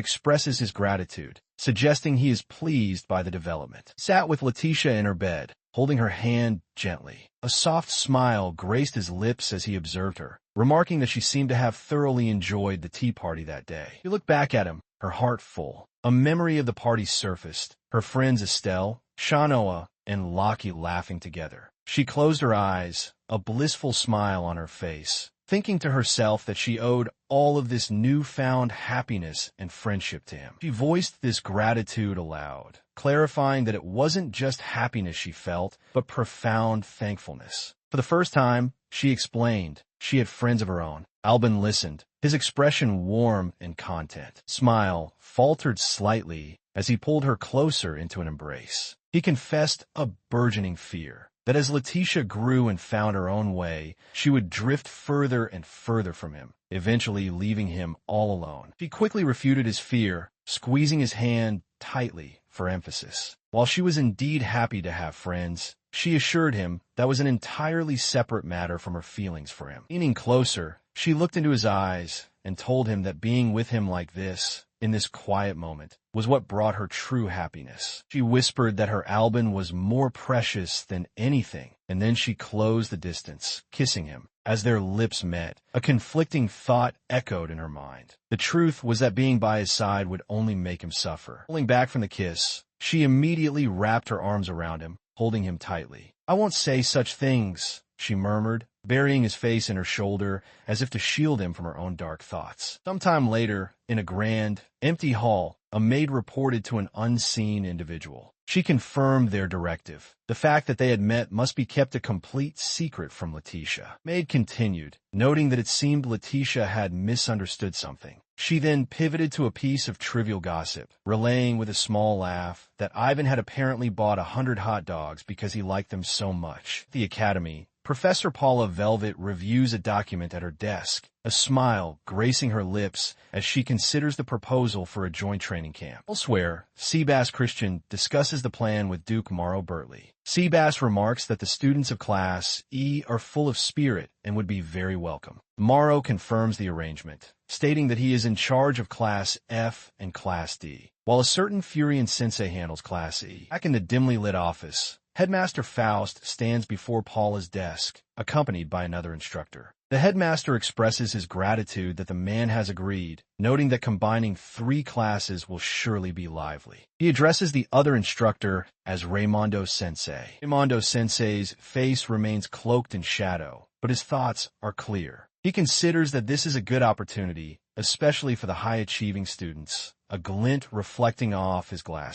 expresses his gratitude, suggesting he is pleased by the development. He sat with Letitia in her bed, holding her hand gently. A soft smile graced his lips as he observed her, remarking that she seemed to have thoroughly enjoyed the tea party that day. She looked back at him, her heart full. A memory of the party surfaced, her friends Estelle, Shanoa, and Lockie laughing together. She closed her eyes, a blissful smile on her face, thinking to herself that she owed all of this newfound happiness and friendship to him. She voiced this gratitude aloud, clarifying that it wasn't just happiness she felt, but profound thankfulness. For the first time, she explained, she had friends of her own. Albin listened, his expression warm and content. Smile faltered slightly as he pulled her closer into an embrace. He confessed a burgeoning fear that as Letitia grew and found her own way, she would drift further and further from him, eventually leaving him all alone. She quickly refuted his fear, squeezing his hand tightly for emphasis. While she was indeed happy to have friends, she assured him that was an entirely separate matter from her feelings for him. Leaning closer, she looked into his eyes and told him that being with him like this, in this quiet moment, was what brought her true happiness. She whispered that her Albin was more precious than anything, and then she closed the distance, kissing him. As their lips met, a conflicting thought echoed in her mind. The truth was that being by his side would only make him suffer. Pulling back from the kiss, she immediately wrapped her arms around him, holding him tightly. "I won't say such things," she murmured, burying his face in her shoulder as if to shield him from her own dark thoughts. Sometime later, in a grand, empty hall, a maid reported to an unseen individual. She confirmed their directive. The fact that they had met must be kept a complete secret from Letitia. Maid continued, noting that it seemed Letitia had misunderstood something. She then pivoted to a piece of trivial gossip, relaying with a small laugh that Ivan had apparently bought 100 hot dogs because he liked them so much. At the academy, Professor Paula Velvet reviews a document at her desk, a smile gracing her lips as she considers the proposal for a joint training camp. Elsewhere, Seabass Christian discusses the plan with Duke Morrow Bertley. Seabass remarks that the students of Class E are full of spirit and would be very welcome. Morrow confirms the arrangement, stating that he is in charge of Class F and Class D, while a certain Furian sensei handles Class E. Back in the dimly lit office, Headmaster Faust stands before Paula's desk, accompanied by another instructor. The headmaster expresses his gratitude that the man has agreed, noting that combining 3 classes will surely be lively. He addresses the other instructor as Raimondo Sensei. Raimondo Sensei's face remains cloaked in shadow, but his thoughts are clear. He considers that this is a good opportunity, especially for the high-achieving students, a glint reflecting off his glasses.